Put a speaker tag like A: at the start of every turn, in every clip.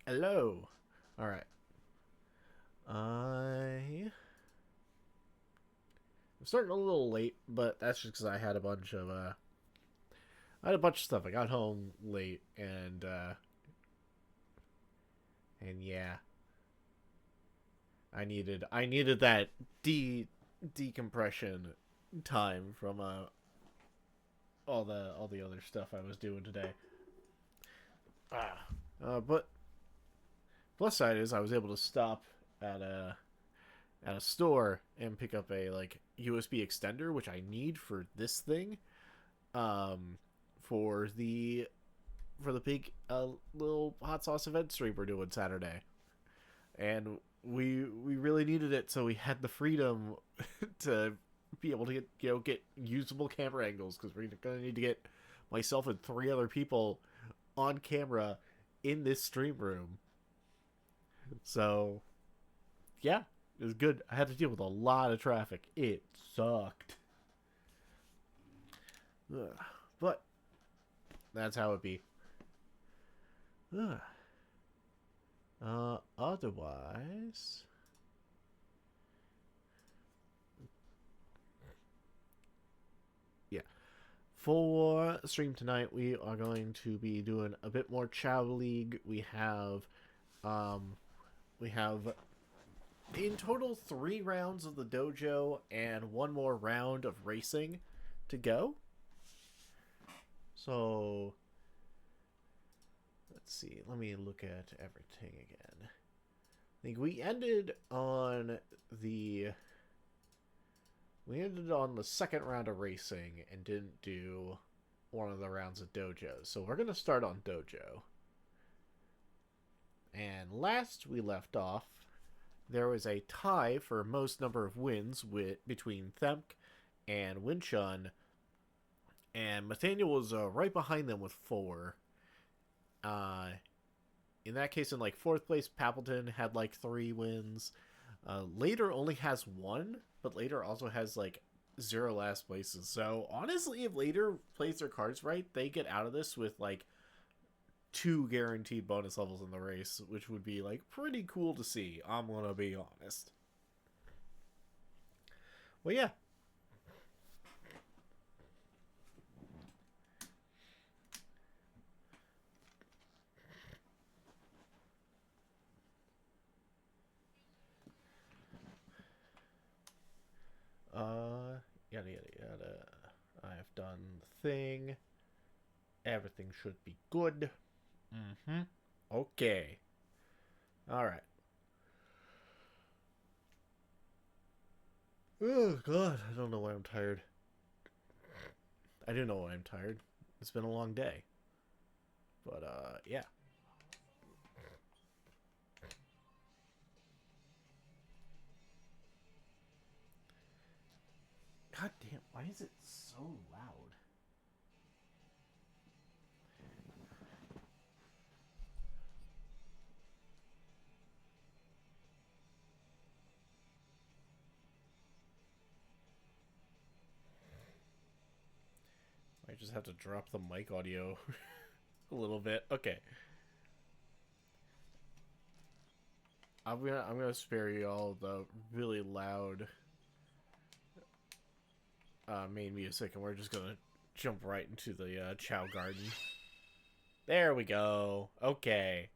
A: Hello. All right. I'm starting a little late, but that's just because I had a bunch of stuff. I got home late, and yeah, I needed that decompression time from all the other stuff I was doing today. But plus side is I was able to stop at a store and pick up a like USB extender, which I need for this thing. Um, for the big little hot sauce event stream we're doing Saturday, and we really needed it, so we had the freedom to be able to get usable camera angles because we're gonna need to get myself and three other people on camera in this stream room. So yeah, it was good. I had to deal with a lot of traffic. It sucked. Ugh. But that's how it be. Ugh. Otherwise, yeah. For stream tonight, we are going to be doing a bit more Chao League. Um, we have in total 3 rounds of the dojo and one more round of racing to go. So let's see. Let me look at everything again. I think the we ended on the second round of racing and didn't do one of the rounds of dojo. So we're gonna start on dojo. And last we left off, there was a tie for most number of wins between Themk and Winchun, and Nathaniel was right behind them with 4. Uh, in that case, in like fourth place, Papleton had like 3 wins. Later only has 1, but later also has like 0 last places. So honestly, if later plays their cards right, they get out of this with like 2 guaranteed bonus levels in the race, which would be like pretty cool to see. I'm gonna be honest. Well, yeah. Yada yada yada. I've done the thing. Everything should be good. Mm-hmm. Okay. All right. Oh god, I don't know why I'm tired. I do know why I'm tired. It's been a long day. But yeah. God damn, why is it so loud? I just have to drop the mic audio a little bit. Okay. I'm gonna spare you all the really loud main music, and we're just gonna jump right into the Chow Garden. There we go. Okay.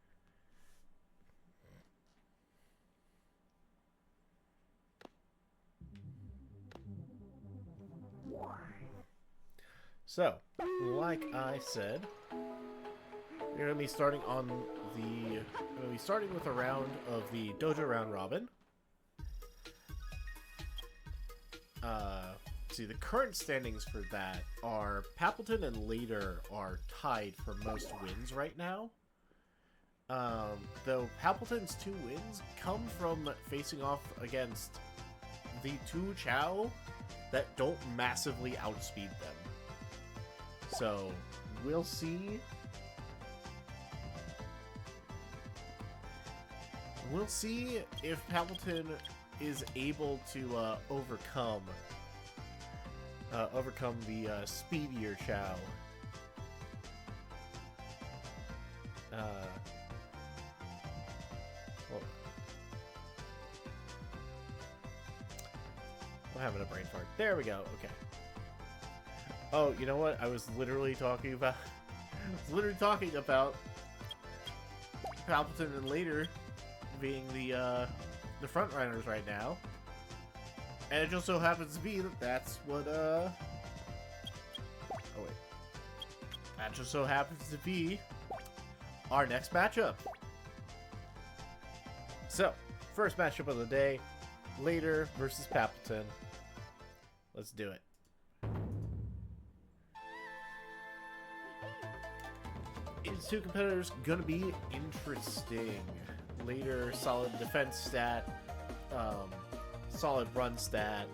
A: So, like I said, we're gonna be starting with a round of the Dojo Round Robin. See, the current standings for that are Papleton and Later are tied for most wins right now. Though Papleton's 2 wins come from facing off against the 2 Chow that don't massively outspeed them. So, we'll see. We'll see if Papleton is able to overcome the speedier Chow. having a brain fart. There we go. Okay. Oh, you know what? I was literally talking about... Palpatine and later being the front runners right now. And it just so happens to be that that's what, Oh, wait. That just so happens to be our next matchup. So, first matchup of the day, Later versus Palpatine. Let's do it. These two competitors gonna be interesting. Later, solid defense stat, solid run stat.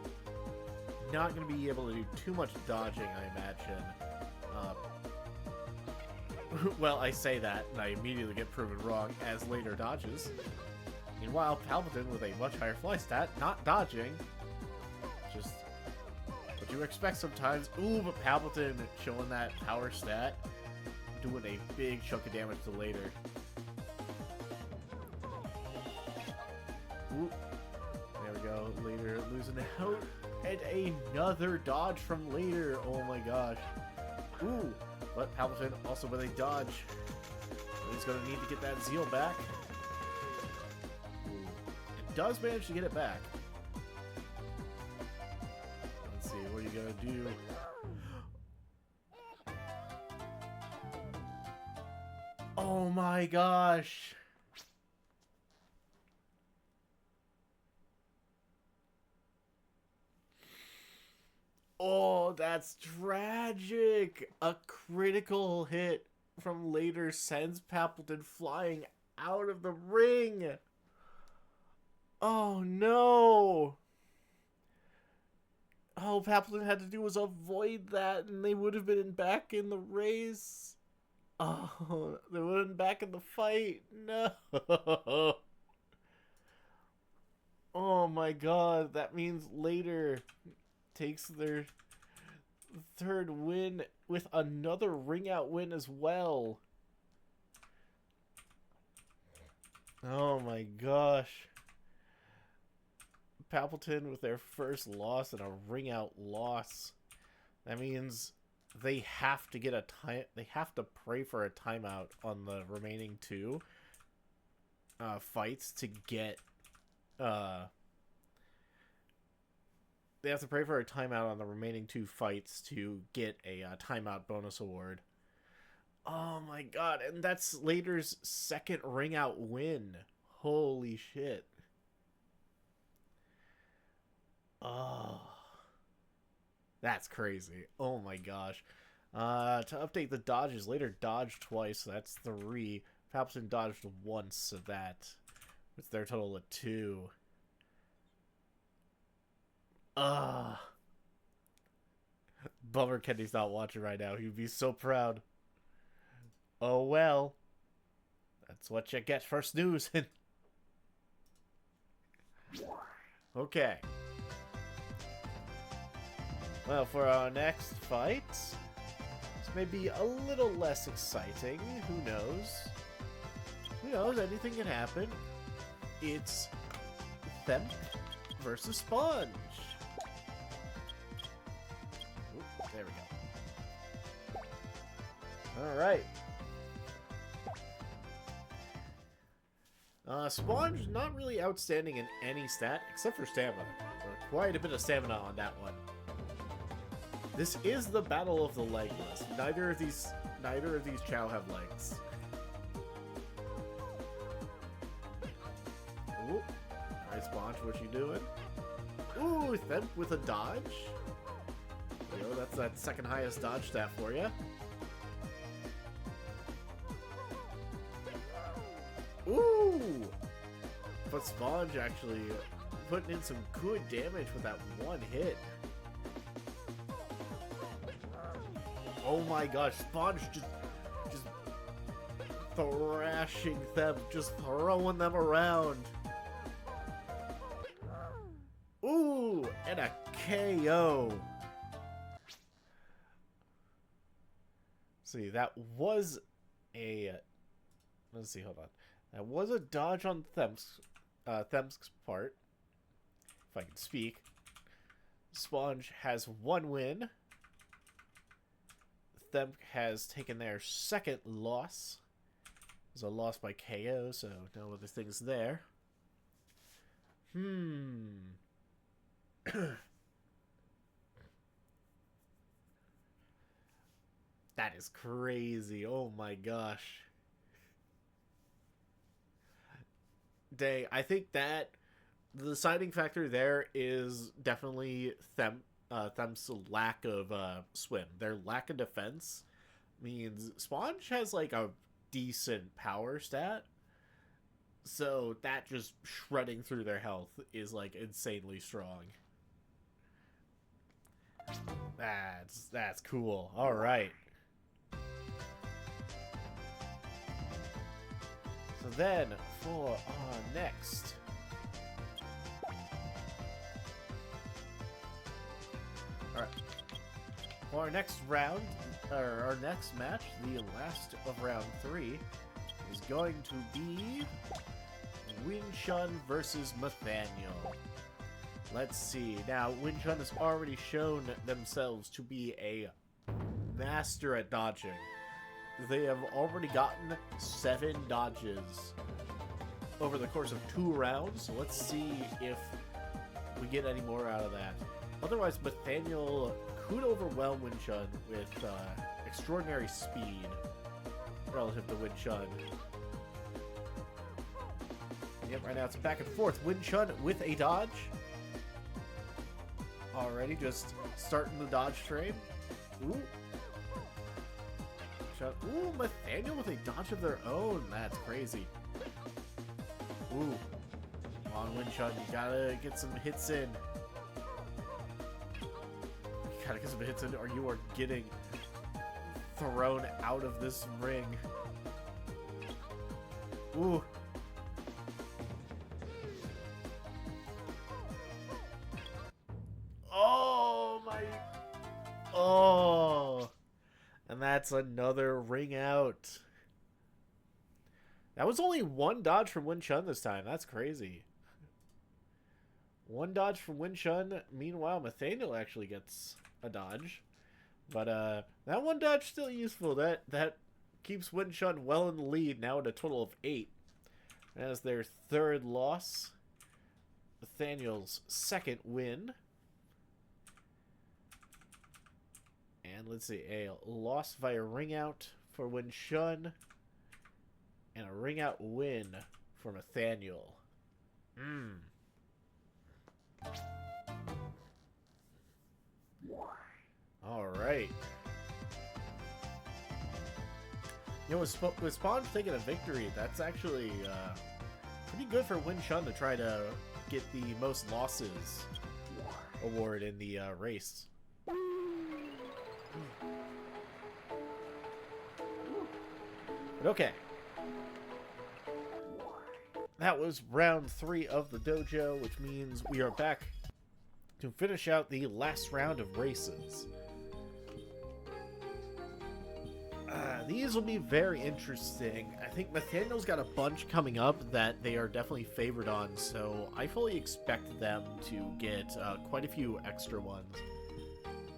A: Not gonna be able to do too much dodging, I imagine. Well, I say that, and I immediately get proven wrong as Later dodges. Meanwhile, Palpatine with a much higher fly stat, not dodging. Just what you expect sometimes. Ooh, but Palpatine showing that power stat, doing a big chunk of damage to Later. Ooh, there we go. Later losing out, and another dodge from Later. Oh my gosh. Ooh, but Palpatine also with a dodge. He's gonna need to get that Zeal back. Does manage to get it back. Let's see, what are you gonna do? Oh my gosh! Oh, that's tragic! A critical hit from Later sends Palpatine flying out of the ring! Oh no! All Palpatine had to do was avoid that and they would have been back in the race. Oh, they would have been back in the fight. No! Oh my god, that means Later takes their third win with another ring out win as well. Oh my gosh. Palpatine with their first loss and a ring out loss. That means they have to get a time. They have to pray for a timeout on the remaining two fights to get. They have to pray for a timeout on the remaining two fights to get a timeout bonus award. Oh my god! And that's Later's second ring out win. Holy shit! Oh, that's crazy. Oh my gosh. To update the dodges, Later dodged twice, so that's 3. Palpatine dodged once, so that's their total of 2. Bummer Kenny's not watching right now. He'd be so proud. Oh well. That's what you get for snoozing. Okay. Well, for our next fight, this may be a little less exciting. Who knows? Who knows? Anything can happen. It's Themp versus Sponge. Ooh, there we go. Alright. Sponge, not really outstanding in any stat, except for stamina. Quite a bit of stamina on that one. This is the battle of the legless. Neither of these Chao have legs. Ooh. Alright, Sponge, what you doing? Ooh, Themp with a dodge. There you go, that's that second highest dodge stat for you. Ooh! But Sponge actually putting in some good damage with that one hit. Oh my gosh, Sponge just thrashing them, just throwing them around. Ooh, and a KO. See, that was a... Let's see, hold on. That was a dodge on Themp's part. If I can speak. Sponge has 1 win. Themp has taken their 2nd loss. It was a loss by KO, so no other things there. That is crazy. Oh my gosh. Dang, I think that the deciding factor there is definitely Themp's lack of swim. Their lack of defense means Sponge has like a decent power stat. So that just shredding through their health is like insanely strong. That's cool. All right. So then for our next for our next round, or our next match, the last of round 3, is going to be Winchun versus Nathaniel. Let's see. Now, Winchun has already shown themselves to be a master at dodging. They have already gotten 7 dodges over the course of 2 rounds. So let's see if we get any more out of that. Otherwise, Nathaniel could overwhelm Winchun with extraordinary speed relative to Winchun. Yep, right now it's back and forth. Winchun with a dodge. Already just starting the dodge train. Ooh. Ooh, Nathaniel with a dodge of their own. That's crazy. Ooh. Come on, Winchun. You gotta get some hits in. Gotta get some hits in, or you are getting thrown out of this ring. Ooh. Oh my. Oh. And that's another ring out. That was only 1 dodge from Winchun this time. That's crazy. 1 dodge from Winchun. Meanwhile, Nathaniel actually gets a dodge, but that 1 dodge still useful. That keeps Winchun well in the lead now at a total of 8. As their 3rd loss, Nathaniel's 2nd win, and let's see, a loss via ring out for Winchun and a ring out win for Nathaniel. All right. You know, with Sponge taking a victory, that's actually pretty good for Winchun to try to get the most losses award in the race. But okay. That was round 3 of the dojo, which means we are back to finish out the last round of races. These will be very interesting. I think Nathaniel's got a bunch coming up that they are definitely favored on, so I fully expect them to get quite a few extra ones.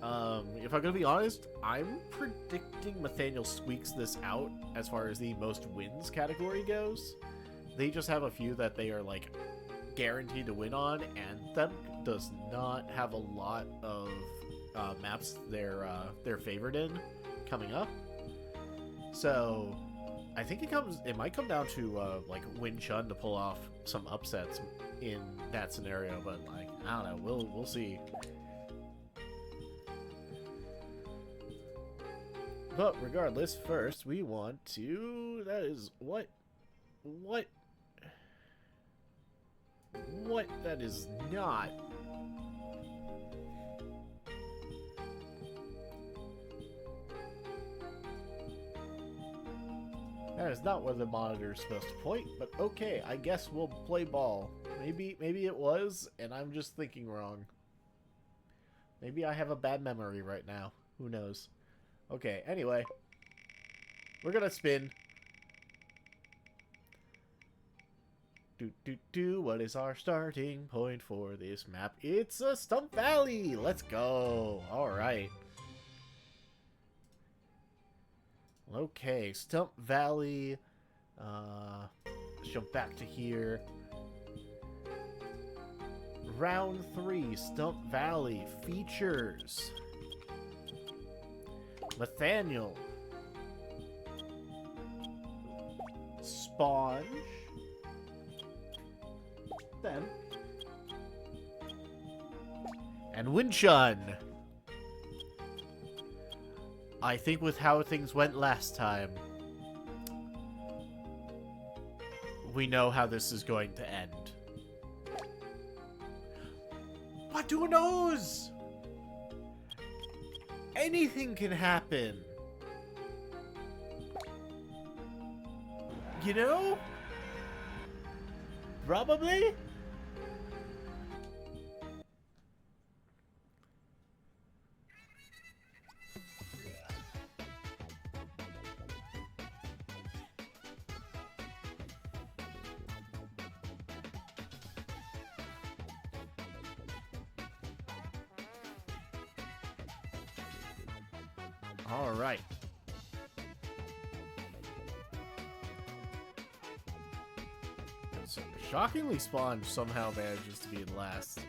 A: If I'm gonna be honest, I'm predicting Nathaniel squeaks this out as far as the most wins category goes. They just have a few that they are like guaranteed to win on, and them does not have a lot of maps they're favored in coming up. So I think it might come down to like Winchun to pull off some upsets in that scenario, but like I don't know, we'll see. But regardless, first we want to. That is what. That is not. That is not where the monitor is supposed to point, but okay, I guess we'll play ball. Maybe it was, and I'm just thinking wrong. Maybe I have a bad memory right now. Who knows? Okay, anyway. We're gonna spin. What is our starting point for this map? It's a Stump Valley. Let's go. All right. Okay, Stump Valley. Let's jump back to here. Round 3, Stump Valley features Nathaniel, Sponge, then, and Winchun. I think with how things went last time, we know how this is going to end. But who knows? Anything can happen. You know? Probably? All right. So shockingly, Sponge somehow manages to be in last.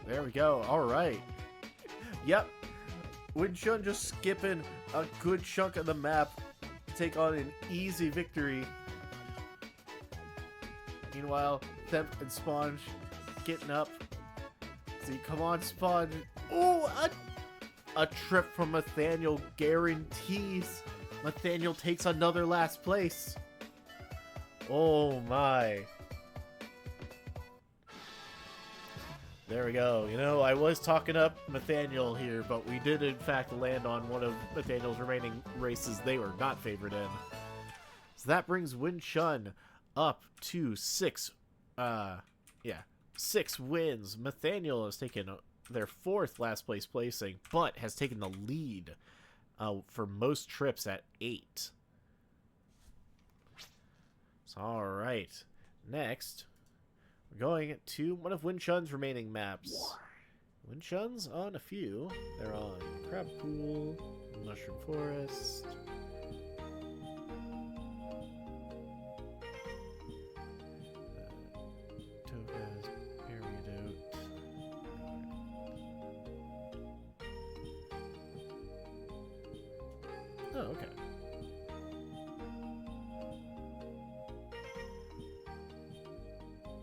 A: There we go. All right. Yep. Winchun just skipping a good chunk of the map to take on an easy victory. Meanwhile, Themp and Sponge getting up. See, come on, Sponge. Oh, a trip from Nathaniel guarantees Nathaniel takes another last place. Oh my. There we go. You know, I was talking up Nathaniel here, but we did in fact land on one of Nathaniel's remaining races they were not favored in. So that brings Winchun up to 6 wins. Nathaniel has taken their 4th last place placing, but has taken the lead for most trips at 8. So, alright. Next, we're going to one of Winchun's remaining maps. Winchun's on a few. They're on Crab Pool, Mushroom Forest, Topaz, Periodot. Oh, okay.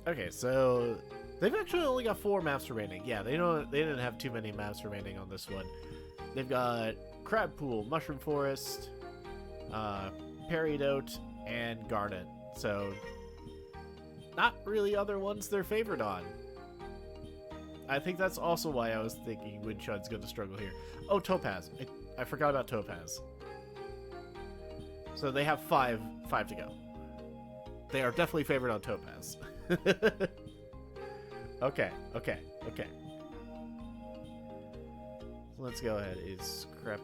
A: Okay, so they've actually only got 4 maps remaining. Yeah, they didn't have too many maps remaining on this one. They've got Crab Pool, Mushroom Forest, Periodot, and Garnet. So not really other ones they're favored on. I think that's also why I was thinking Winchun's going to struggle here. Oh, Topaz. I forgot about Topaz. So they have 5 to go. They are definitely favored on Topaz. Okay. Let's go ahead. Is Crep.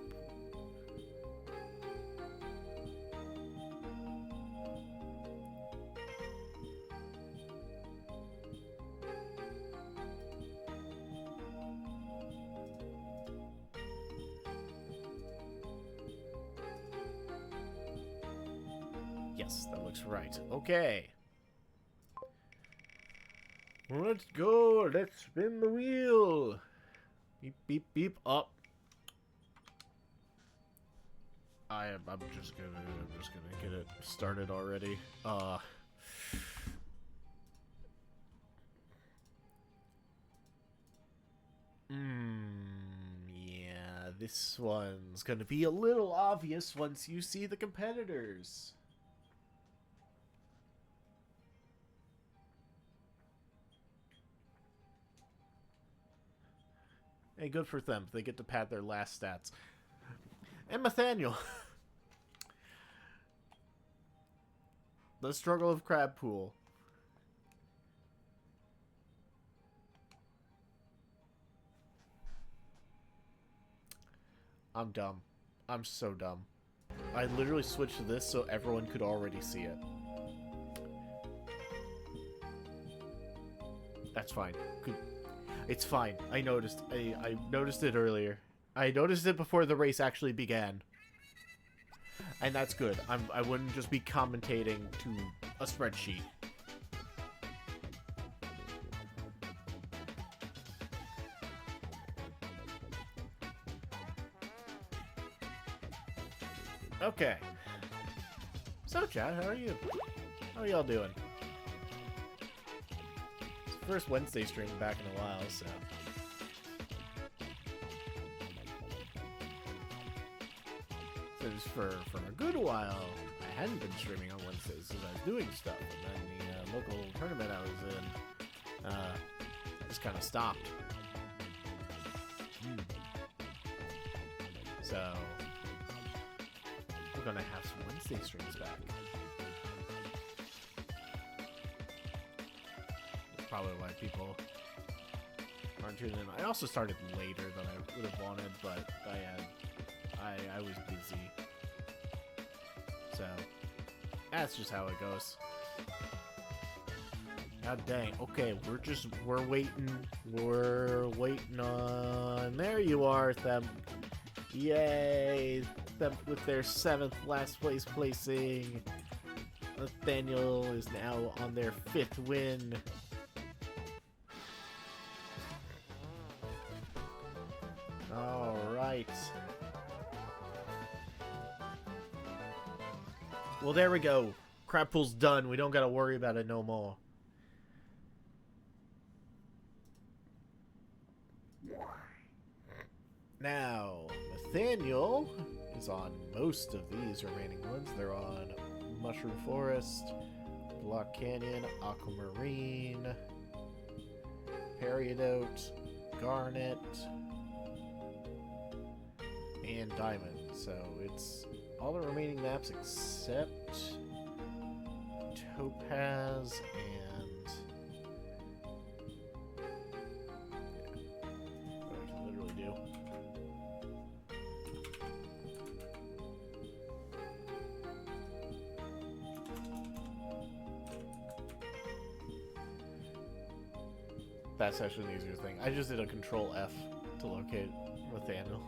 A: Yes, that looks right. Okay. Let's go. Let's spin the wheel. Beep, beep, beep. Up. I'm just gonna get it started already. Yeah, this one's gonna be a little obvious once you see the competitors. Hey, good for them. They get to pad their last stats. And Nathaniel. The struggle of Crab Pool. I'm dumb. I'm so dumb. I literally switched to this so everyone could already see it. That's fine. Good. It's fine. I noticed. I noticed it earlier. I noticed it before the race actually began. And that's good. I wouldn't just be commentating to a spreadsheet. Okay. So, chat, how are you? How are y'all doing? It's the first Wednesday stream back in a while, so... Since for a good while, I hadn't been streaming on Wednesdays because I was doing stuff, and then the local tournament I was in just kind of stopped. So... we're gonna have some Wednesday streams back. That's probably why people aren't tuning in. I also started later than I would have wanted, but I was busy. So that's just how it goes. God dang. Okay, we're waiting. We're waiting on. There you are, Them. Yay! Them with their 7th last place placing. Nathaniel is now on their 5th win. Alright. Well, there we go. Crab pool's done. We don't gotta worry about it no more. Now, Nathaniel is on most of these remaining ones. They're on Mushroom Forest, Block Canyon, Aquamarine, Peridot, Garnet, and Diamond. So it's all the remaining maps except Topaz and... yeah, what I can literally do. That's actually an easier thing. I just did a Control F to locate Nathaniel.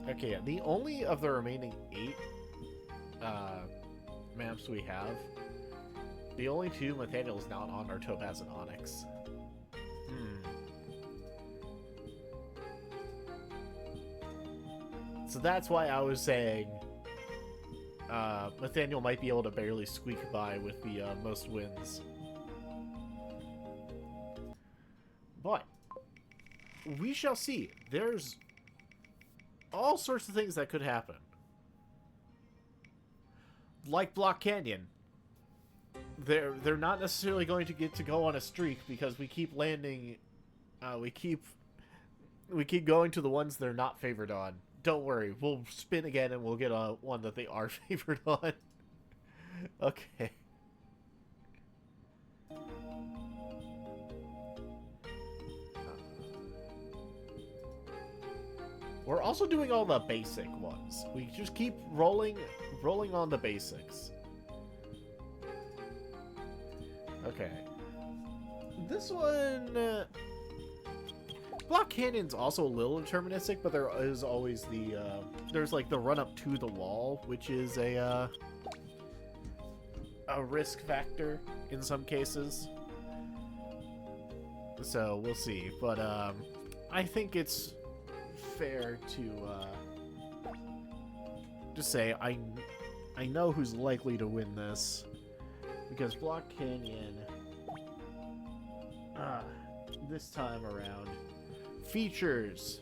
A: Okay, yeah, the only of the remaining 8 maps we have, the only 2 Nathaniel's not on are Topaz and Onyx. So that's why I was saying Nathaniel might be able to barely squeak by with the most wins. But we shall see. There's all sorts of things that could happen. Like Block Canyon. They're not necessarily going to get to go on a streak because we keep landing we keep going to the ones they're not favored on. Don't worry, we'll spin again and we'll get one that they are favored on. Okay. We're also doing all the basic ones. We just keep rolling on the basics. Okay. This one... Block Canyon's also a little deterministic, but there is always the, there's like the run up to the wall, which is a risk factor in some cases. So, we'll see. But, I think it's fair to, just say I know who's likely to win this. Because Block Canyon, this time around, features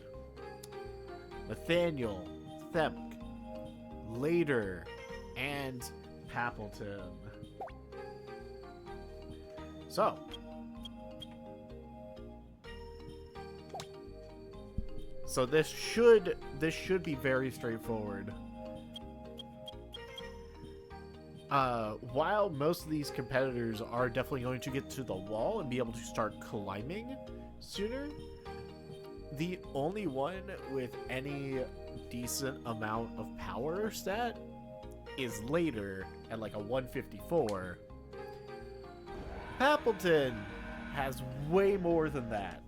A: Nathaniel, Themk, Later, and Pappleton. So this should be very straightforward. While most of these competitors are definitely going to get to the wall and be able to start climbing sooner, the only one with any decent amount of power stat is later at like a 154. Papleton has way more than that.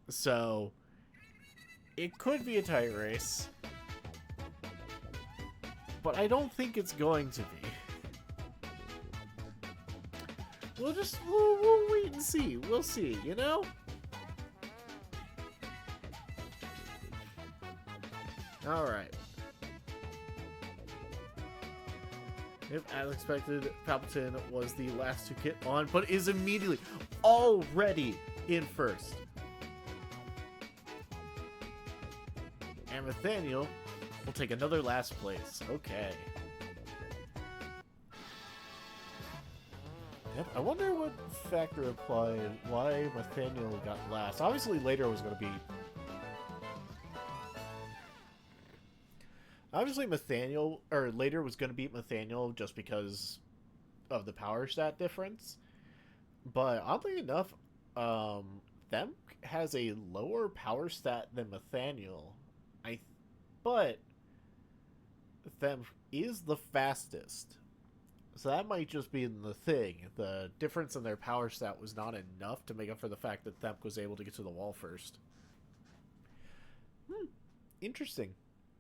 A: So, it could be a tight race. But I don't think it's going to be. We'll wait and see. We'll see, you know? Alright. Yep, as expected, Palpatine was the last to get on, but is immediately already in first. And Nathaniel will take another last place. Okay. Yep, I wonder what factor applied, why Nathaniel got last. Obviously later was going to be... Obviously Nathaniel, or later was going to beat Nathaniel just because of the power stat difference. But oddly enough, Them has a lower power stat than Nathaniel. But Them is the fastest. So that might just be the thing. The difference in their power stat was not enough to make up for the fact that Themp was able to get to the wall first. Interesting.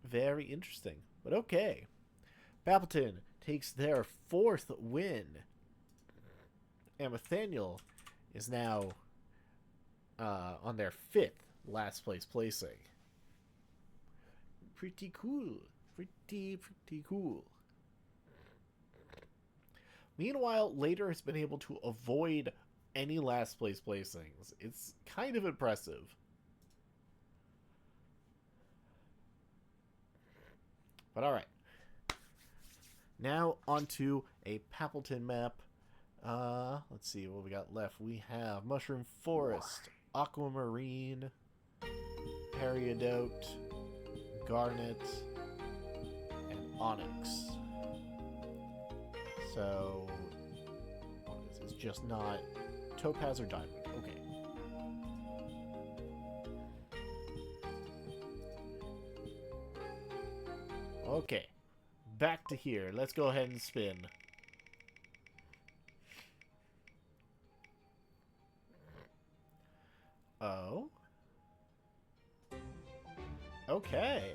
A: Very interesting. But okay. Palpatine takes their 4th win. And Nathaniel is now on their 5th last place placing. Pretty cool. Pretty cool. Meanwhile, Later has been able to avoid any last place placings. It's kind of impressive. But alright. Now onto a Papleton map. Let's see what we got left. We have Mushroom Forest, Aquamarine, Peridot, Garnet, and Onyx. So, it's just not Topaz or Diamond. Okay. Okay. Back to here. Let's go ahead and spin. Oh. Okay.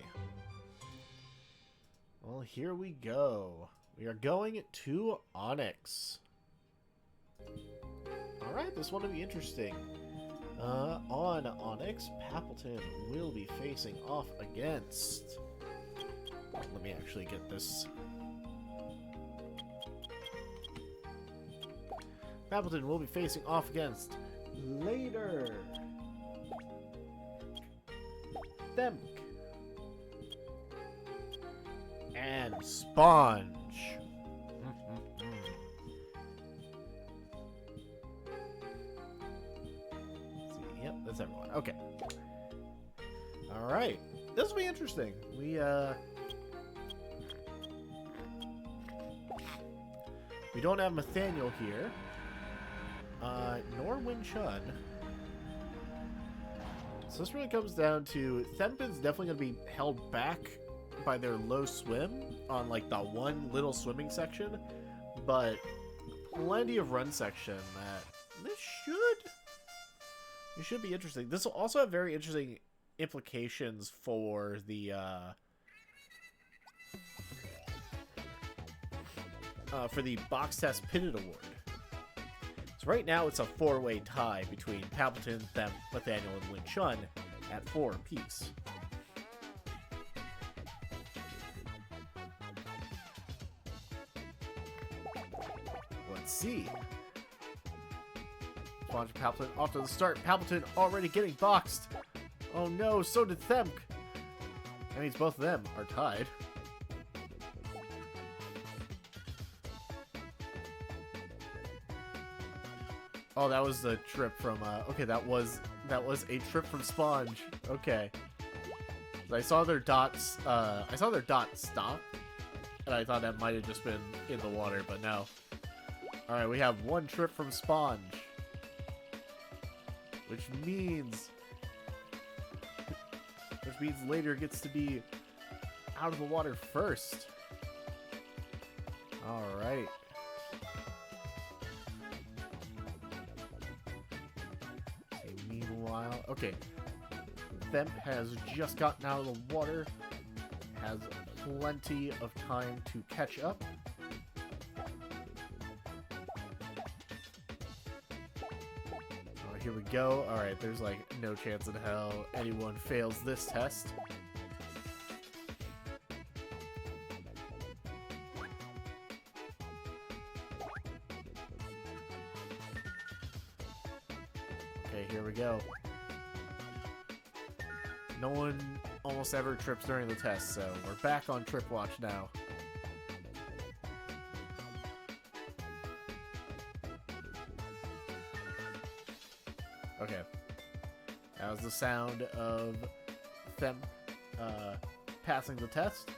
A: Well, here we go. We are going to Onyx. Alright, this one will be interesting. On Onyx, Papleton will be facing off against... Let me actually get this. Papleton will be facing off against Later. Themp. And Sponge. Let's see. Yep, that's everyone. Okay. Alright. This will be interesting. We don't have Nathaniel here. Nor Win Chun. So this really comes down to Thempin's definitely going to be held back by their low swim on like the one little swimming section, but plenty of run section that it should be interesting. This will also have very interesting implications for the box test pitted award. So right now it's a 4-way tie between Palpatine, Themp, Nathaniel, and Win Chun at 4 apiece. Let's see. Sponge and Palpatine off to the start. Palpatine already getting boxed. Oh no, so did Themp. That means both of them are tied. Oh, that was the trip from, okay, that was a trip from Sponge. Okay. I saw their dots, stop, and I thought that might have just been in the water, but no. Alright, we have one trip from Sponge. Which means Later gets to be out of the water first. All right. Okay, meanwhile, okay. Themp has just gotten out of the water. Has plenty of time to catch up. Oh, here we go. All right, there's like no chance in hell anyone fails this test. Okay, here we go. No one almost ever trips during the test, so we're back on Trip Watch now. Okay. That was the sound of them passing the test.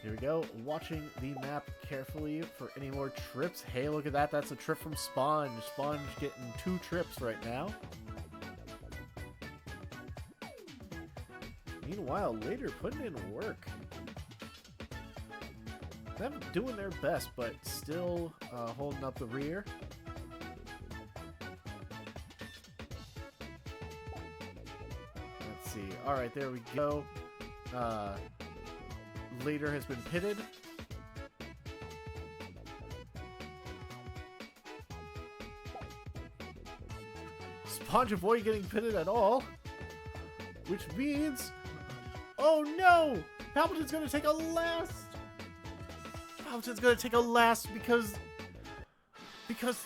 A: Here we go. Watching the map carefully for any more trips. Hey, look at that. That's a trip from Sponge. Sponge getting 2 trips right now. Meanwhile, later putting in work. Them doing their best, but still holding up the rear. Let's see. All right, there we go. Later has been pitted. Sponge avoid getting pitted at all, which means, oh no, Palpatine's gonna take a last. Palpatine's gonna take a last because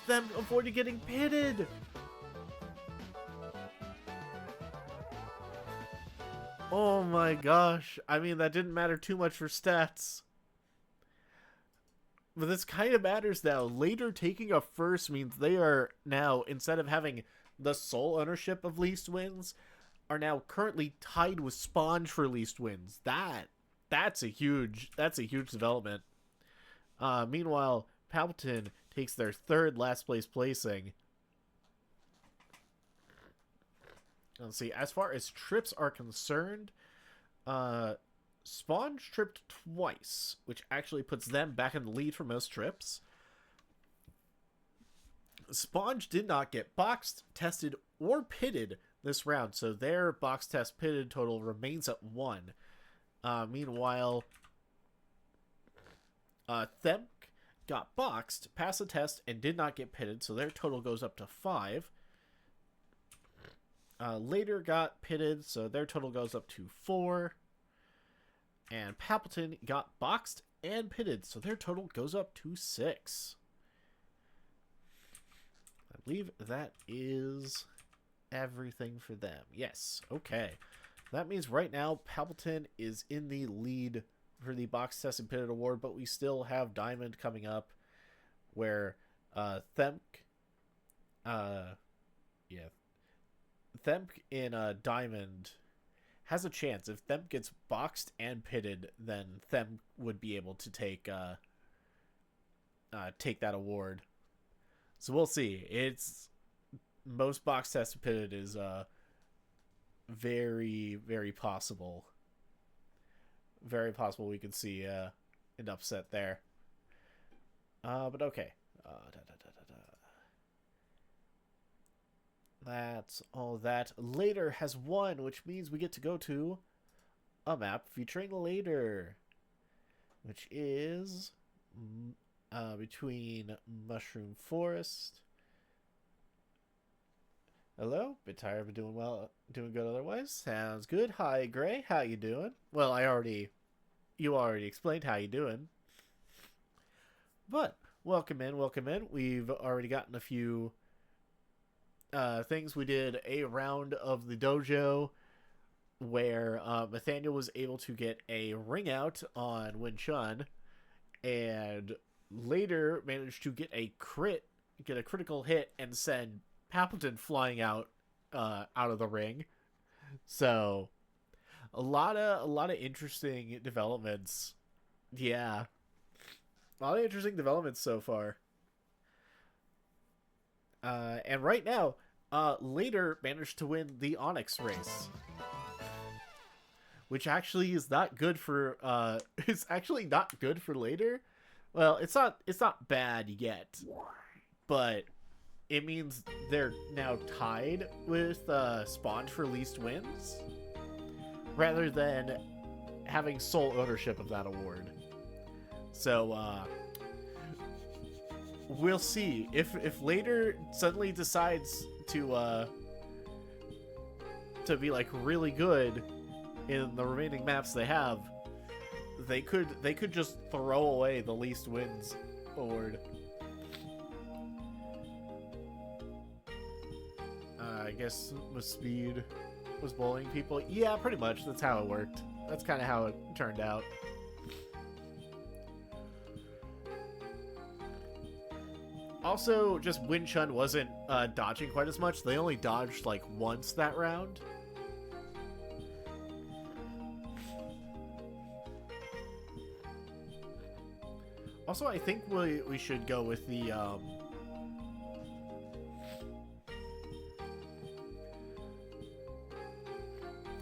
A: them avoided getting pitted. Oh my gosh. I mean, that didn't matter too much for stats. But this kind of matters now. Later taking a first means they are now, instead of having the sole ownership of least wins, are now currently tied with Sponge for least wins. That's a huge development. Meanwhile, Palpatine takes their 3rd last place placing. Let's see, as far as trips are concerned, Sponge tripped twice, which actually puts them back in the lead for most trips. Sponge did not get boxed, tested, or pitted this round, so their box test pitted total remains at 1. Meanwhile, Themp got boxed, passed the test, and did not get pitted, so their total goes up to 5. Later got pitted, so their total goes up to 4. And Palpatine got boxed and pitted, so their total goes up to 6. I believe that is everything for them. Yes, okay. That means right now Palpatine is in the lead for the box test and pitted award, but we still have Diamond coming up, where Themp in Diamond has a chance. If Themp gets boxed and pitted, then Themp would be able to take that award. So we'll see. It's most box test pitted is very, very possible. Very possible we could see an upset there. But okay. That's all that. Later has won, which means we get to go to a map featuring Later, which is between Mushroom Forest. Hello, bit tired but doing well, doing good otherwise. Sounds good. Hi, Gray. How you doing? Well, you already explained how you doing. But welcome in, welcome in. We've already gotten a few things. We did a round of the dojo where Nathaniel was able to get a ring out on Win Chun, and later managed to get a critical hit and send Palpatine flying out of the ring. So a lot of interesting developments. Yeah, a lot of interesting developments so far. And right now, Later managed to win the Onyx race, which actually is not good for it's actually not good for later. Well, it's not bad yet, but it means they're now tied with Spawn for least wins, rather than having sole ownership of that award. So we'll see if later suddenly decides to be like really good in the remaining maps they have. They could just throw away the least wins award. I guess with speed was bullying people. Yeah, pretty much. That's how it worked. That's kind of how it turned out. Also, just Win Chun wasn't dodging quite as much. They only dodged like once that round. Also, I think we should go with the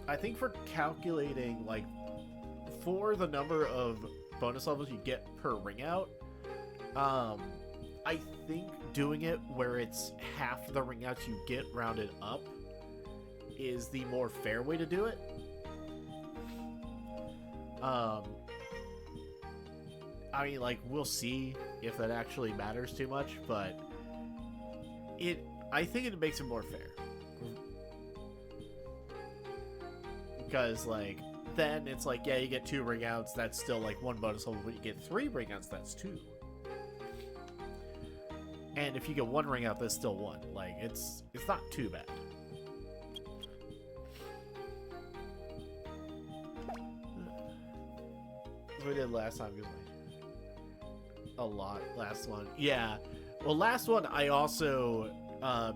A: I think for calculating, like, for the number of bonus levels you get per ring out, I think doing it where it's half the ring outs you get rounded up is the more fair way to do it. I mean, like, we'll see if that actually matters too much, but I think it makes it more fair. Because, like, then it's like, yeah, you get 2 ring outs, that's still like 1 bonus level, but you get 3 ring outs, that's 2. And if you get 1 ring out, that's still 1. Like, it's not too bad. As we did last time, because a lot last one. Yeah. Well, last one, I also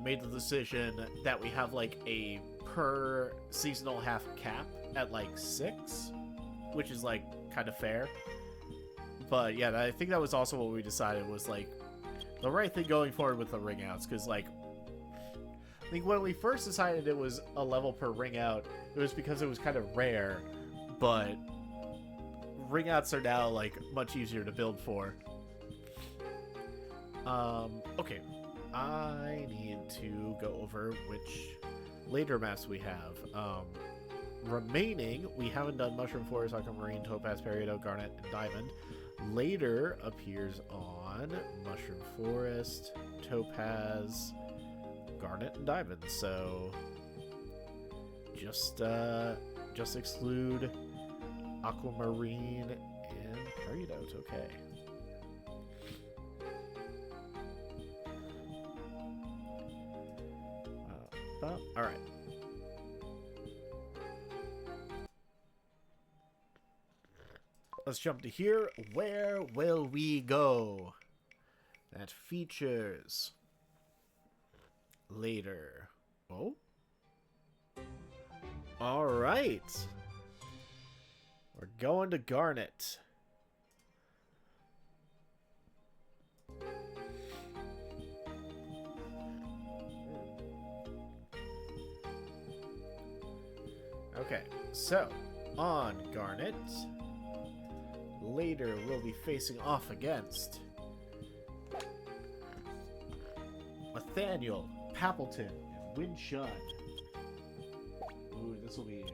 A: made the decision that we have, like, a per seasonal half cap at, like, 6, which is, like, kind of fair. But, yeah, I think that was also what we decided was, like, the right thing going forward with the ring outs, because, like, I think when we first decided it was a level per ring out, it was because it was kind of rare, but ring outs are now, like, much easier to build for. Okay, I need to go over which later maps we have. Remaining, we haven't done Mushroom Forest, Aquamarine, Topaz, Peridot, Garnet, and Diamond. Later appears on Mushroom Forest, Topaz, Garnet, and Diamond. So just exclude Aquamarine and Peridot. Okay. All right. Let's jump to here. Where will we go? That features later. Oh. All right. We're going to Garnet. Okay, so on Garnet, later we'll be facing off against Nathaniel, Pappleton, and Win Chun. Ooh, this will be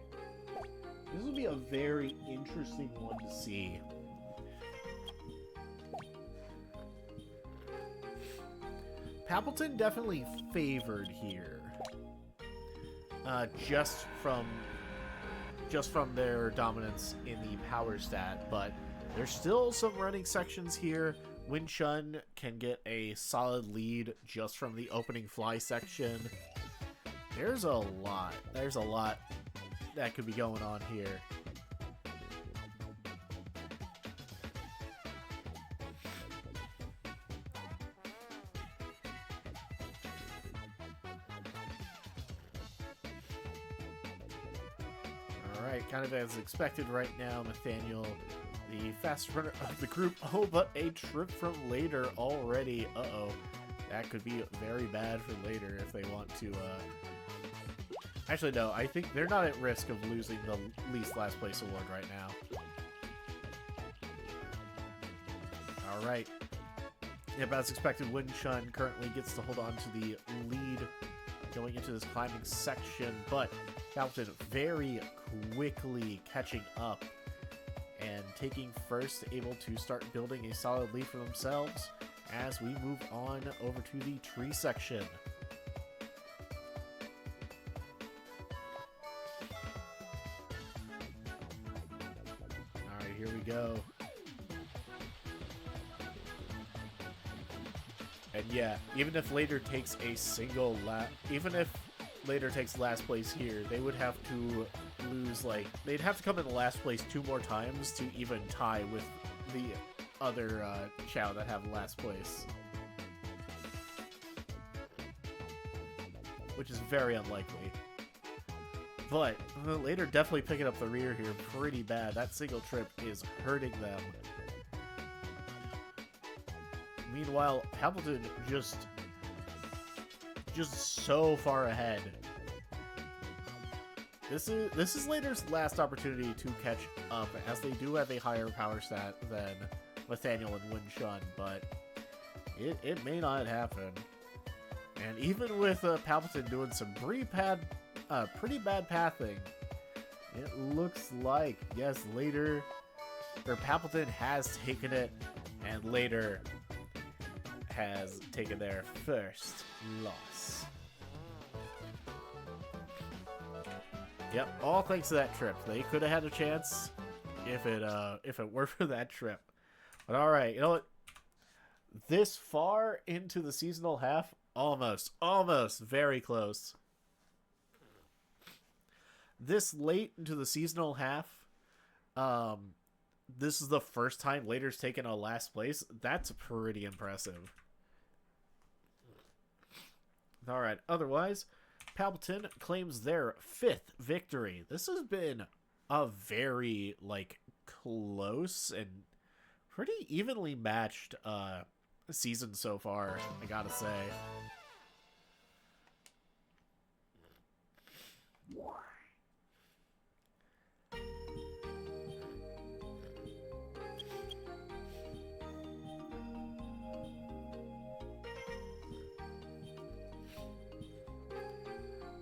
A: a very interesting one to see. Pappleton definitely favored here, just from their dominance in the power stat, but there's still some running sections here. Win Chun can get a solid lead just from the opening fly section. There's a lot that could be going on here. Alright, kind of as expected right now, Nathaniel, the fastest runner of the group. Oh, but a trip from later already. Uh-oh. That could be very bad for later if they want to, Actually, no. I think they're not at risk of losing the least last place award right now. All right. Yep, as expected, Winchun currently gets to hold on to the lead going into this climbing section, but Palpatine very quickly catching up and taking first, able to start building a solid lead for themselves as we move on over to the tree section. Alright, here we go. And yeah, even if Later takes a single even if Later takes last place here, they would have to lose, like, they'd have to come in the last place 2 more times to even tie with the other Chao that have last place. Which is very unlikely. But Later definitely picking up the rear here pretty bad. That single trip is hurting them. Meanwhile, Palpatine just so far ahead. This is Later's last opportunity to catch up, as they do have a higher power stat than Nathaniel and Winchun, but it may not happen. And even with Palpatine doing some pretty bad pathing, it looks like, yes, Palpatine has taken it, and Later has taken their first loss. Yep, all thanks to that trip. They could have had a chance if it were for that trip. But all right, you know what? This far into the seasonal half, almost, very close. This late into the seasonal half, this is the first time Later's taken a last place. That's pretty impressive. All right, otherwise, Palpatine claims their 5th victory. This has been a very, like, close and pretty evenly matched season so far, I gotta say.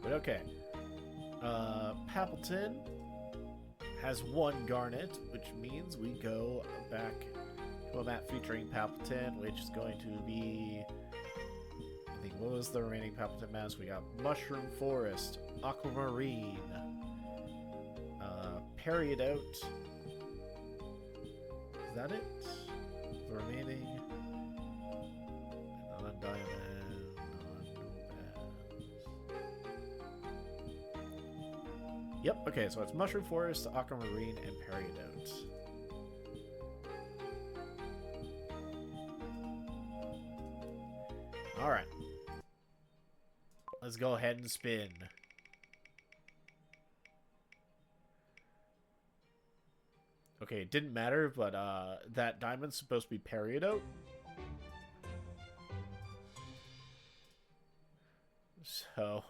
A: But okay, Palpatine has 1 Garnet, which means we go back to a map featuring Palpatine, which is going to be, I think, what was the remaining Palpatine maps? We got Mushroom Forest, Aquamarine, Peridot. Is that it? The remaining non-diamond. Yep, okay, so it's Mushroom Forest, Aquamarine, and Peridot. Alright. Let's go ahead and spin. Okay, it didn't matter, but that diamond's supposed to be Peridot. So...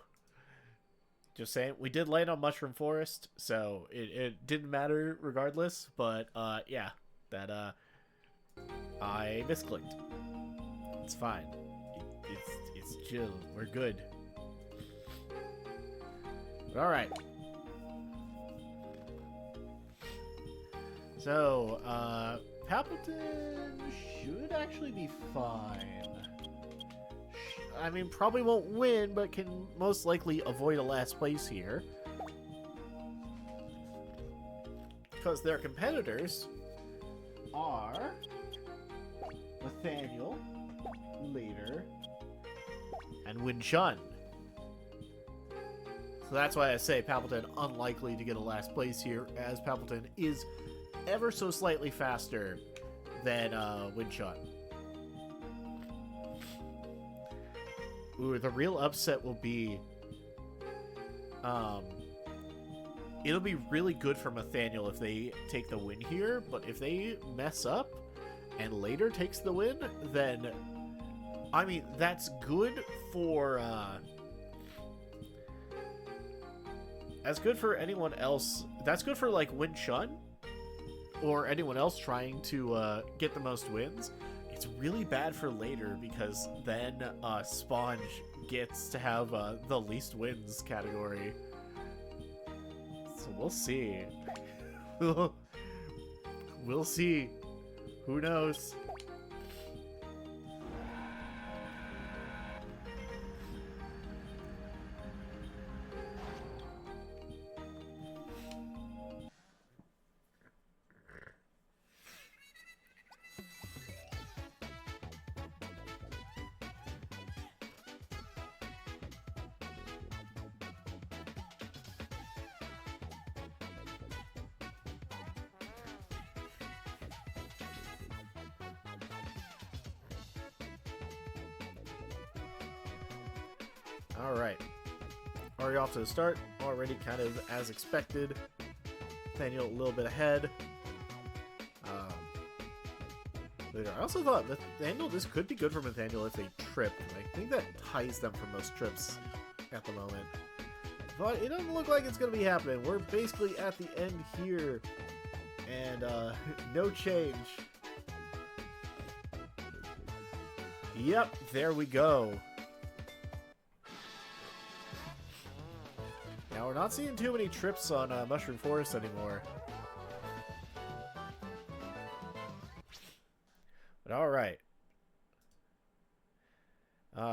A: just saying, we did land on Mushroom Forest, so it didn't matter regardless, but, yeah, that, I misclicked. It's fine. It's chill. We're good. But alright. So, Palpatine should actually be fine. I mean, probably won't win, but can most likely avoid a last place here. Because their competitors are Nathaniel, Later, and Winchun. So that's why I say Palpatine unlikely to get a last place here, as Palpatine is ever so slightly faster than Winchun. Ooh, the real upset will be, it'll be really good for Nathaniel if they take the win here, but if they mess up and Later takes the win, then, I mean, that's good for That's good for anyone else. That's good for like Win Chun or anyone else trying to get the most wins. It's really bad for later because then Sponge gets to have the least wins category. So we'll see. We'll see. Who knows? Alright. Already off to the start. Already kind of as expected. Nathaniel a little bit ahead. I also thought Nathaniel, this could be good for Nathaniel if they trip. I think that ties them for most trips at the moment. But it doesn't look like it's going to be happening. We're basically at the end here. And no change. Yep, there we go. Now, we're not seeing too many trips on Mushroom Forest anymore. But alright.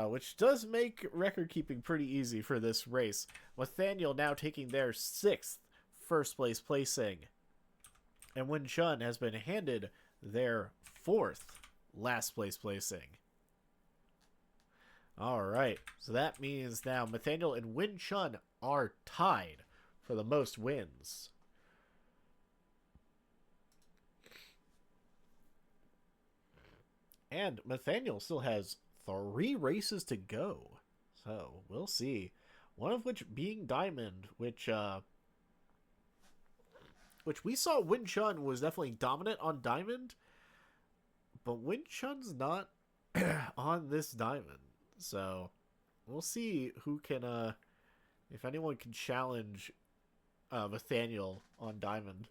A: Which does make record keeping pretty easy for this race. Nathaniel now taking their 6th first place placing. And Win Chun has been handed their 4th last place placing. Alright, so that means now Nathaniel and Win Chun are tied for the most wins. And Nathaniel still has 3 races to go. So, we'll see. One of which being Diamond, which we saw Win Chun was definitely dominant on Diamond. But Win Chun's not on this Diamond. So, we'll see who can, if anyone can challenge Nathaniel on Diamond.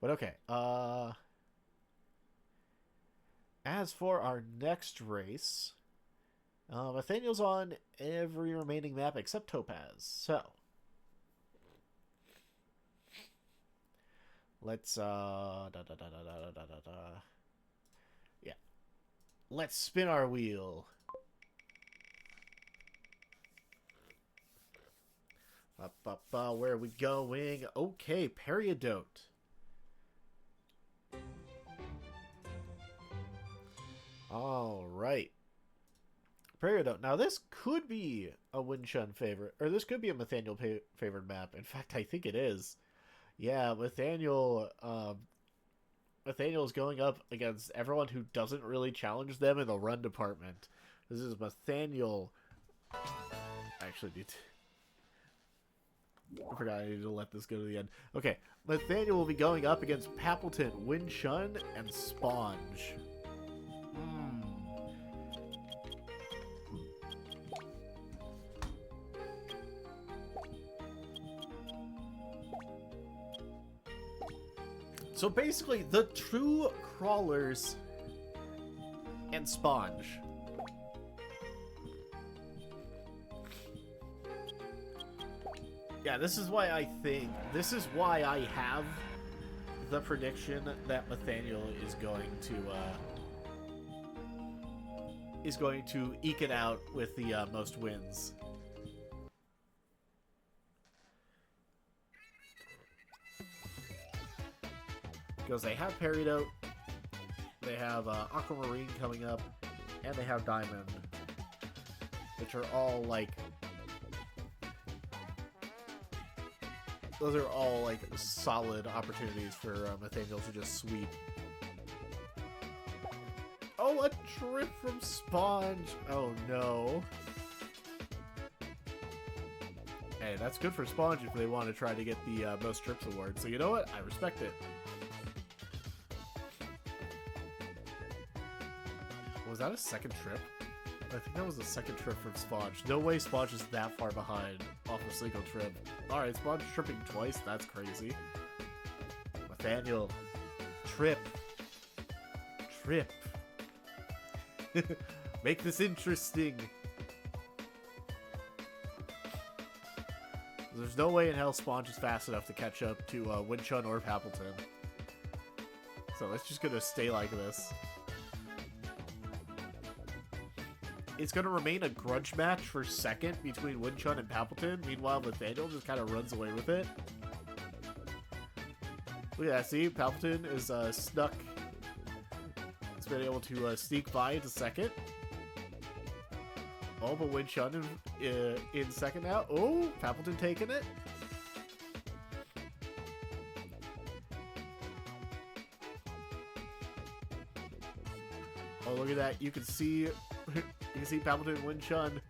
A: But okay, as for our next race, Nathaniel's on every remaining map except Topaz. So, let's, yeah. Let's spin our wheel. Where are we going? Okay, Periodot. Alright. Periodot. Now, this could be a Win Chun favorite, or this could be a Nathaniel favored map. In fact, I think it is. Yeah, Nathaniel's going up against everyone who doesn't really challenge them in the run department. This is Nathaniel. Actually, dude. I forgot I needed to let this go to the end. Okay, Nathaniel will be going up against Pappleton, Win Chun, and Sponge. So basically, the true crawlers and Sponge. Yeah, this is why I have the prediction that Nathaniel is going to eke it out with the most wins. Because they have Periodot, they have Aquamarine coming up, and they have Diamond, which are all like, those are all like solid opportunities for Nathaniel to just sweep. Oh, a trip from Sponge! Oh no. Hey, that's good for Sponge if they want to try to get the most trips award. So you know what? I respect it. Was that a second trip? I think that was the second trip from Sponge. No way Sponge is that far behind off a single trip. Alright, Sponge tripping twice? That's crazy. Nathaniel. Trip. Trip. Make this interesting. There's no way in hell Sponge is fast enough to catch up to Winchun or Pappleton. So it's just gonna stay like this. It's gonna remain a grudge match for second between Winchun and Pappleton. Meanwhile, Nathaniel just kind of runs away with it. Look at that, see? Pappleton is snuck. He's been able to sneak by into second. Oh, but Winchun in second now. Oh, Pappleton taking it. Oh, look at that. You can see Pappleton and Winchun.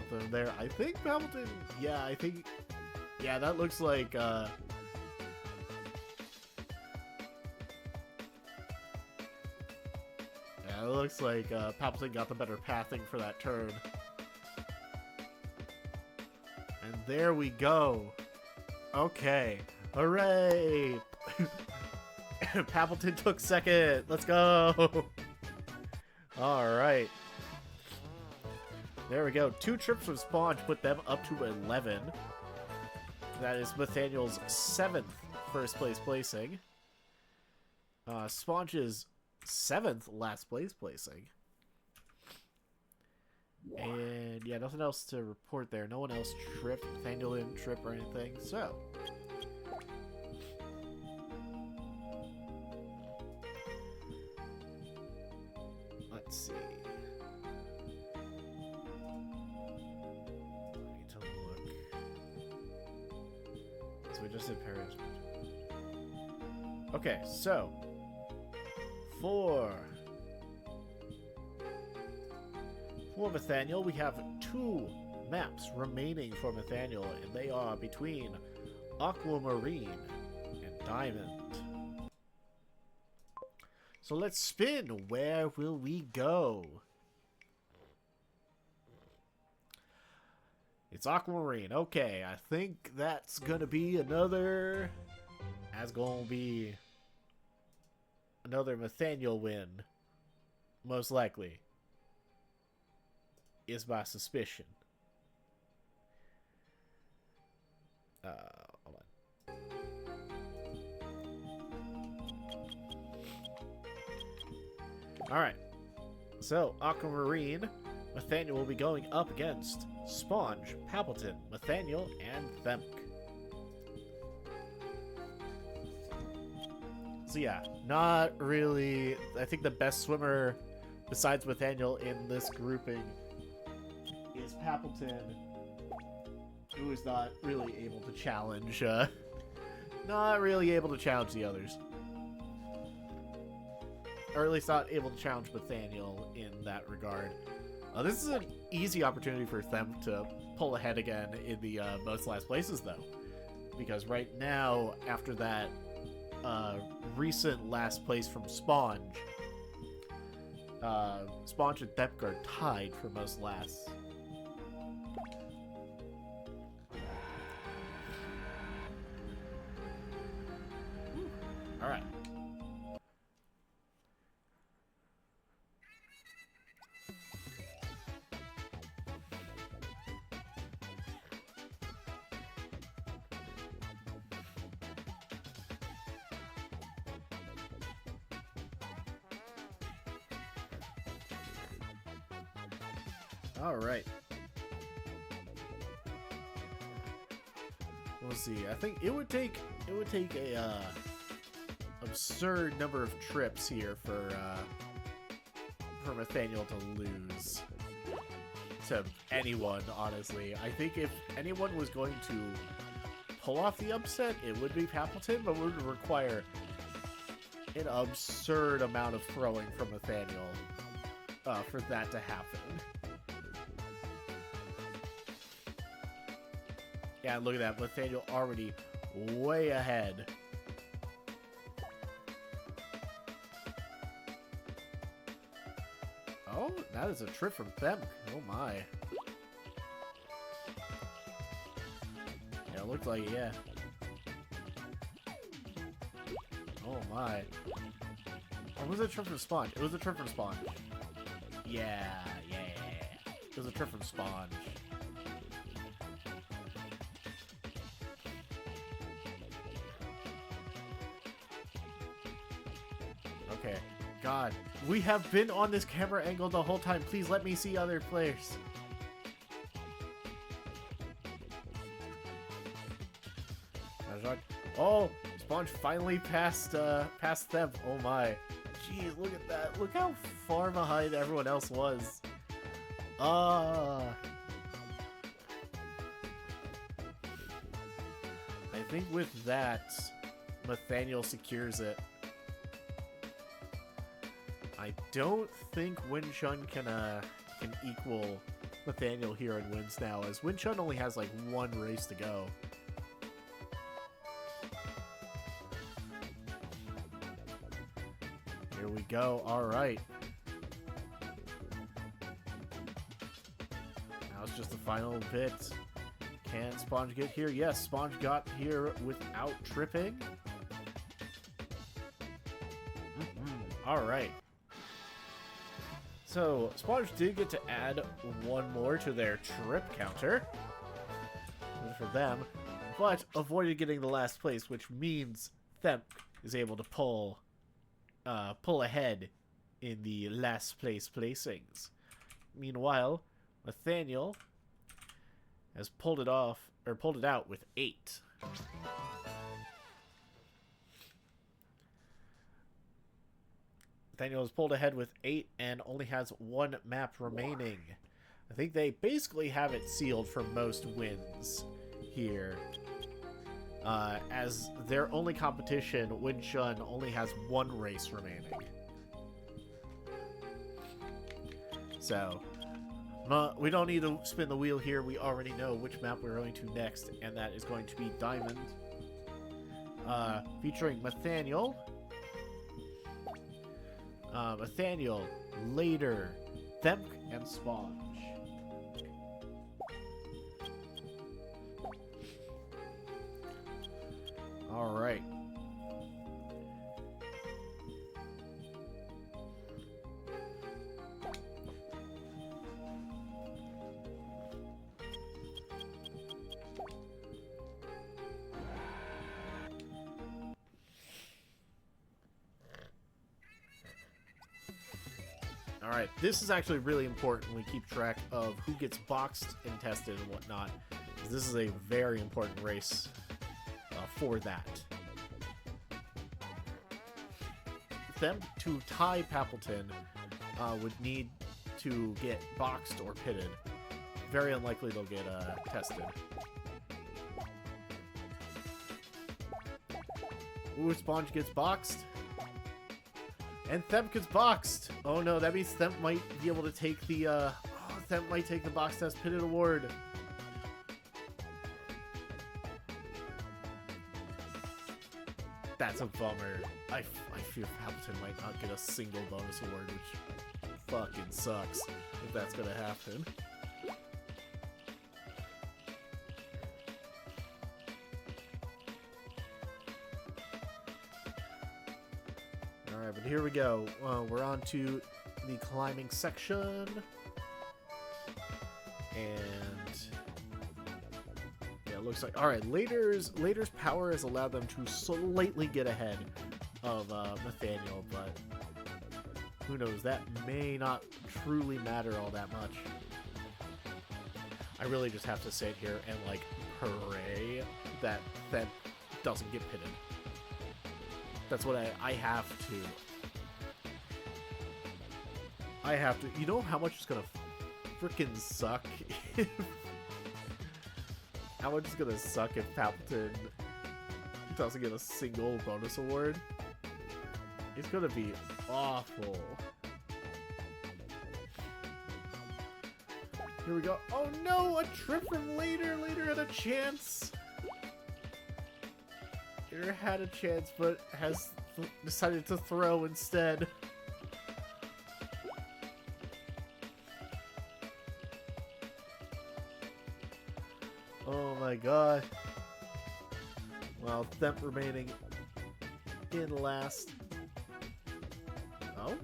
A: Something there. I think Pappleton. Yeah, I think. Yeah, that looks like. Yeah, it looks like Pappleton got the better pathing for that turn. And there we go. Okay. Hooray! Pappleton took second. Let's go. Alright. There we go. 2 trips from Sponge put them up to 11. That is Nathaniel's 7th first place placing. Sponge's 7th last place placing. And yeah, nothing else to report there. No one else tripped. Nathaniel didn't trip or anything. So let's see. I need to look. So we just did Paris. Okay, so for Nathaniel, we have 2 maps remaining for Nathaniel, and they are between Aquamarine and Diamond. So let's spin. Where will we go? It's Aquamarine. Okay, I think that's gonna be another. That's gonna be another Nathaniel win, most likely. Is my suspicion. Hold on. Alright. So, Aquamarine, Nathaniel will be going up against Sponge, Pappleton, Nathaniel, and Themk. So yeah, not really. I think the best swimmer besides Nathaniel in this grouping is Pappleton, who is not really able to challenge, the others. Or at least not able to challenge Nathaniel in that regard. This is an easy opportunity for them to pull ahead again in the most last places, though. Because right now, after that recent last place from Sponge, Sponge and Themk are tied for most last. Alright. Alright. We'll see. I think it would take a absurd number of trips here for Nathaniel to lose to anyone, honestly. I think if anyone was going to pull off the upset, it would be Pappleton, but would require an absurd amount of throwing from Nathaniel for that to happen. Yeah, look at that. Nathaniel already way ahead. that is a trip from them. Oh my. Yeah, it looked like it, yeah. Oh my. Or was it a trip from Sponge? It was a trip from Sponge. Yeah. It was a trip from Sponge. Okay. God. We have been on this camera angle the whole time. Please let me see other players. Oh, Sponge finally passed them. Oh my. Jeez, look at that. Look how far behind everyone else was. I think with that, Nathaniel secures it. I don't think Win-Chun can equal Nathaniel here in wins now, as Win-Chun only has like one race to go. Here we go. All right. Now it's just the final bit. Can Sponge get here? Yes, Sponge got here without tripping. All right. So, Sponge did get to add one more to their trip counter. Good for them. But avoided getting the last place, which means Themp is able to pull ahead in the last place placings. Meanwhile, Nathaniel has pulled it out with 8. Nathaniel has pulled ahead with 8 and only has 1 map remaining. I think they basically have it sealed for most wins here. As their only competition, Win-Chun, only has 1 race remaining. So, we don't need to spin the wheel here. We already know which map we're going to next, and that is going to be Diamond. Featuring Nathaniel. Nathaniel, Later, Themp, and Sponge. Alright. Alright, this is actually really important. We keep track of who gets boxed and tested and whatnot. This is a very important race for that. Them to tie Pappleton would need to get boxed or pitted. Very unlikely they'll get tested. Ooh, Sponge gets boxed. And Themp gets boxed. Oh no, that means Themp might be able to take the Themp might take the box test pitted award. That's a bummer. I fear Pappleton might not get a single bonus award, which fucking sucks if that's gonna happen. Alright, but here we go. We're on to the climbing section. And yeah, it looks like... Alright, Later's power has allowed them to slightly get ahead of Nathaniel, but who knows? That may not truly matter all that much. I really just have to sit here and, like, pray that doesn't get pitted. That's what I have to. I have to. You know how much it's gonna freaking suck if... How much it's gonna suck if Pappleton doesn't get a single bonus award? It's gonna be awful. Here we go. Oh no! A trip from Later! Later had a chance! Later had a chance, but has decided to throw instead. Oh my god. Well, Themp remaining in last. Oh?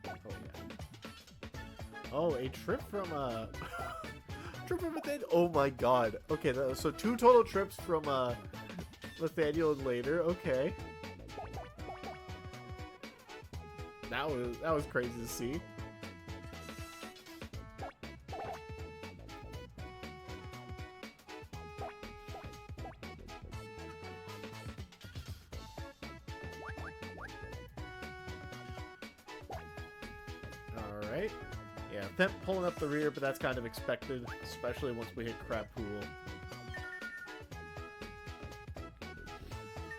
A: Oh yeah. Oh, a trip from trip from within. Oh my god. Okay, so 2 total trips from Nathaniel and later. Okay. That was crazy to see. Alright. Yeah, Themp pulling up the rear, but that's kind of expected, especially once we hit Crab Pool.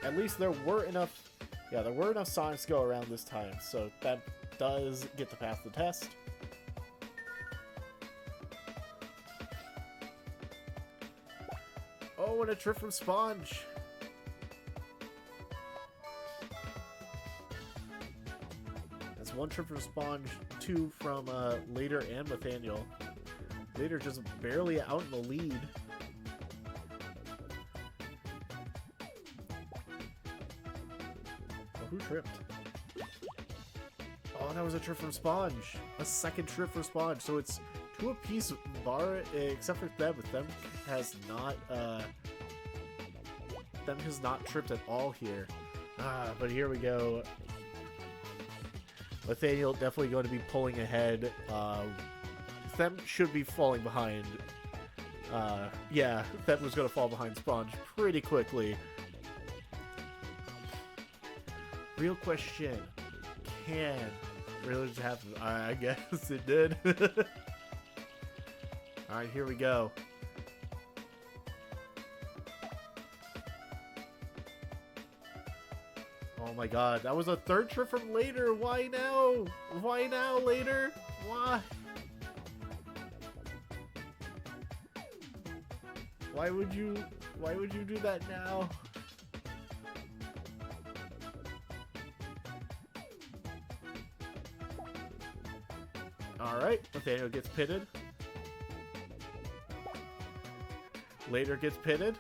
A: At least there were enough... Yeah, there were enough songs to go around this time, so that does get to pass the test. Oh, and a trip from Sponge! That's 1 trip from Sponge, 2 from Later and Nathaniel. Later just barely out in the lead. Who tripped? Oh, that was a trip from Sponge. A 2nd trip for Sponge. So it's 2 apiece bar, except for Them. Them has not tripped at all here. But here we go. Nathaniel definitely going to be pulling ahead. Them should be falling behind. Yeah, Them was going to fall behind Sponge pretty quickly. Real question, can really just happen? I guess it did. Alright, here we go. Oh my god, that was a 3rd trip from Later. Why now? Why now, Later? Why? Why would you do that now? Alright, Nathaniel gets pitted. Later gets pitted.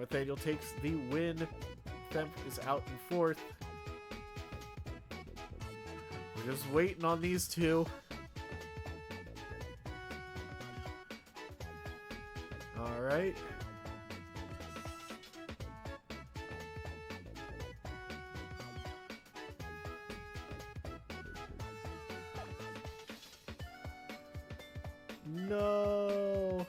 A: Nathaniel takes the win. Themp is out in 4th. We're just waiting on these 2. Alright. No.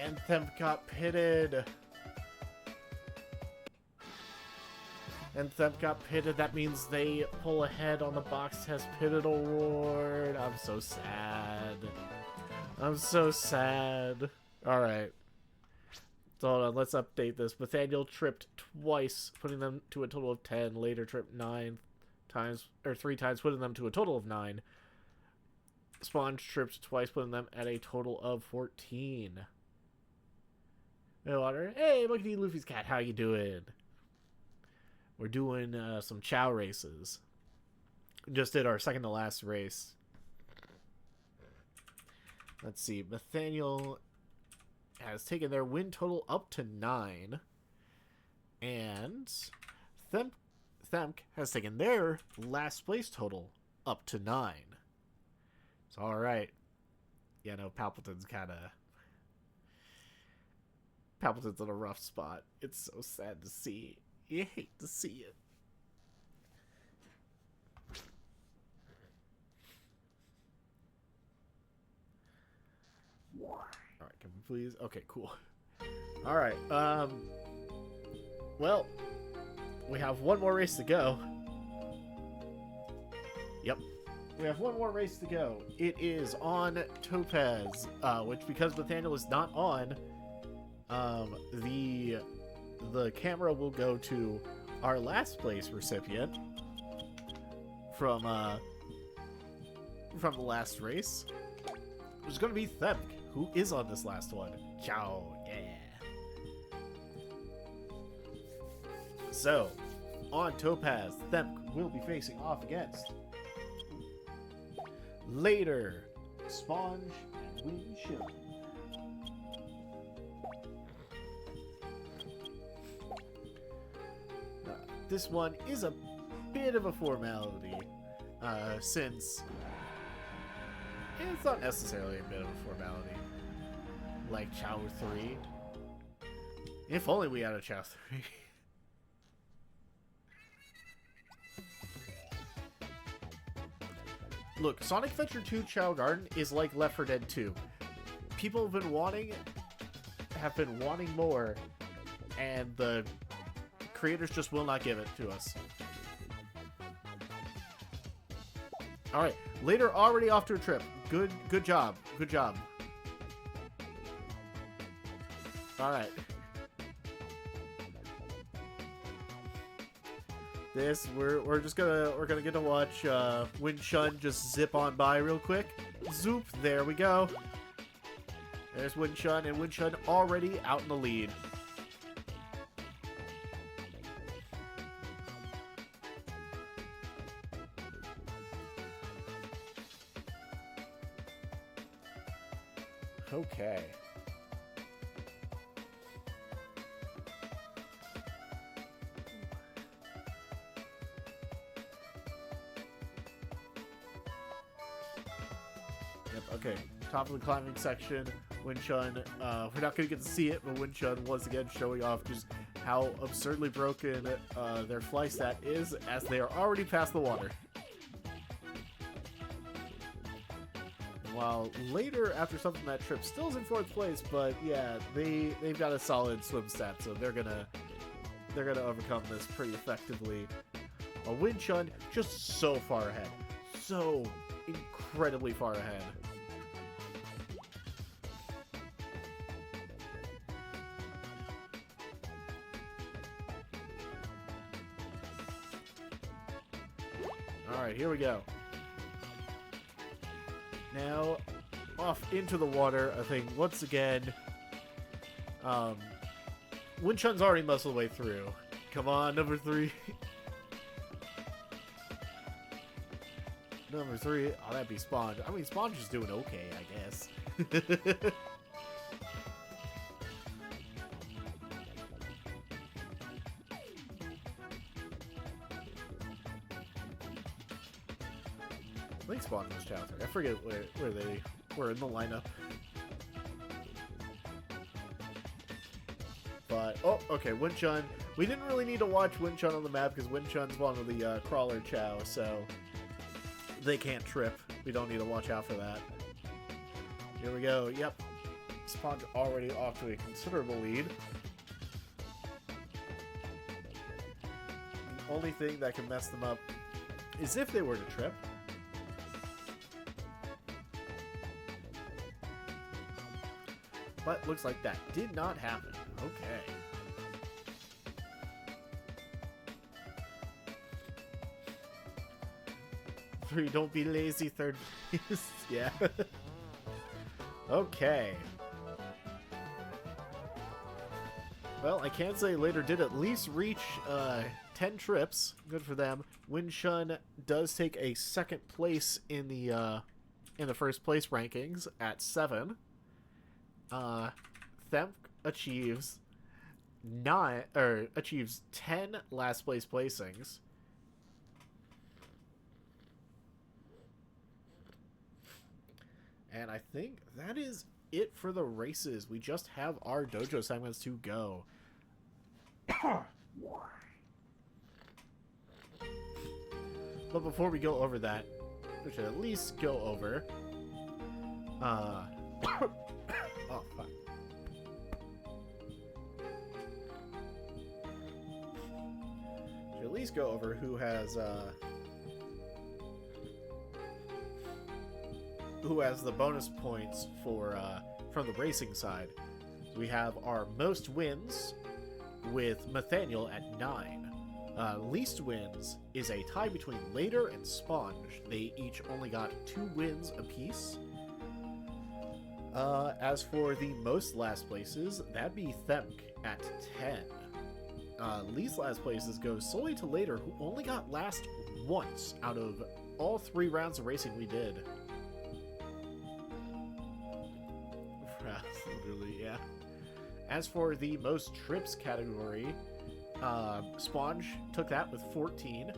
A: And Themp got pitted. That means they pull ahead on the box test pitted award. I'm so sad. I'm so sad. Alright. So hold on, let's update this. Nathaniel tripped twice, putting them to a total of 10. Later tripped 9 times, or 3 times, putting them to a total of 9. Sponge tripped twice, putting them at a total of 14. Water. Hey, look at you, Luffy's cat. How you doing? We're doing some Chao races. Just did our 2nd to last race. Let's see. Nathaniel has taken their win total up to 9. And Themp has taken their last place total up to 9. So, alright. Yeah, no, Palpiton's in a rough spot. It's so sad to see. You hate to see it. Alright, can we please? Okay, cool. Alright, well, we have 1 more race to go. Yep. We have 1 more race to go. It is on Topaz, which, because Nathaniel is not on, the camera will go to our last place recipient from the last race, which is going to be Themp, who is on this last one. Ciao, yeah. So, on Topaz, Themp will be facing off against Later, Sponge and Win Shun. This one is a bit of a formality, since it's not necessarily a bit of a formality. Like Chao 3. If only we had a Chao 3. Look, Sonic Adventure 2 Chao Garden is like Left 4 Dead 2. People have been wanting more, and the creators just will not give it to us. Alright, later already off to a trip. Good job. Good job. Alright. This we're gonna get to watch Win Shun just zip on by real quick. Zoop, there we go. There's Win Shun, and Win Shun already out in the lead. Okay. Yep, okay. Top of the climbing section, Win Shun. We're not going to get to see it, but Win Shun once again showing off just how absurdly broken their fly stat is, as they are already past the water. While later, after something that trip, still is in 4th place, but yeah, they've got a solid swim stat, so they're gonna overcome this pretty effectively. Win Shun just so far ahead, so incredibly far ahead. All right, here we go. Now, off into the water, I think, once again, Win Shun's already muscled way through. Come on, number 3. Number 3, oh, that'd be Sponge. I mean, Sponge is doing okay, I guess. I think Spawn was Chao 3. I forget where they were in the lineup. But, oh, okay, Win Shun. We didn't really need to watch Win Shun on the map because Win Shun's one of the crawler Chao, so they can't trip. We don't need to watch out for that. Here we go. Yep. Sponge already off to a considerable lead. The only thing that can mess them up is if they were to trip. But looks like that did not happen. Okay. Three, don't be lazy, 3rd place. Yeah. Okay. Well, I can say later did at least reach 10 trips. Good for them. Win Shun does take a 2nd place in the 1st place rankings at 7. Themp achieves 10 last place placings. And I think that is it for the races. We just have our dojo segments to go. But before we go over that, we should at least go over oh fuck. Should at least go over who has the bonus points for from the racing side. We have our most wins with Nathaniel at 9. Least wins is a tie between Later and Sponge. They each only got 2 wins apiece. As for the most last places, that'd be Themk at 10. Least last places goes solely to Later, who only got last once out of all 3 rounds of racing we did. As for the most trips category, Sponge took that with 14.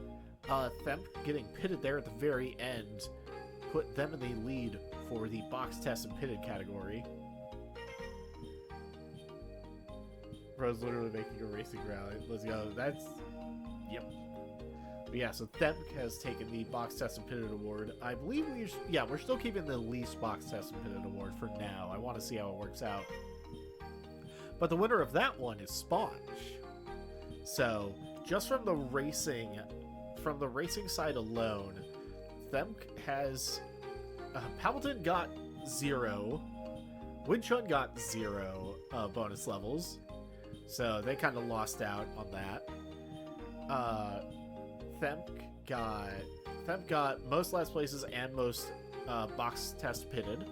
A: Themp getting pitted there at the very end put them in the lead for the box test and pitted category. Bro's literally making a racing rally. Let's go. That's... Yep. But yeah, so Themp has taken the box test and pitted award. I believe we're still keeping the least box test and pitted award for now. I want to see how it works out. But the winner of that one is Sponge. So, just from the racing side alone, Themp has... Palpatine got 0. Winchun got 0 bonus levels. So, they kind of lost out on that. Themp got most last places and most box test pitted.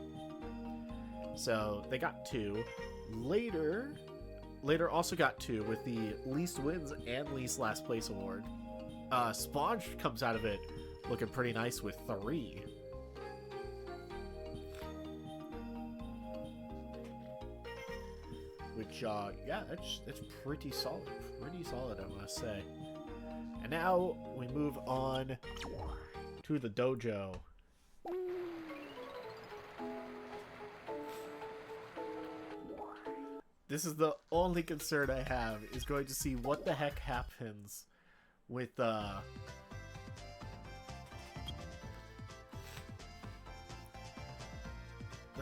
A: So, they got 2. Later also got 2 with the least wins and least last place award. Sponge comes out of it looking pretty nice with 3. Which, yeah, that's pretty solid. Pretty solid, I must say. And now we move on to the dojo. This is the only concern I have, is going to see what the heck happens with, the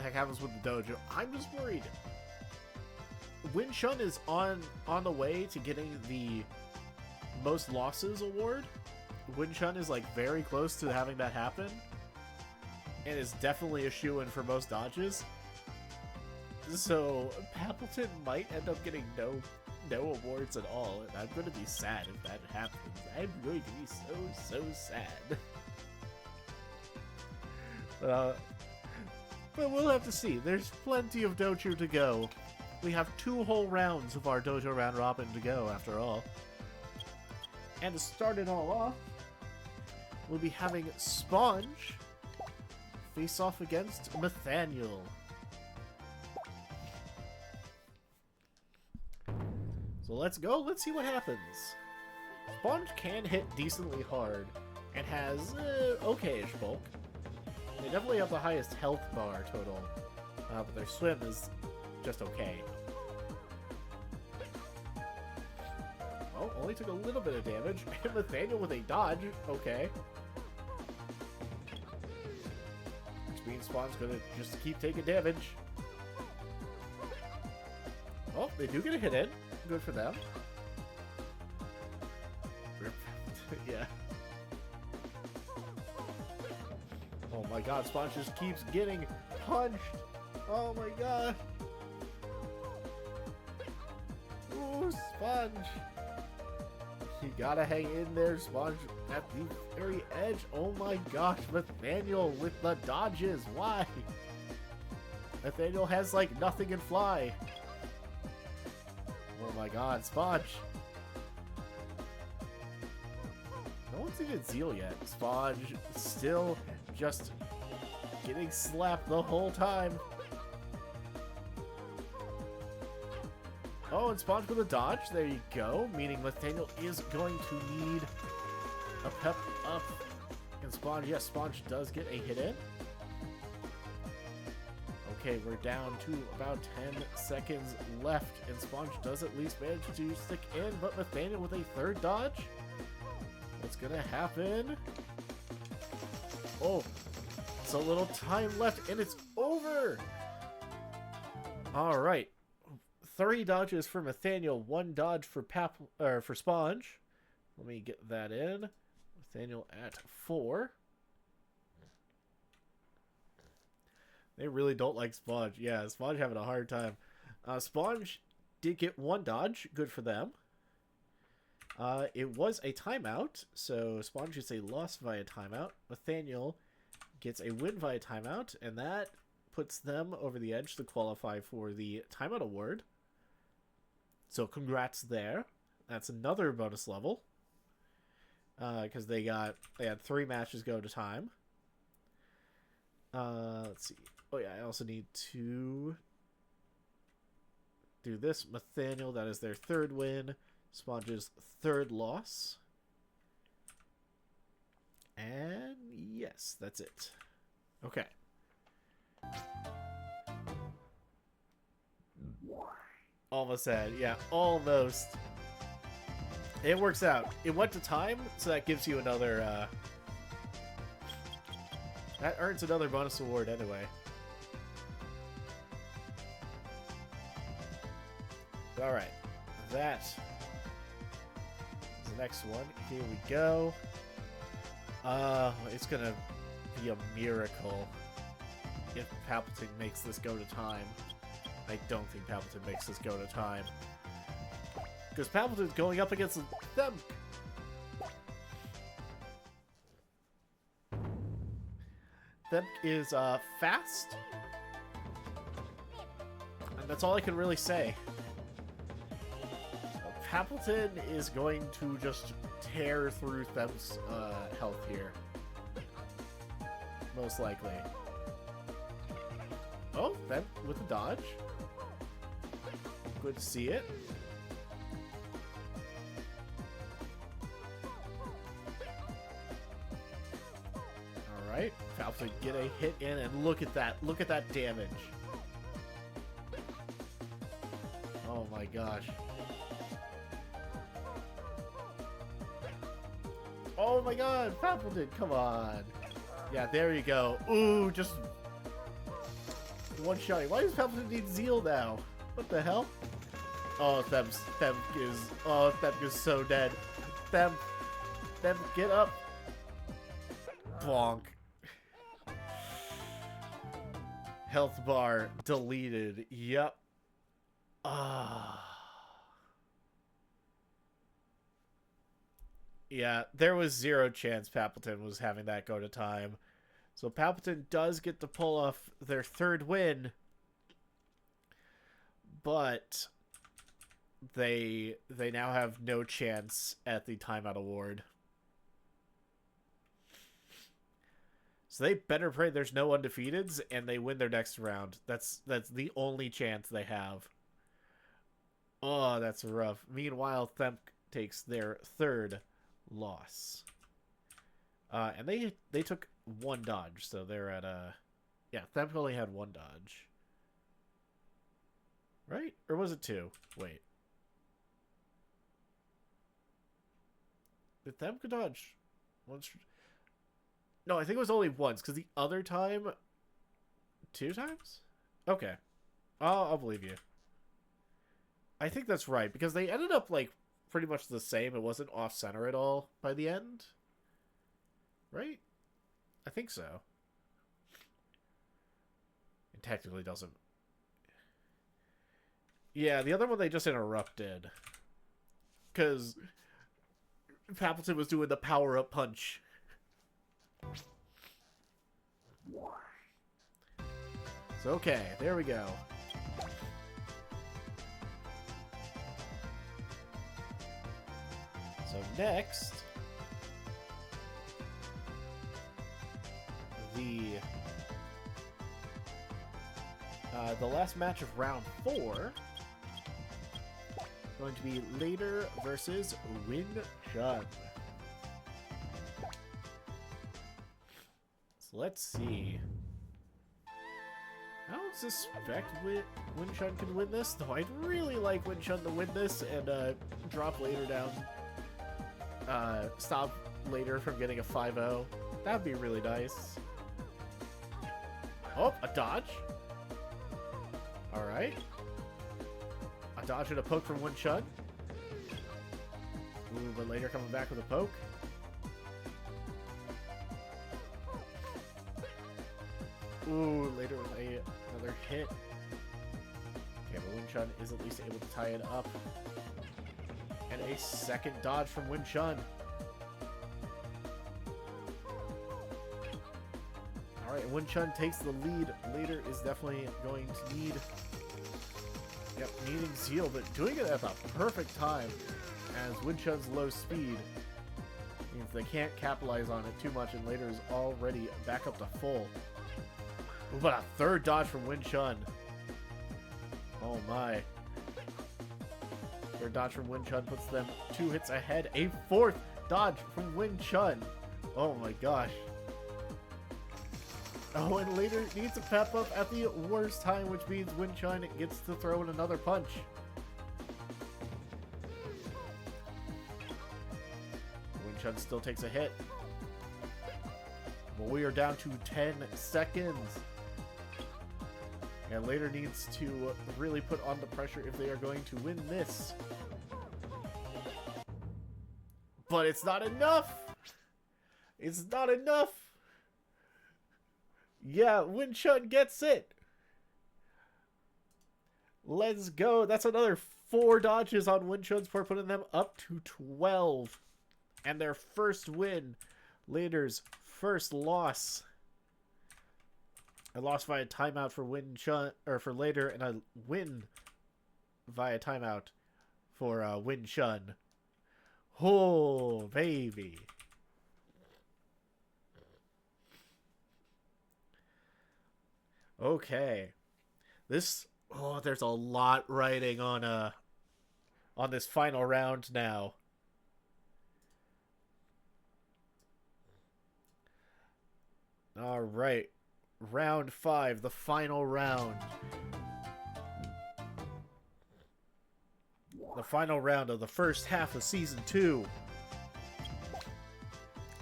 A: heck happens with the dojo. I'm just worried. Winchun is on the way to getting the most losses award. Winchun is like very close to having that happen, and is definitely a shoo-in for most dodges. So Palpatine might end up getting no awards at all, and I'm going to be sad if that happens. I'm going to be so sad. But we'll have to see. There's plenty of dojo to go. We have 2 whole rounds of our dojo round robin to go, after all. And to start it all off, we'll be having Sponge face off against Nathaniel. So let's go. Let's see what happens. Sponge can hit decently hard and has okay-ish bulk. They definitely have the highest health bar total, but their swim is just okay. Oh, only took a little bit of damage. And Nathaniel with a dodge. Okay. Which means Spawn's gonna just keep taking damage. Oh, they do get a hit in. Good for them. Yeah. Oh my god, Sponge just keeps getting punched. Oh my god. Ooh, Sponge. You gotta hang in there, Sponge, at the very edge. Oh my gosh, Nathaniel with the dodges. Why? Nathaniel has like nothing in fly. Oh my god, Sponge. No one's even Zeal yet. Sponge still just getting slapped the whole time. Oh, and Sponge with a dodge. There you go. Meaning Nathaniel is going to need a pep up. And Sponge, yes, Sponge does get a hit in. Okay, we're down to about 10 seconds left. And Sponge does at least manage to stick in. But Nathaniel with a third dodge. What's going to happen? Oh, it's a little time left and it's over. All right. 3 dodges for Nathaniel, 1 dodge for for Sponge. Let me get that in. Nathaniel at 4. They really don't like Sponge. Yeah, Sponge having a hard time. Sponge did get 1 dodge. Good for them. It was a timeout, so Sponge gets a loss via timeout. Nathaniel gets a win via timeout, and that puts them over the edge to qualify for the timeout award. So congrats there. That's another bonus level. Because they had 3 matches go to time. Let's see. Oh yeah, I also need to do this. Nathaniel, that is their third win. Sponge's third loss. And yes, that's it. Okay. Almost had, yeah, almost. It works out. It went to time, so that gives you another, that earns another bonus award anyway. Alright. That is the next one. Here we go. It's gonna be a miracle if Palpatine makes this go to time. I don't think Palpatine makes this go to time. Because Palpatine's going up against them. Them is fast. And that's all I can really say. Palpatine is going to just tear through Them's health here. Most likely. Oh, Them with a dodge. Good to see it. Alright, Palpatine get a hit in, and look at that. Look at that damage. Oh my gosh. Oh my god, Palpatine, come on. Yeah, there you go. Ooh, just one shot. Why does Palpatine need Zeal now? What the hell? Oh, Them is so dead. Them, get up. Bonk. Health bar deleted. Yep. Yeah, there was zero chance Palpatine was having that go to time. So Palpatine does get to pull off their third win. But they now have no chance at the timeout award. So they better pray there's no undefeateds and they win their next round. That's the only chance they have. Oh, that's rough. Meanwhile, Themp takes their third loss. And they took one dodge, so they're at yeah, Themp only had one dodge. Right? Or was it two? Wait. Did Themp dodge once? No, I think it was only once, because the other time... 2 times? Okay. I'll believe you. I think that's right, because they ended up, like, pretty much the same. It wasn't off-center at all by the end. Right? I think so. It technically doesn't... Yeah, the other one they just interrupted. Because Palpatine was doing the power-up punch. So, okay, there we go. So next, the last match of round 4 going to be Later versus Win Chun. So let's see. I don't suspect Win Chun can win this, though I'd really like Win Chun to win this and drop Later down. Stop Later from getting a 5-0. That'd be really nice. Oh, a dodge. Alright. A dodge and a poke from Win Chun. Ooh, but Later coming back with a poke. Ooh, Later with another hit. Okay, but Win Chun is at least able to tie it up. And a second dodge from Win Chun. Alright, Win Chun takes the lead. Later is definitely going to need... Yep, needing Zeal, but doing it at the perfect time. As Win Chun's low speed means they can't capitalize on it too much, and Later is already back up to full. Ooh, but a third dodge from Win Chun. Oh my. Their dodge from Win Chun puts them 2 hits ahead. A 4th dodge from Win Chun. Oh my gosh. Oh, and later needs a pep up at the worst time, which means Win Chun gets to throw in another punch. Win Chun still takes a hit. But we are down to 10 seconds. And later needs to really put on the pressure if they are going to win this. But it's not enough! It's not enough! Yeah, Win Chun gets it! Let's go! That's another 4 dodges on Win Chun's part, putting them up to 12. And their first win. Later's first loss. A loss via timeout for Win Chun, or for Later, and a win via timeout for Win Chun. Oh, baby. Okay. This, oh, there's a lot riding on this final round now. All right. Round 5, the final round. The final round of the first half of Season 2.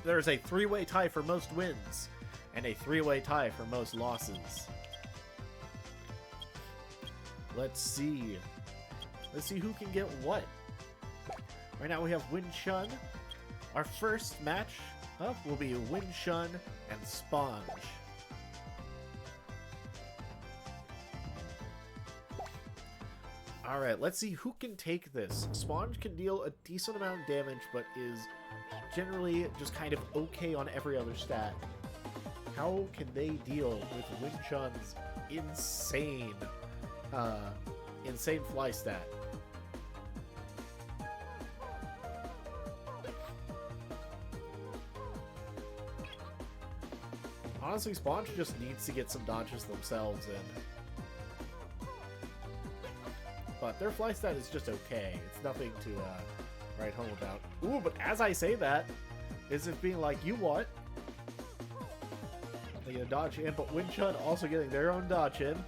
A: There's a 3-way tie for most wins, and a 3-way tie for most losses. Let's see. Let's see who can get what. Right now we have Win Chun. Our first match up will be Win Chun and Sponge. Alright, let's see who can take this. Sponge can deal a decent amount of damage, but is generally just kind of okay on every other stat. How can they deal with Win Chun's insane fly stat? Honestly, Sponge just needs to get some dodges themselves in. But their fly stat is just okay. It's nothing to write home about. Ooh, but as I say that, is it being like, you what? They get a dodge in, but Win Chun also getting their own dodge in.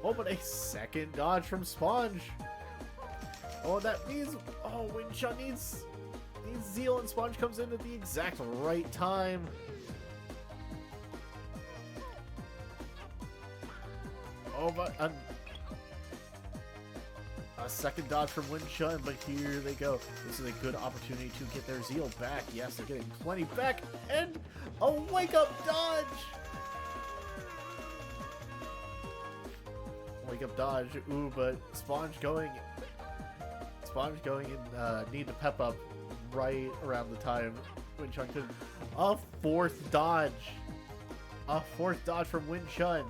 A: Oh, but a second dodge from Sponge. Oh, that means, oh, Win Chun needs Zeal, and Sponge comes in at the exact right time. Oh, but a second dodge from Win Chun, but here they go. This is a good opportunity to get their Zeal back. Yes, they're getting plenty back, and a wake-up dodge! Wake-up dodge, ooh, but Sponge going and need to pep up right around the time Win Chun could. A 4th dodge! A 4th dodge from Win Chun.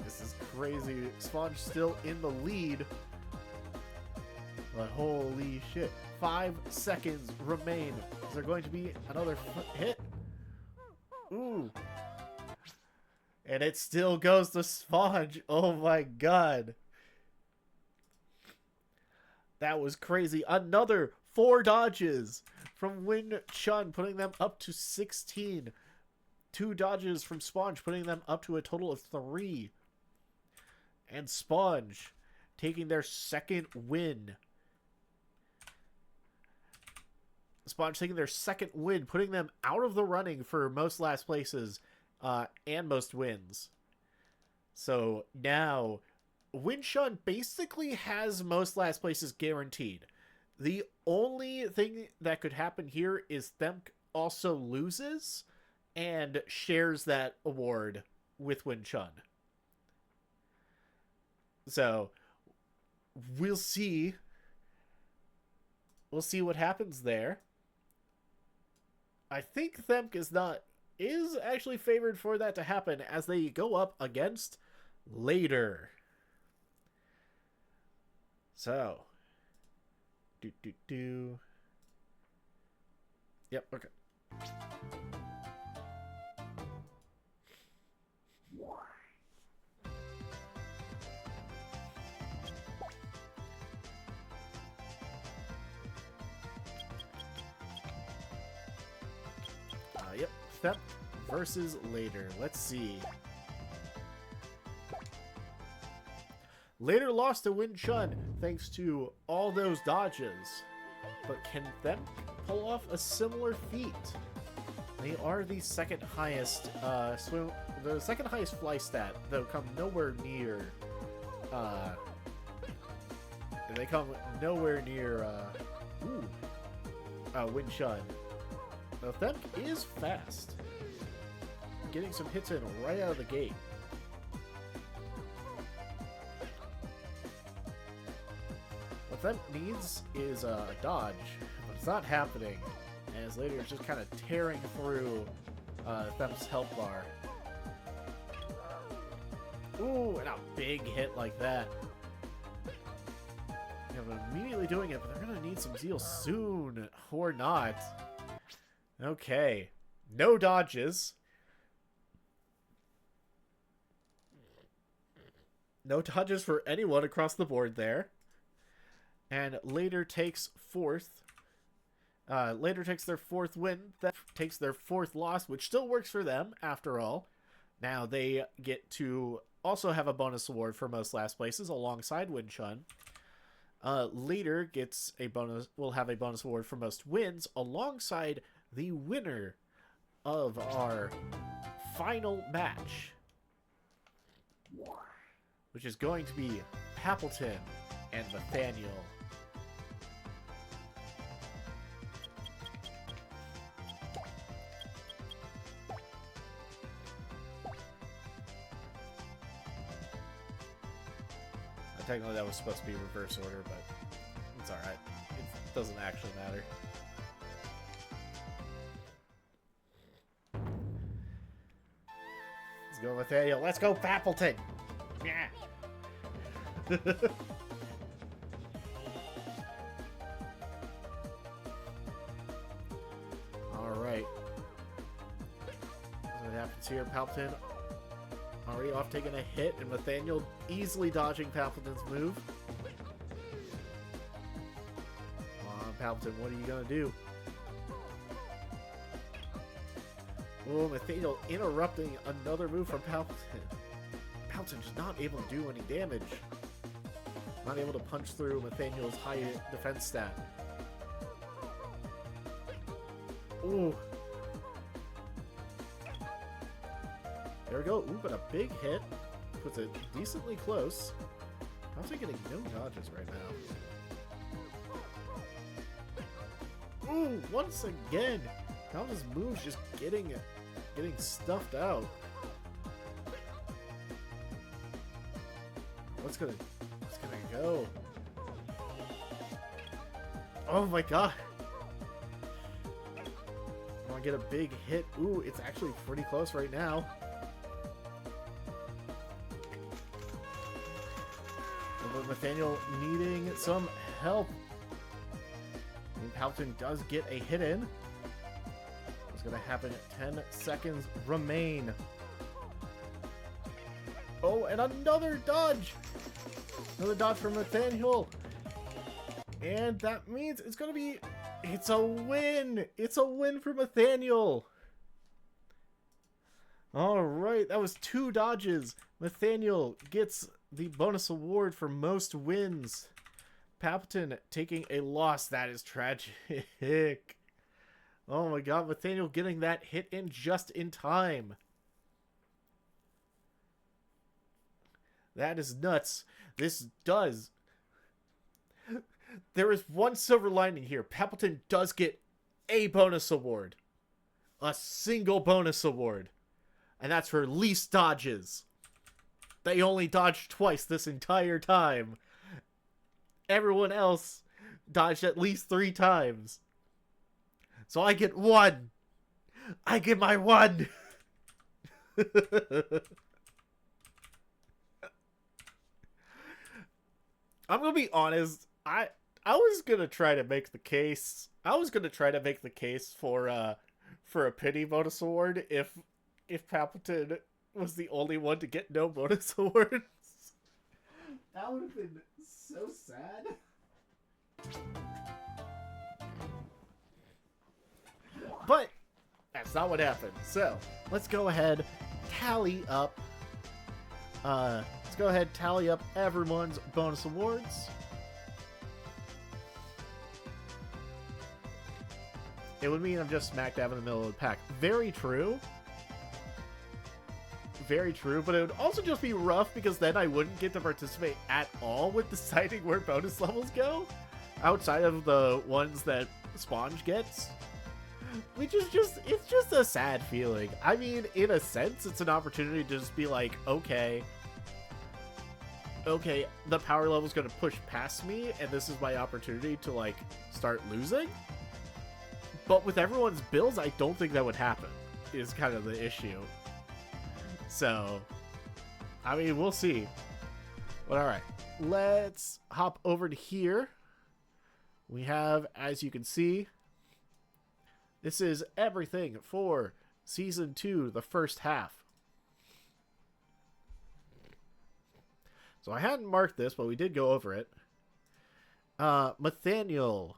A: This is crazy. Sponge still in the lead. But holy shit. 5 seconds remain. Is there going to be another hit? Ooh. And it still goes to Sponge. Oh my god. That was crazy. Another 4 dodges from Win Chun, putting them up to 16. 2 dodges from Sponge, putting them up to a total of 3. And Sponge taking their second win. Sponge taking their second win, putting them out of the running for most last places and most wins. So now Win Chun basically has most last places guaranteed. The only thing that could happen here is Themk also loses and shares that award with Win Chun. So we'll see. We'll see what happens there. I think Themk is actually favored for that to happen as they go up against Later. So Yep, okay. Yep. Thep versus Later. Let's see. Later lost to Win Chun thanks to all those dodges. But can Thep pull off a similar feat? They are the second highest the second highest fly stat, though come nowhere near they come nowhere near Win Chun. Now Thep is fast. Getting some hits in right out of the gate. What Thep needs is a dodge, but it's not happening. As Later is just kind of tearing through Thep's health bar. Ooh, and a big hit like that. Yeah, but immediately doing it, but they're going to need some Zeal soon. Or not. Okay. No dodges. No dodges for anyone across the board there. And Later takes fourth. Later takes their fourth win. That takes their fourth loss, which still works for them, after all. Now they get to also have a bonus award for most last places alongside Win Chun. Later gets a bonus. Will have a bonus award for most wins alongside the winner of our final match, which is going to be Papleton and Nathaniel. Technically, that was supposed to be reverse order, but it's alright. It doesn't actually matter. Let's go, Nathaniel. Let's go, Papleton! Yeah! Alright. So what happens here, Papleton already off taking a hit, and Nathaniel easily dodging Papleton's move. Come on, Papleton, what are you gonna do? Oh, Nathaniel interrupting another move from Papleton. Papleton's not able to do any damage. Not able to punch through Nathaniel's high defense stat. Ooh. There we go. Ooh, but a big hit. Puts it decently close. How's he getting no dodges right now? Ooh, once again. How his moves just getting stuffed out. What's gonna go? Oh my god. I want to get a big hit. Ooh, it's actually pretty close right now. But Nathaniel needing some help. And Papleton does get a hit in. What's going to happen? 10 seconds remain. Oh, and another dodge. Another dodge from Nathaniel. And that means it's going to be... It's a win. It's a win for Nathaniel. Alright, that was 2 dodges. Nathaniel gets the bonus award for most wins. Papleton taking a loss. That is tragic. Oh my god, Nathaniel getting that hit in just in time. That is nuts. This does... There is one silver lining here. Papleton does get a bonus award. A single bonus award. And that's for least dodges. They only dodged twice this entire time. Everyone else dodged at least 3 times. So I get 1. I get my 1. I'm gonna be honest. I was gonna try to make the case. I was gonna try to make the case for a pity bonus award if Papleton was the only one to get no bonus awards. That would have been so sad. But as That's not what happened. So, let's go ahead, tally up. Let's go ahead, tally up everyone's bonus awards. It would mean I'm just smack dab in the middle of the pack. Very true. Very true, but it would also just be rough because then I wouldn't get to participate at all with deciding where bonus levels go, outside of the ones that Sponge gets. Which is it's just a sad feeling. I mean, in a sense, it's an opportunity to just be like, okay, the power level's gonna push past me, and this is my opportunity to, like, start losing. But with everyone's builds, I don't think that would happen, is kind of the issue. So, I mean, we'll see. But alright, let's hop over to here. We have, as you can see, this is everything for Season 2, the first half. So I hadn't marked this, but we did go over it. Nathaniel.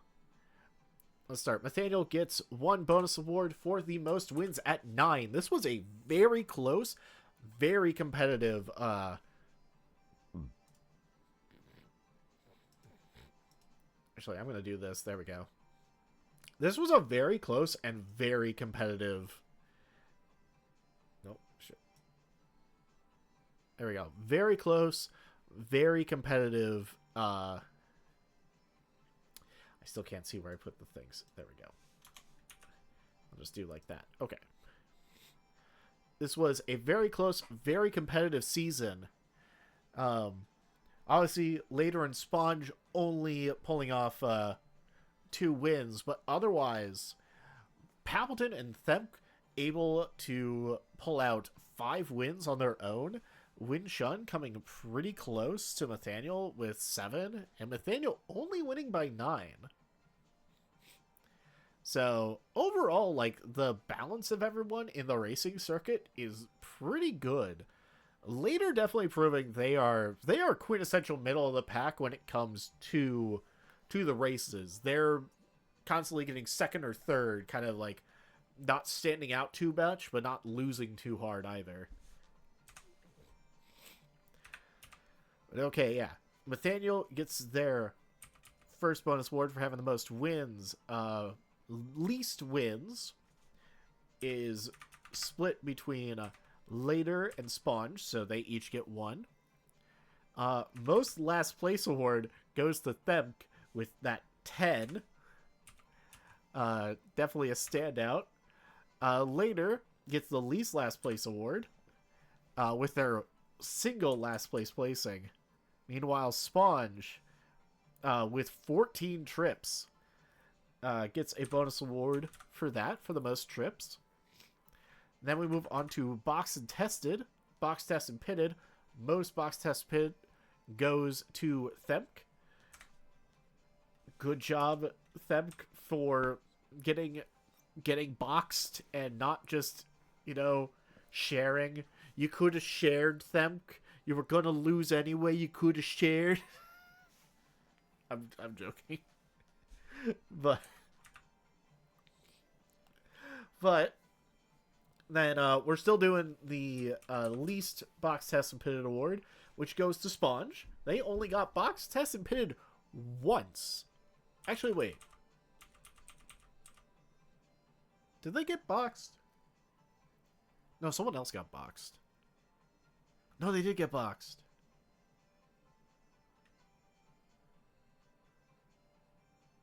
A: Let's start. Nathaniel gets 1 bonus award for the most wins at 9. This was a very close, very competitive actually, I'm going to do this. There we go. This was a very close and very competitive. Nope. Shit. There we go. Very close, very competitive. I still can't see where I put the things. There we go. I'll just do like that. Okay. This was a very close, very competitive season. Obviously, later in Sponge only pulling off 2 wins, but otherwise, Palpatine and Themp able to pull out 5 wins on their own. Win Shun coming pretty close to Nathaniel with 7, and Nathaniel only winning by 9. So, overall, like, the balance of everyone in the racing circuit is pretty good. Later definitely proving they are quintessential middle of the pack when it comes to the races. They're constantly getting second or third, kind of like not standing out too much, but not losing too hard either. But okay, yeah. Nathaniel gets their first bonus award for having the most wins. Least wins is split between Later and Sponge, so they each get 1. Most last place award goes to Themp with that 10. Definitely a standout. Later gets the least last place award with their single last place placing. Meanwhile, Sponge, with 14 trips, gets a bonus award for that, for the most trips. And then we move on to Box and Tested. Box Test and Pitted. Most Box Test Pitted goes to Themp. Good job, Themp, for getting boxed and not just, sharing. You could have shared, Themp. You were gonna lose anyway. You could have shared. I'm joking. But then we're still doing the least Box Test and Pitted award, which goes to Sponge. They only got Box Test and Pitted once. Actually, wait. Did they get boxed? No, someone else got boxed. No, they did get boxed.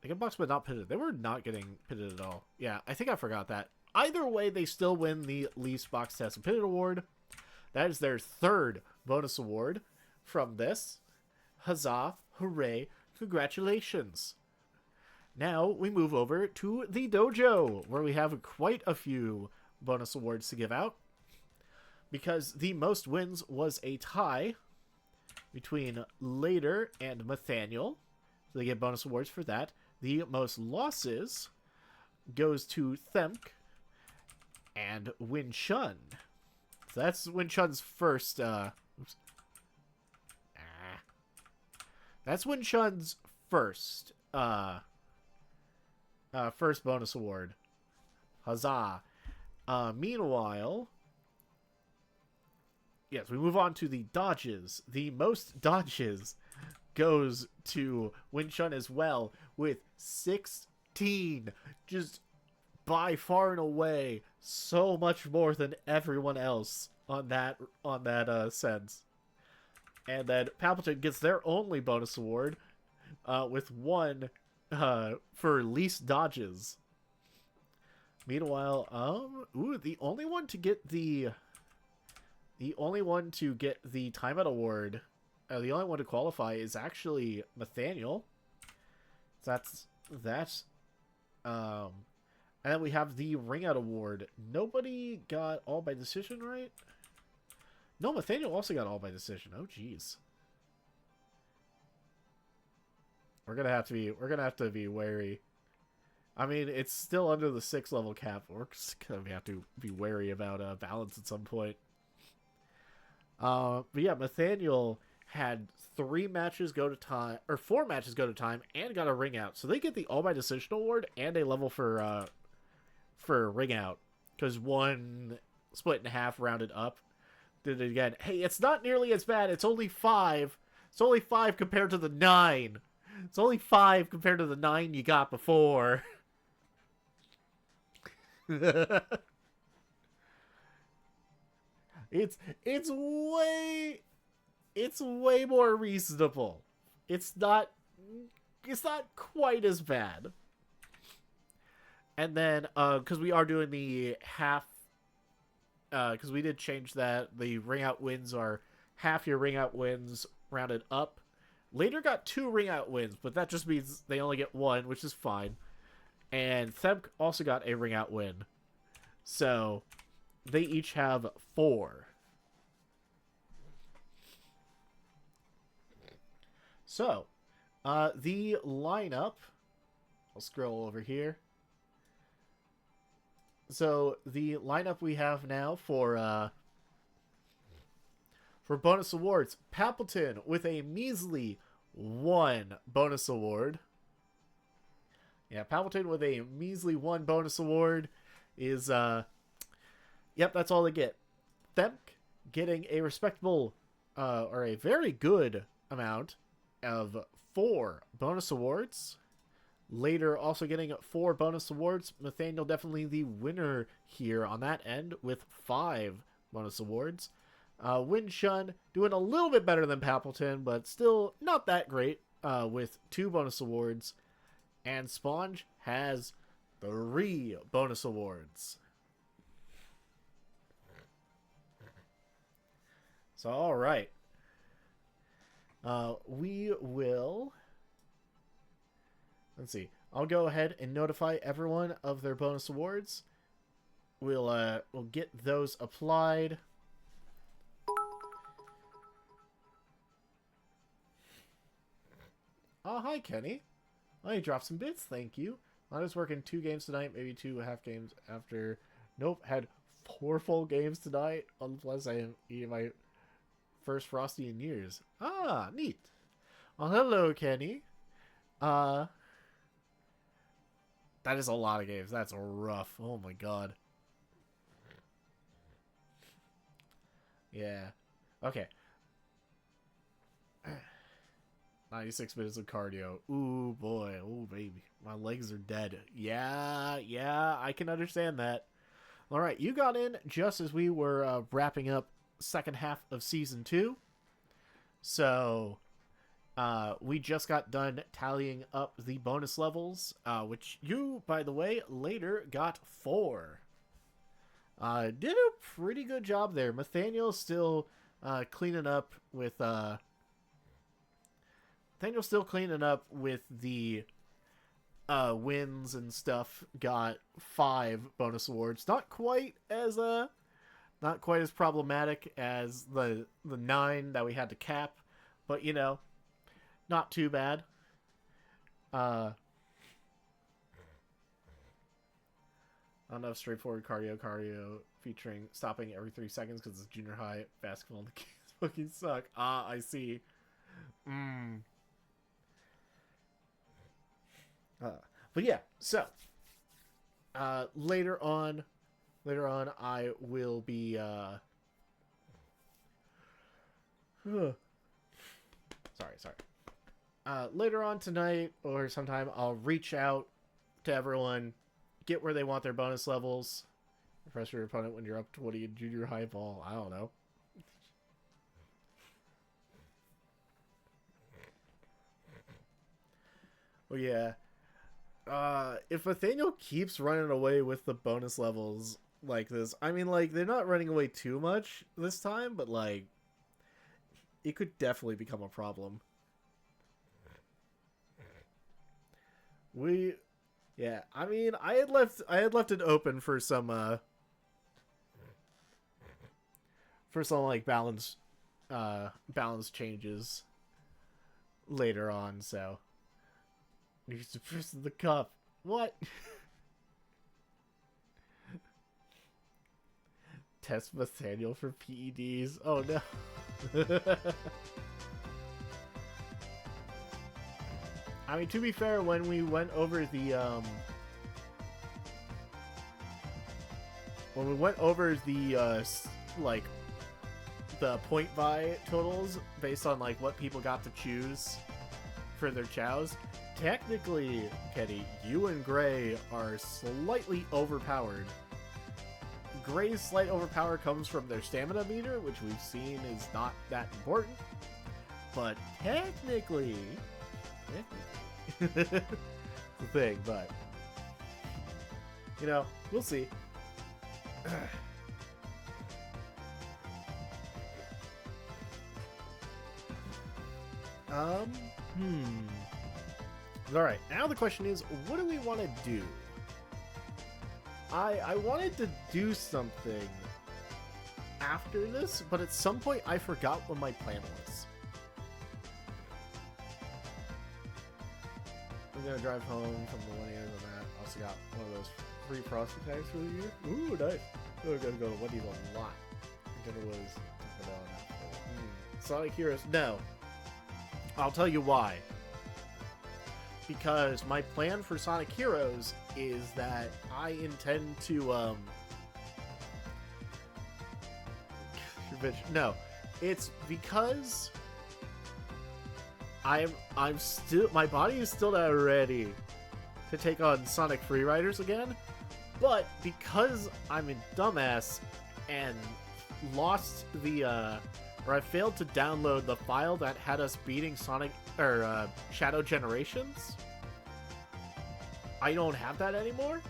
A: They got boxed but not pitted. They were not getting pitted at all. Yeah, I think I forgot that. Either way, they still win the least Box Test and Pitted award. That is their 3rd bonus award from this. Huzzah, hooray, congratulations. Now we move over to the dojo, where we have quite a few bonus awards to give out. Because the most wins was a tie between Later and Nathaniel. So they get bonus awards for that. The most losses goes to Themp and Win Shun. So that's Win Shun's first that's Win Shun's first first bonus award. Huzzah. Meanwhile, yes, we move on to the dodges. The most dodges goes to Winshun as well with 16. Just by far and away so much more than everyone else on that sense. And then Palpatine gets their only bonus award with 1 for least dodges. Meanwhile, the only one to get the timeout award, the only one to qualify is actually Nathaniel. That's and then we have the ring out award. Nobody got all by decision, right? No, Nathaniel also got all by decision. Oh jeez. We're gonna have to be wary. I mean, it's still under the 6 level cap. We're just gonna have to be wary about balance at some point. But yeah, Nathaniel had 3 matches go to time, or 4 matches go to time, and got a ring out. So they get the all by decision award and a level for ring out, because 1 split in half rounded up. Did it again. Hey, it's not nearly as bad. It's only 5. It's only 5 compared to the 9. It's only 5 compared to the 9 you got before. it's way more reasonable. It's not quite as bad. And then because we are doing the half, because we did change that, the ring out wins are half your ring out wins rounded up. Later got 2 ring out wins, but that just means they only get 1, which is fine. And Themk also got a ring out win. So they each have 4. So the lineup, I'll scroll over here. So the lineup we have now for bonus awards: Palpatine with a measly 1 bonus award. Yeah, Palpatine with a measly 1 bonus award is yep, that's all they get. Themk getting a respectable or a very good amount of 4 bonus awards. Later also getting 4 bonus awards. Nathaniel definitely the winner here on that end with 5 bonus awards. Winshun doing a little bit better than Palpatine, but still not that great with 2 bonus awards. And Sponge has 3 bonus awards. So, all right. We will... Let's see. I'll go ahead and notify everyone of their bonus awards. We'll get those applied. Oh, hi, Kenny. Oh, you dropped some bits. Thank you. I was working 2 games tonight, maybe 2 half games after. Nope, had 4 full games tonight. Plus, I am eating my first Frosty in years. Ah, neat. Well, hello, Kenny. That is a lot of games. That's rough. Oh my god. Yeah. Okay. 96 minutes of cardio. Ooh, boy. Oh, baby. My legs are dead. Yeah, I can understand that. Alright, you got in just as we were wrapping up second half of Season 2. So, we just got done tallying up the bonus levels, which you, by the way, later got 4. Did a pretty good job there. Nathaniel's still cleaning up with... Nathaniel's still cleaning up with the wins and stuff. Got 5 bonus awards. Not quite as problematic as the 9 that we had to cap, but you know, not too bad. I don't know, straightforward cardio featuring stopping every 3 seconds because it's junior high basketball. The kids fucking suck. Ah, I see. But yeah, so later on, Later on, I will be. Sorry. Later on tonight or sometime, I'll reach out to everyone, get where they want their bonus levels. Refresh your opponent when you're up 20 in junior high ball. I don't know. Oh yeah. If Nathaniel keeps running away with the bonus levels like this, I mean, like, they're not running away too much this time, but, like, it could definitely become a problem. Yeah, I mean, I had left it open for some like balance changes later on, so he's the first of the cup. What? Test Nathaniel for PEDs. Oh no. I mean, to be fair, when we went over like the point buy totals based on like what people got to choose for their chows, technically, Kenny, you and Gray are slightly overpowered. Gray's slight overpower comes from their stamina meter, which we've seen is not that important. But technically it's the thing, but you know, we'll see. Alright, now the question is, what do we want to do? I wanted to do something after this, but at some point I forgot what my plan was. I'm gonna drive home from the 1 a.m. on that. Also got one of those free frosty tags for the year. Ooh, nice. We're gonna go to Wendy's a lot. Dinner was talking about Sonic Heroes. No. I'll tell you why. Because my plan for Sonic Heroes is that I intend to no, it's because I'm still, my body is still not ready to take on Sonic Freeriders again, but because I'm a dumbass and lost the or I failed to download the file that had us beating Sonic or Shadow Generations, I don't have that anymore.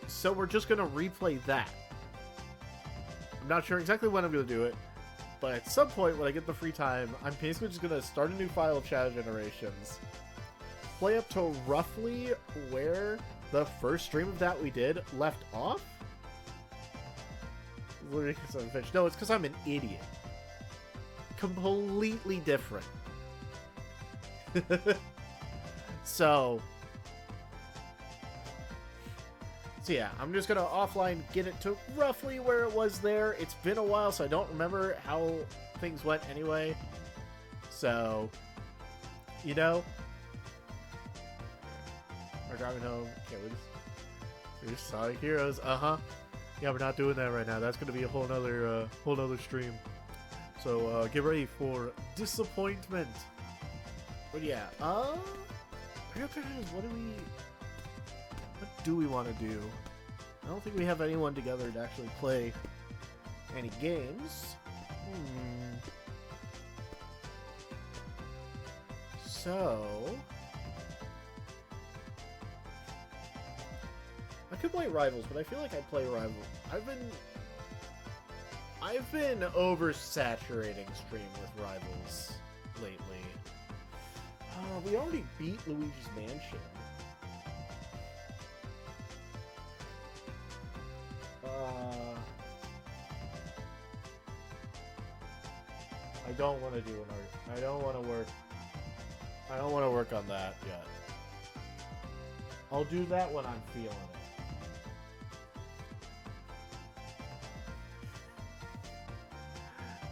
A: So we're just gonna replay that. I'm not sure exactly when I'm gonna do it, but at some point when I get the free time, I'm basically just gonna start a new file of Shadow Generations, play up to roughly where the first stream of that we did left off. Literally because I'm finished. No, it's because I'm an idiot. Completely different. So yeah, I'm just gonna offline get it to roughly where it was there. It's been a while, so I don't remember how things went anyway. So, you know, we're driving home. Can't we just Sonic Heroes? Yeah, we're not doing that right now. That's gonna be a whole nother stream. So get ready for disappointment. But yeah, the real question is, what do we want to do? I don't think we have anyone together to actually play any games. So I could play Rivals, but I feel like I play Rivals. I've been oversaturating stream with Rivals lately. We already beat Luigi's Mansion. I don't want to do an art. I don't want to work on that yet. I'll do that when I'm feeling it.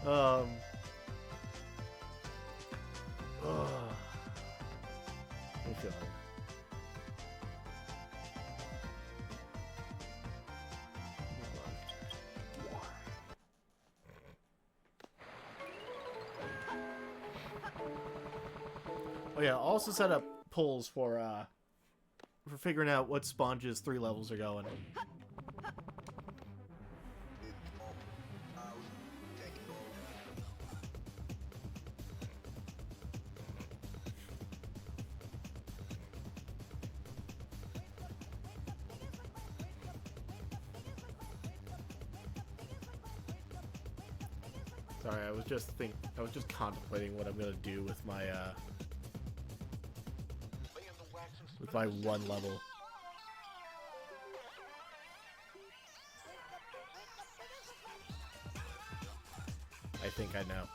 A: Let me feel it. Oh yeah, I'll also set up polls for figuring out what sponges 3 levels are going. Sorry, I was just contemplating what I'm gonna do with my one level. I think I know.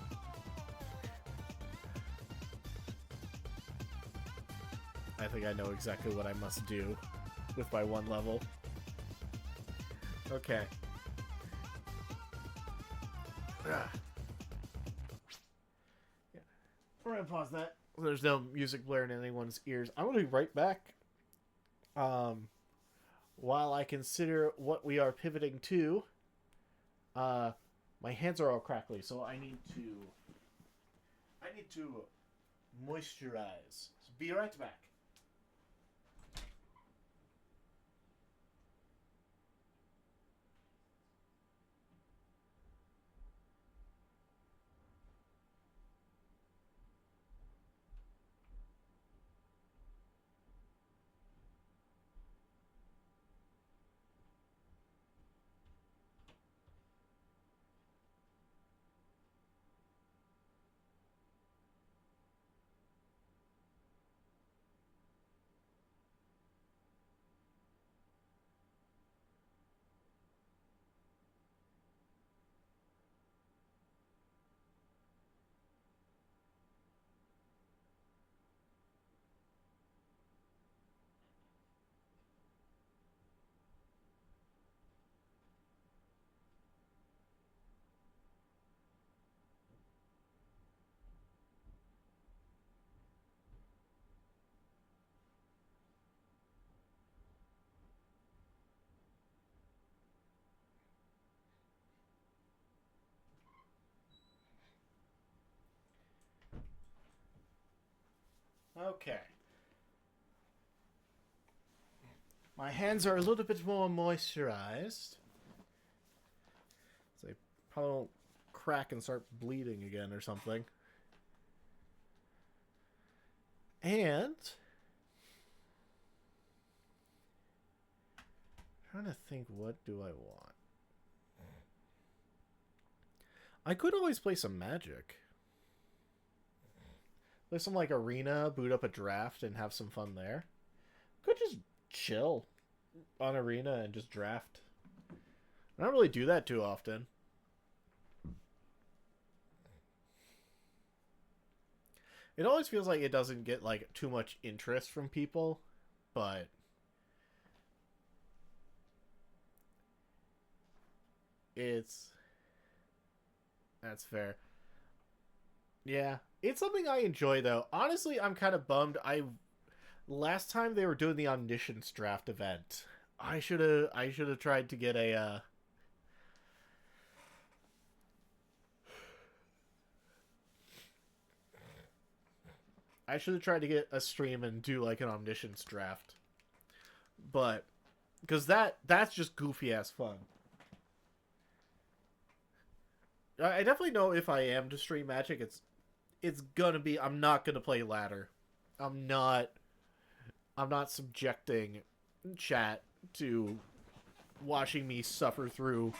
A: I think I know exactly what I must do with my 1 level. Okay. Yeah. We're gonna pause that. There's no music blaring in anyone's ears. I'm gonna be right back. While I consider what we are pivoting to, my hands are all crackly, so I need to moisturize. So be right back. Okay. My hands are a little bit more moisturized. So they probably won't crack and start bleeding again or something. And I'm trying to think, what do I want? I could always play some Magic. Play some like Arena, boot up a draft, and have some fun there. Could just chill on Arena and just draft. I don't really do that too often. It always feels like it doesn't get like too much interest from people, but that's fair. Yeah, it's something I enjoy though. Honestly, I'm kind of bummed. Last time they were doing the Omniscience draft event, I should have tried to get a I should have tried to get a stream and do like an Omniscience draft. But because that's just goofy ass fun. I definitely know if I am to stream Magic, it's gonna be, I'm not gonna play ladder. I'm not subjecting chat to watching me suffer through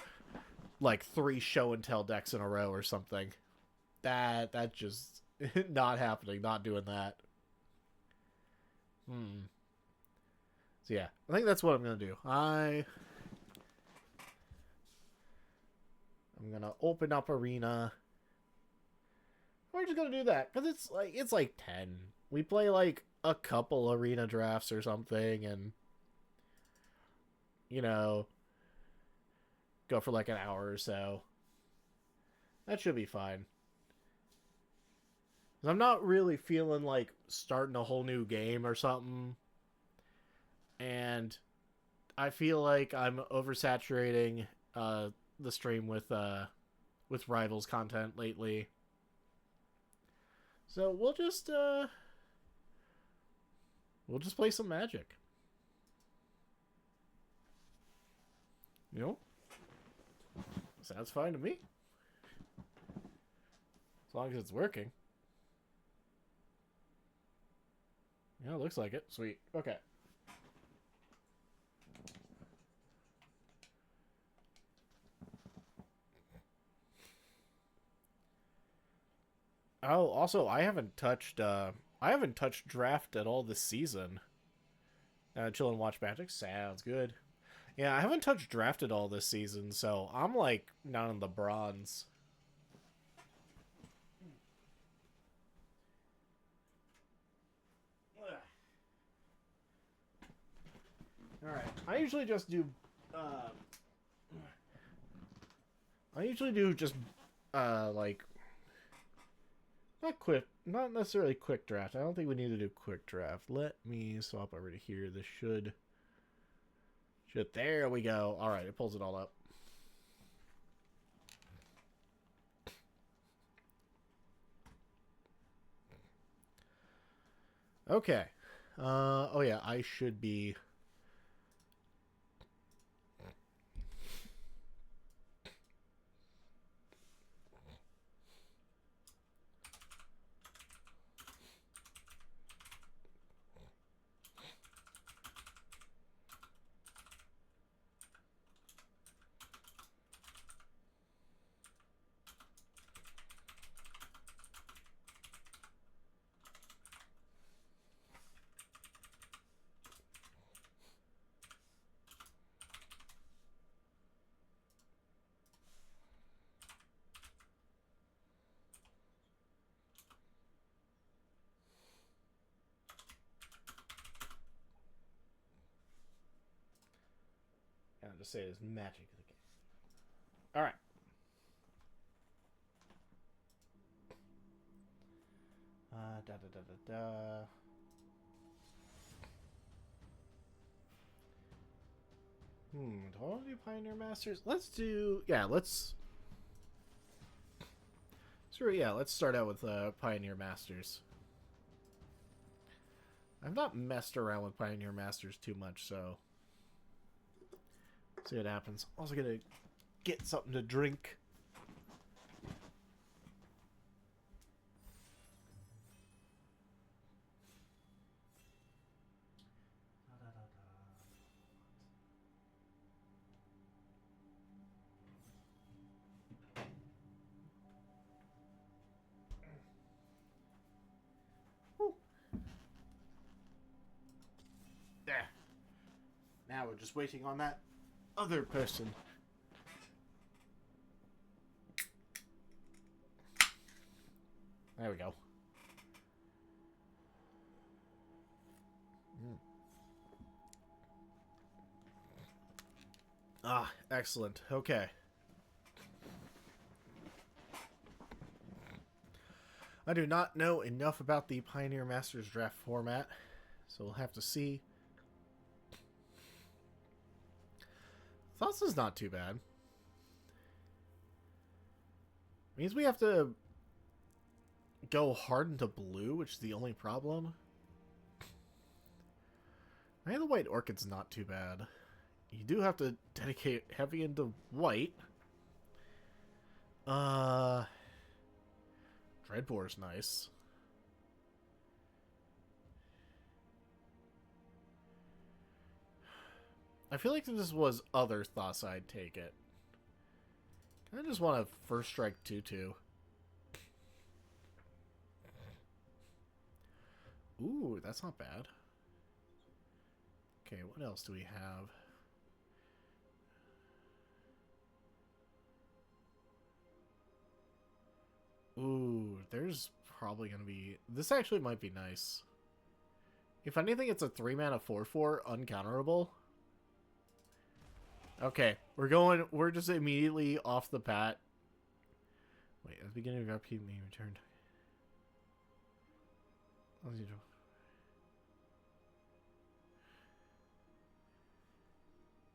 A: like 3 show and tell decks in a row or something. That just not happening. Not doing that. So yeah, I think that's what I'm gonna do. I'm gonna open up Arena. We're just gonna do that because it's like 10. We play like a couple Arena drafts or something, and go for like an hour or so. That should be fine. I'm not really feeling like starting a whole new game or something. And I feel like I'm oversaturating the stream with Rivals content lately. So we'll just We'll just play some Magic. You know? Sounds fine to me. As long as it's working. Yeah, it looks like it. Sweet. Okay. Oh, also, I haven't touched draft at all this season. Chill and watch Magic. Sounds good. Yeah, I haven't touched draft at all this season, so I'm like down in the bronze. All right. I usually do just like not necessarily quick draft. I don't think we need to do quick draft. Let me swap over to here. This should there we go. All right, it pulls it all up. Okay. Oh yeah, I should be. I'll just say it's Magic the game. All right. Da da da da da. Do I want to do Pioneer Masters? Let's do. Yeah, let's. Sure, yeah, let's start out with Pioneer Masters. I've not messed around with Pioneer Masters too much, so. See what happens. Also gonna get something to drink. There. Now we're just waiting on that other person. There we go. Ah, excellent. Okay. I do not know enough about the Pioneer Masters draft format, so we'll have to see. Thoughts is not too bad. Means we have to go hard into blue, which is the only problem. I mean, the white orchid's not too bad. You do have to dedicate heavy into white. Dreadbore's nice. I feel like if this was other thoughts, I'd take it. I just want to first strike 2/2. Ooh, that's not bad. Okay, what else do we have? Ooh, there's probably going to be... This actually might be nice. If anything, it's a 3-mana 4/4 uncounterable. Okay, we're just immediately off the pat. Wait, at the beginning of your upkeep, may returned.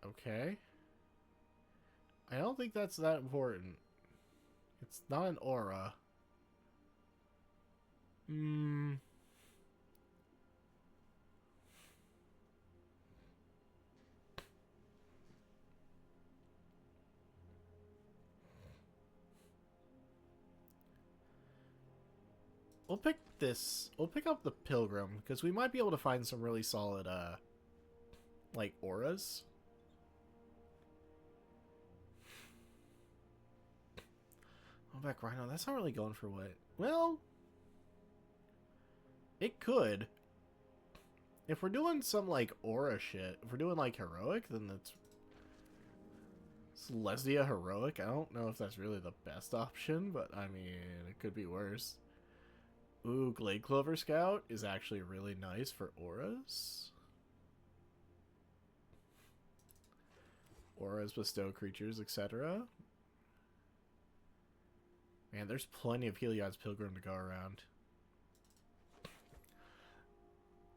A: Okay. I don't think that's that important. It's not an aura. We'll pick this. We'll pick up the Pilgrim, because we might be able to find some really solid, like, auras. Oh, back Rhino. That's not really going for what... Well... It could. If we're doing some, like, aura shit, if we're doing, like, heroic, then that's... Celestia heroic? I don't know if that's really the best option, but, I mean, it could be worse. Ooh, Glade Clover Scout is actually really nice for auras. Auras bestow creatures, etc. Man, there's plenty of Heliod's Pilgrim to go around.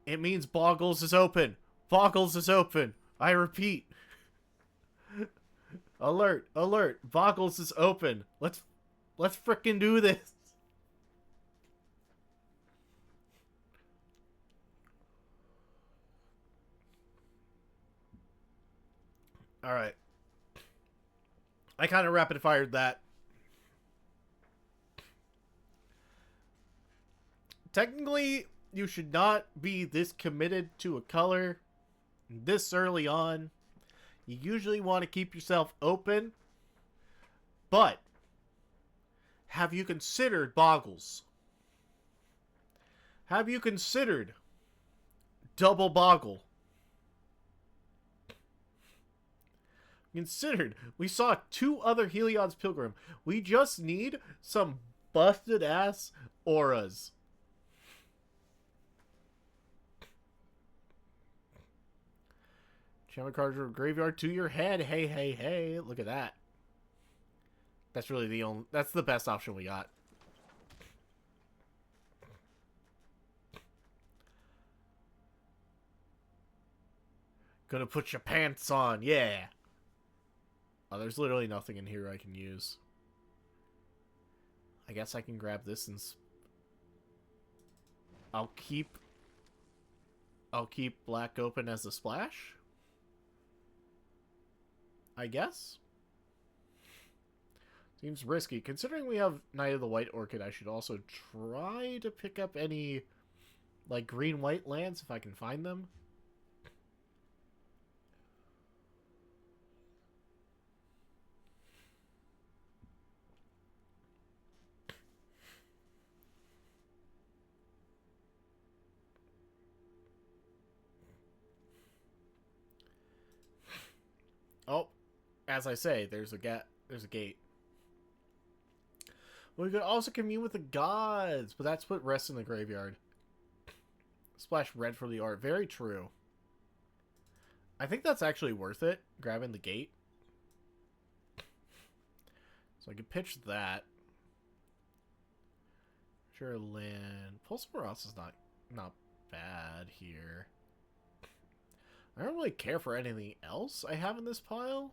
A: It means Bogels is open. Bogels is open. I repeat. Alert, alert. Bogels is open. Let's frickin' do this. All right. I kind of rapid fired that. Technically, you should not be this committed to a color this early on. You usually want to keep yourself open. But have you considered Bogles? Have you considered double Boggle? Considered. We saw 2 other Heliod's Pilgrim. We just need some busted ass auras. Channel cards from graveyard to your head. Hey, hey, hey. Look at that. That's really the only... That's the best option we got. Gonna put your pants on. Yeah. Oh, there's literally nothing in here I can use. I guess I can grab this and... I'll keep black open as a splash. I guess. Seems risky. Considering we have Knight of the White Orchid, I should also try to pick up any, like, green-white lands if I can find them. Oh, as I say, there's a gate. We could also commune with the gods, but that's what rests in the graveyard. Splash red for the art. Very true. I think that's actually worth it, grabbing the gate. So I could pitch that. Sure, land. Pulse Morass is not bad here. I don't really care for anything else I have in this pile.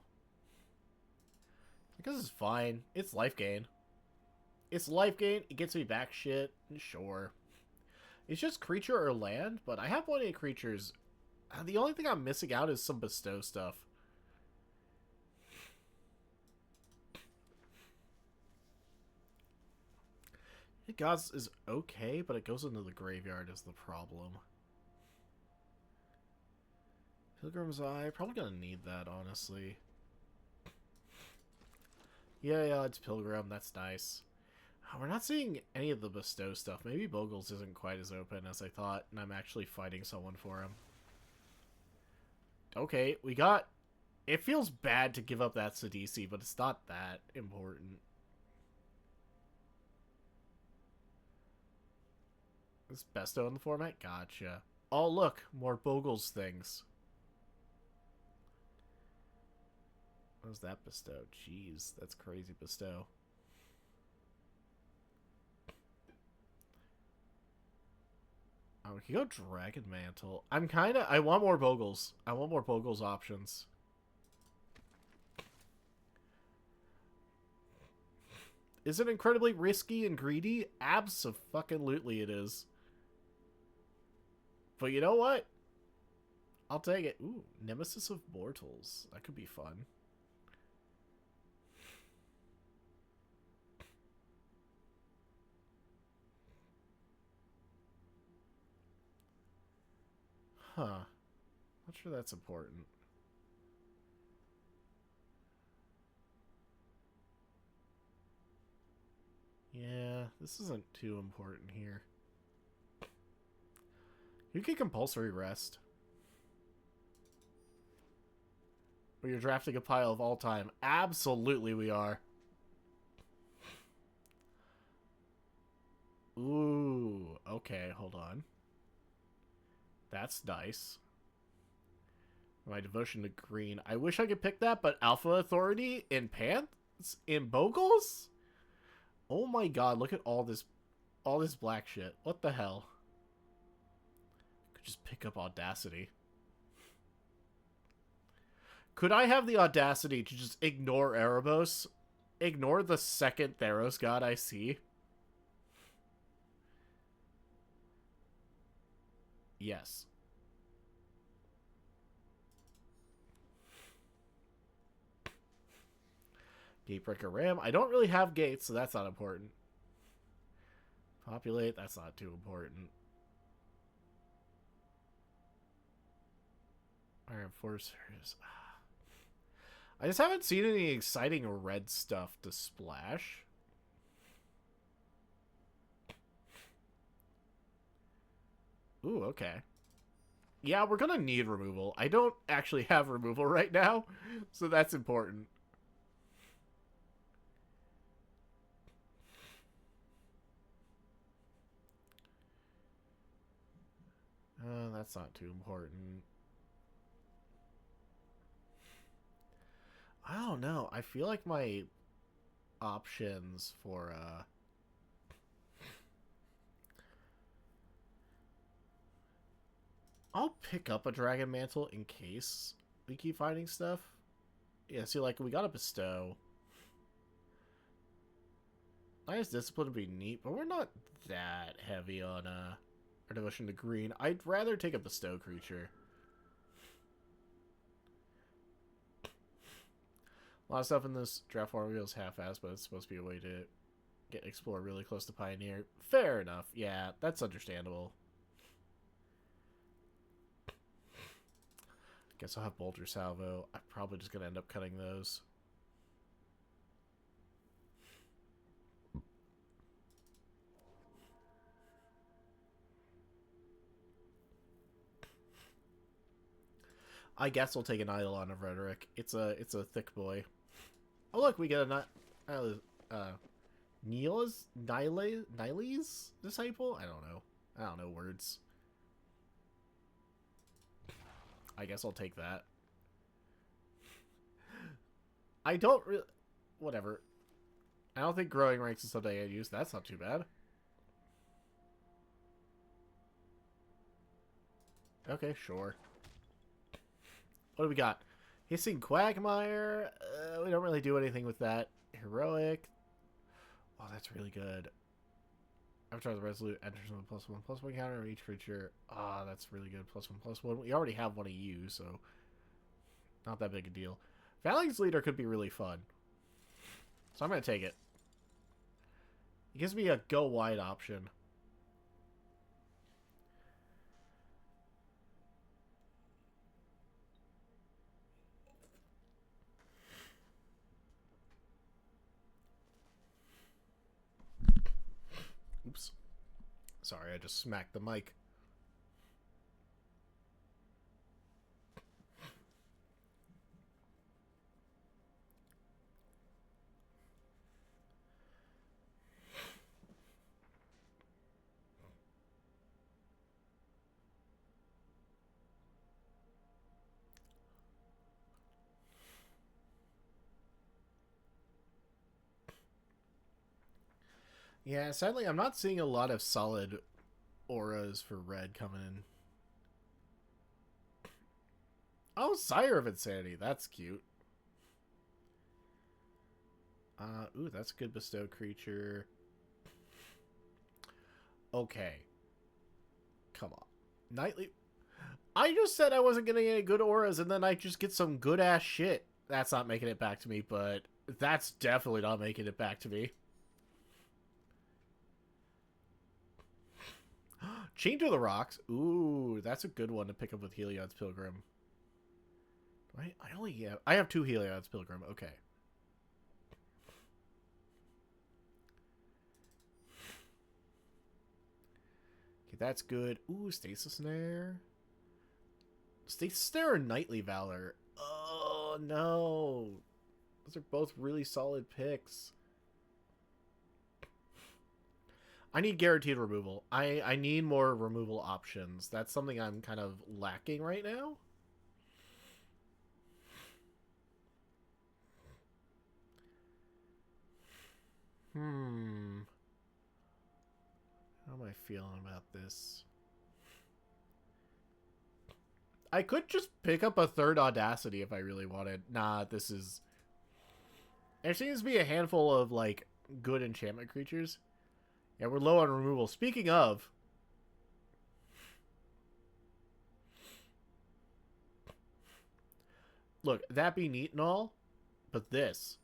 A: I guess it's fine. It's life gain. It's life gain. It gets me back shit. Sure. It's just creature or land, but I have plenty of creatures. The only thing I'm missing out is some bestow stuff. Gods is okay, but it goes into the graveyard is the problem. Pilgrim's Eye, probably gonna need that, honestly. Yeah, it's Pilgrim, that's nice. We're not seeing any of the bestow stuff. Maybe Bogels isn't quite as open as I thought, and I'm actually fighting someone for him. Okay, we got... It feels bad to give up that Sidisi, but it's not that important. Is Besto in the format? Gotcha. Oh, look, more Bogels things. What was that bestow? Jeez, that's crazy bestow. Oh, we can go Dragon Mantle. I want more Bogels. I want more Bogels options. Is it incredibly risky and greedy? Abso-fucking-lutely it is. But you know what? I'll take it. Ooh, Nemesis of Mortals. That could be fun. Huh. Not sure that's important. Yeah, this isn't too important here. You get compulsory rest. Or you're drafting a pile of all time. Absolutely we are. Ooh, okay, hold on. That's nice. My devotion to green. I wish I could pick that, but Alpha Authority in Pants? In Bogels? Oh my god, look at all this black shit. What the hell? Could just pick up Audacity. Could I have the audacity to just ignore Erebos? Ignore the second Theros god I see? Yes. Gatebreaker Ram. I don't really have gates, so that's not important. Populate. That's not too important. Iron Forcers. I just haven't seen any exciting red stuff to splash. Ooh, okay. Yeah, we're gonna need removal. I don't actually have removal right now, so that's important. That's not too important. I don't know. I feel like my options for I'll pick up a Dragon Mantle in case we keep finding stuff. Yeah, see, like, we got a Bestow. Nice Discipline would be neat, but we're not that heavy on our devotion to green. I'd rather take a Bestow creature. A lot of stuff in this draft form feels half-assed, but it's supposed to be a way to explore really close to Pioneer. Fair enough. Yeah, that's understandable. Guess I'll have Bolter Salvo. I'm probably just going to end up cutting those. I guess I'll take an Eidolon of Rhetoric. It's a thick boy. Oh look, we get a Nile's disciple? I don't know words. I guess I'll take that. I don't really... Whatever. I don't think Growing Ranks is something I'd use. That's not too bad. Okay, sure. What do we got? Hissing Quagmire. We don't really do anything with that. Heroic. Oh, that's really good. Avatar the Resolute enters with +1/+1 counter of each creature. Ah, oh, that's really good. +1/+1. We already have one of you, so not that big a deal. Phalanx Leader could be really fun. So I'm going to take it. It gives me a go wide option. Oops. Sorry, I just smacked the mic. Yeah, sadly, I'm not seeing a lot of solid auras for red coming in. Oh, Sire of Insanity. That's cute. Ooh, that's a good bestow creature. Okay. Come on. Nightly... I just said I wasn't getting any good auras, and then I just get some good-ass shit. That's not making it back to me, but that's definitely not making it back to me. Chain to the Rocks. Ooh, that's a good one to pick up with Heliod's Pilgrim. I have 2 Heliod's Pilgrim. Okay. Okay, that's good. Ooh, Stasis Snare. Stasis Snare or Knightly Valor? Oh, no. Those are both really solid picks. I need guaranteed removal. I need more removal options. That's something I'm kind of lacking right now. How am I feeling about this? I could just pick up a 3rd Audacity if I really wanted. Nah, this is... There seems to be a handful of, like, good enchantment creatures. Yeah, we're low on removal. Speaking of... Look, that be neat and all, but this...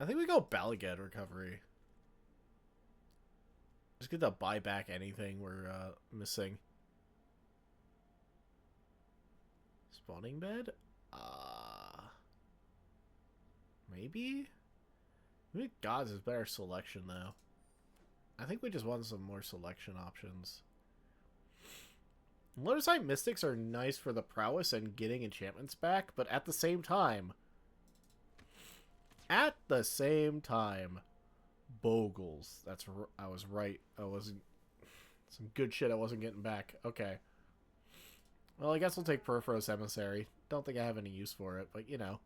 A: I think we go Balagad Recovery. Just get to buy back anything we're missing. Spawning Bed? Maybe? Maybe Gods is better selection, though. I think we just want some more selection options. Lotus Eye Mystics are nice for the prowess and getting enchantments back, but at the same time... Bogels. I was right. I wasn't... Some good shit I wasn't getting back. Okay. Well, I guess we'll take Perforos Emissary. Don't think I have any use for it, but you know.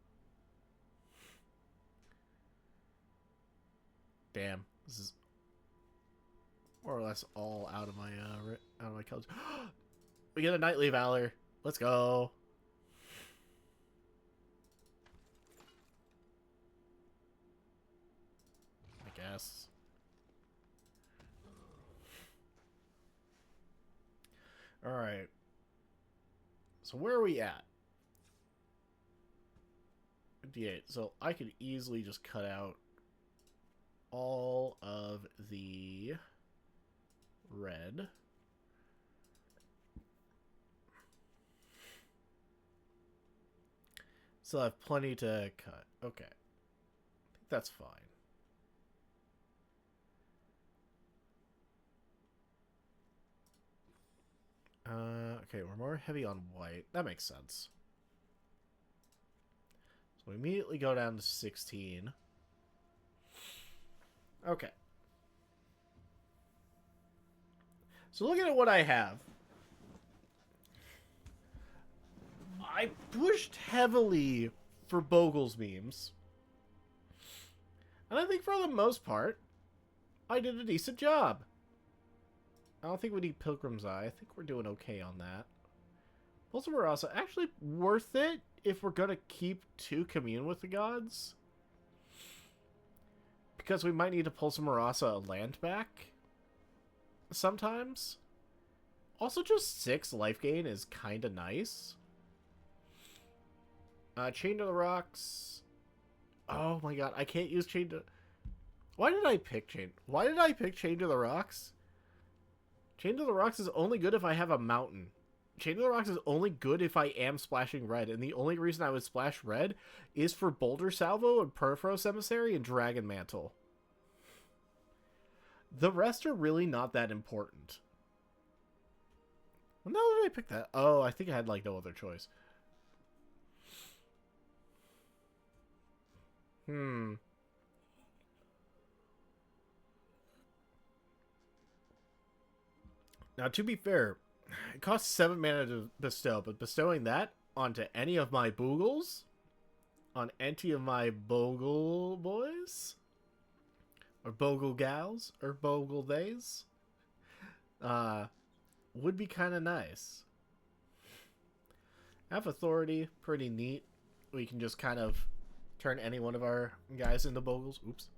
A: Damn. This is more or less all out of my colors. We get a Knightly Valor. Let's go. I guess. Alright. So where are we at? 58. So I could easily just cut out all of the red. Still have plenty to cut. Okay. I think that's fine. Okay, we're more heavy on white. That makes sense. So we immediately go down to 16. Okay. So looking at what I have, I pushed heavily for Bogels memes. And I think for the most part, I did a decent job. I don't think we need Pilgrim's Eye. I think we're doing okay on that. Pulse of Marasa, actually worth it if we're going to keep 2 Commune with the Gods. Because we might need to Pulse of Marasa a land back sometimes. Also, just 6 life gain is kind of nice. Chain to the Rocks. Oh my god, I can't use Chain to... Why did I pick Chain? Why did I pick Chain to the Rocks? Chain to the Rocks is only good if I have a mountain. Chain to the Rocks is only good if I am splashing red, and the only reason I would splash red is for Boulder Salvo and Perforos Emissary and Dragon Mantle. The rest are really not that important. Well, now that I picked that... Oh, I think I had, like, no other choice. Now, to be fair, it costs 7 mana to bestow, but bestowing that onto any of my Bogels, on any of my Bogle boys, or Bogle gals, or Bogle days, would be kind of nice. Have Authority, pretty neat. We can just kind of turn any one of our guys into Bogels. Oops.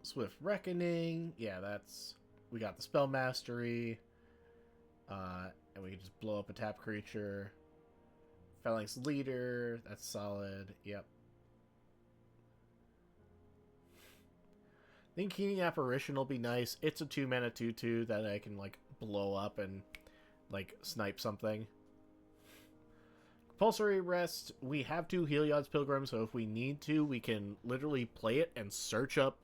A: Swift Reckoning. Yeah, that's... We got the Spell Mastery. And we can just blow up a tap creature. Phalanx Leader, that's solid. Yep. I think Keening Apparition will be nice. It's a 2-mana 2/2 that I can, like, blow up and, like, snipe something. Compulsory Rest, we have 2 Heliod's Pilgrim, so if we need to, we can literally play it and search up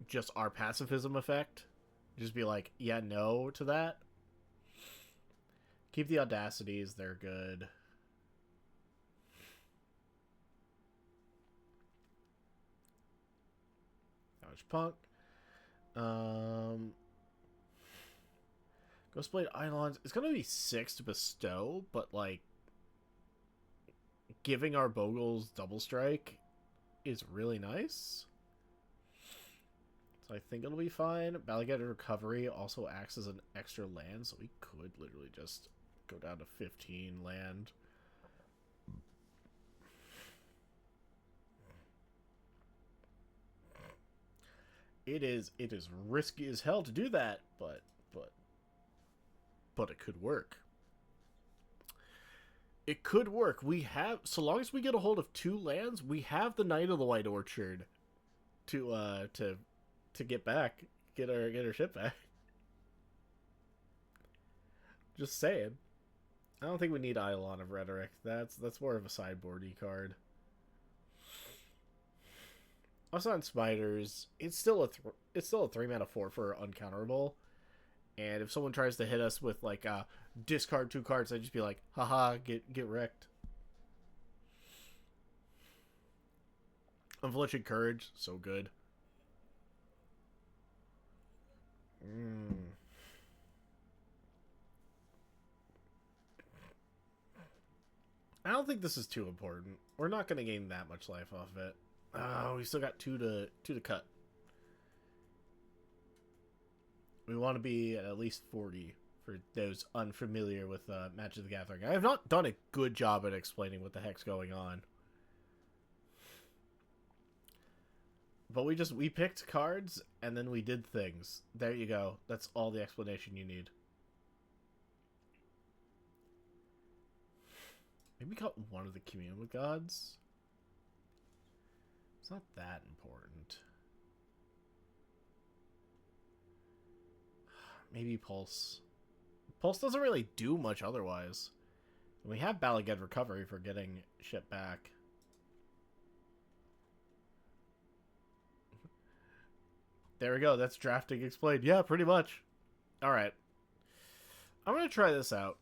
A: just our pacifism effect. Just be like, yeah, no to that. Keep the Audacities, they're good. Punk. Ghostblade Eidolons. It's gonna be 6 to bestow, but like giving our Bogels double strike is really nice. So I think it'll be fine. Ballygated Recovery also acts as an extra land, so we could literally just go down to 15 land. It is risky as hell to do that, but it could work. It could work. We have, so long as we get a hold of 2 lands, we have the Knight of the White Orchard to get back, get our shit back. Just saying. I don't think we need Eidolon of Rhetoric. That's more of a sideboardy card. Also on Spiders, it's still a 3-mana 4 for uncounterable. And if someone tries to hit us with like discard 2 cards, I'd just be like, haha, get wrecked. Unflinching Courage, so good. I don't think this is too important. We're not going to gain that much life off of it. Oh, we still got 2 to cut. We want to be at least 40 for those unfamiliar with Magic the Gathering. I have not done a good job at explaining what the heck's going on. But we picked cards and then we did things. There you go. That's all the explanation you need. Maybe we got one of the Commune with Gods. It's not that important. Maybe Pulse. Pulse doesn't really do much otherwise. And we have Ballygated Recovery for getting shit back. There we go. That's drafting explained. Yeah, pretty much. Alright. I'm going to try this out.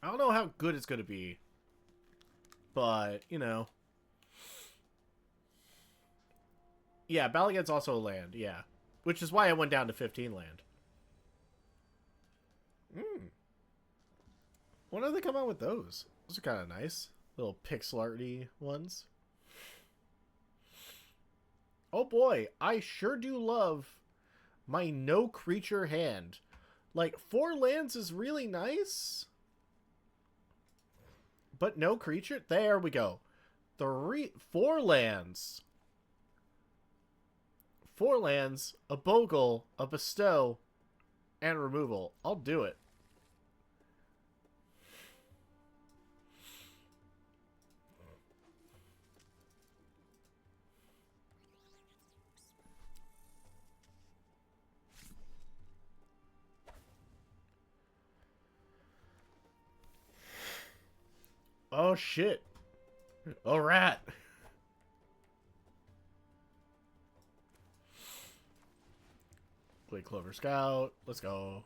A: I don't know how good it's going to be. But, you know. Yeah, Ballygate's also a land. Yeah. Which is why I went down to 15 land. When do they come out with those? Those are kind of nice. Little pixel arty ones. Oh boy, I sure do love my no creature hand. Like, 4 lands is really nice. But no creature? There we go. 4 lands. 4 lands, a Bogle, a Bestow, and removal. I'll do it. Oh shit. A rat. Play Clover Scout. Let's go.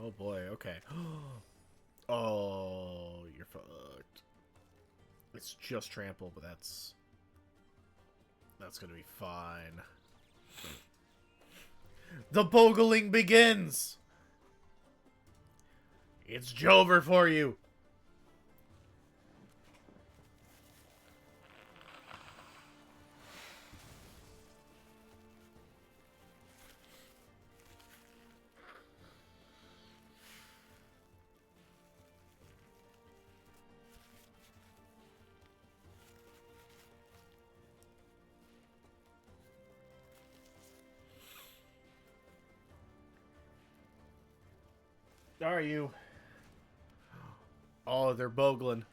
A: Oh boy, okay. Oh, you're fucked. It's just trample, but that's gonna be fine. The bogling begins! It's Jover for you! Are you? Oh, they're bogling. I'm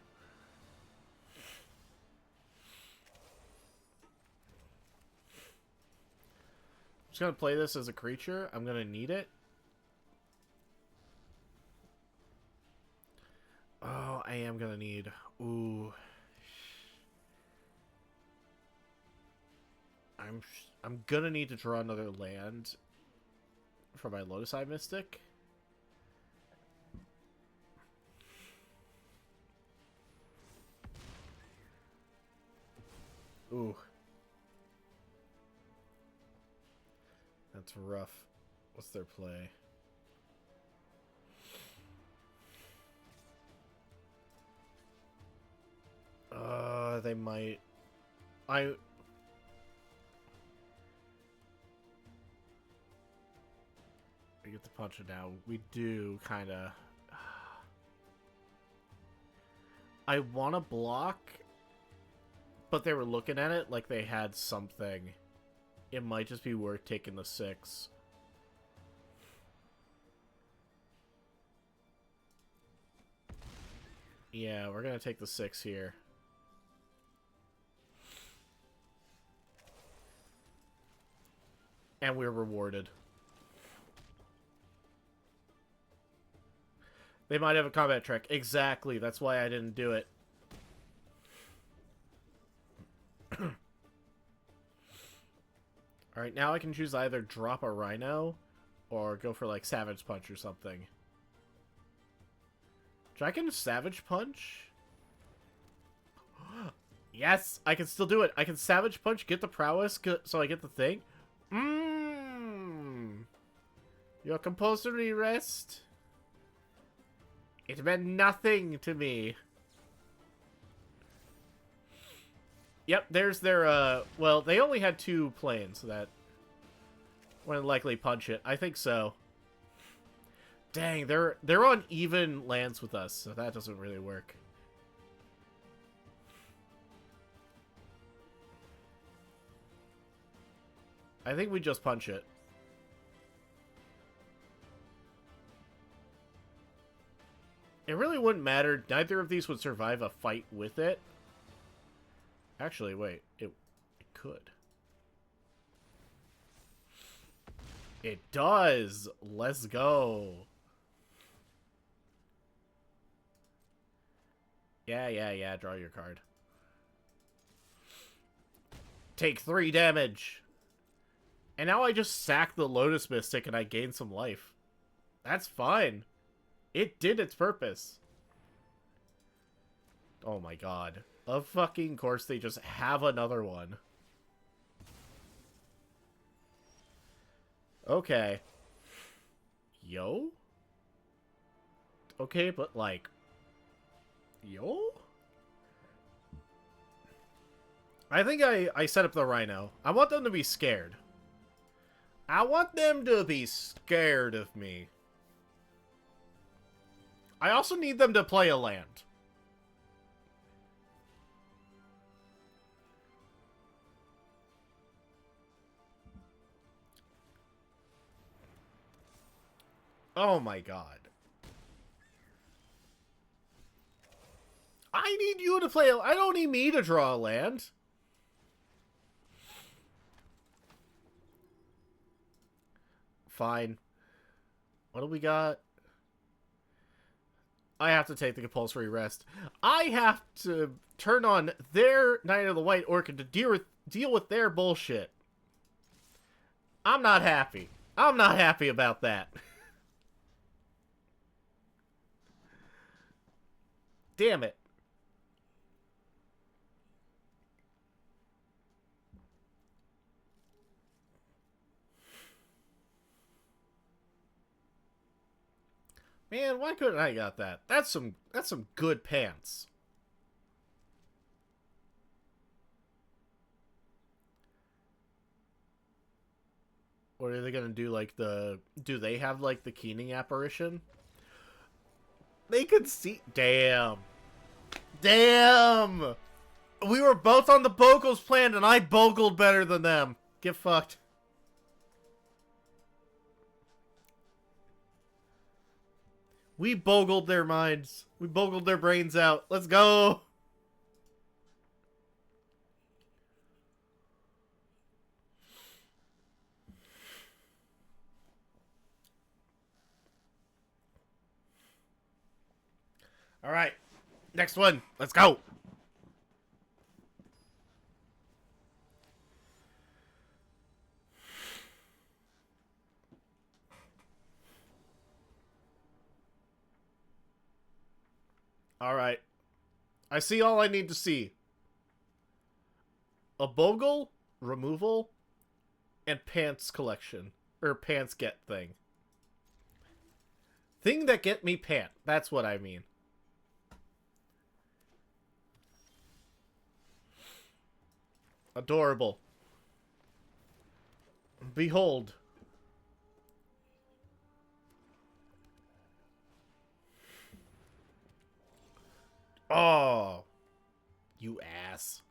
A: just gonna play this as a creature. I'm gonna need it. Oh, I am gonna need... Ooh. I'm gonna need to draw another land for my Lotus Eye Mystic. Ooh. That's rough. What's their play? They might... I get to punch it now. We do, kind of... I want to block, but they were looking at it like they had something. It might just be worth taking the 6. Yeah, we're going to take the 6 here. And we're rewarded. They might have a combat trick. Exactly. That's why I didn't do it. Alright, now I can choose either drop a Rhino or go for, like, Savage Punch or something. I can Savage Punch? Yes! I can still do it! I can Savage Punch, get the prowess, so I get the thing. Your compulsory rest? It meant nothing to me. Yep, there's their, well, they only had 2 planes that would likely punch it. I think so. Dang, they're on even lands with us, so that doesn't really work. I think we just punch it. It really wouldn't matter. Neither of these would survive a fight with it. Actually, wait. It could. It does! Let's go! Yeah. Draw your card. Take 3 damage! And now I just sack the Lotus Mystic and I gain some life. That's fine. It did its purpose. Oh my god. Of fucking course they just have another one. Okay. Yo? Okay, but like... Yo? I think I set up the Rhino. I want them to be scared. I want them to be scared of me. I also need them to play a land. Oh my god. I need you to play I don't need me to draw a land. Fine. What do we got? I have to take the compulsory rest. I have to turn on their Knight of the White Orchid to deal with their bullshit. I'm not happy. I'm not happy about that. Damn it. Man, why couldn't I got that? That's some good pants. What are they gonna do? Like do they have like the Keening apparition? They could see. Damn. Damn. We were both on the Bogels plan, and I bogled better than them. Get fucked. We bogled their minds. We bogled their brains out. Let's go. All right. Next one. Let's go. All right. I see all I need to see. A Bogle, removal, and pants collection. Or pants get thing. Thing that get me pant. That's what I mean. Adorable. Behold. Oh. You ass.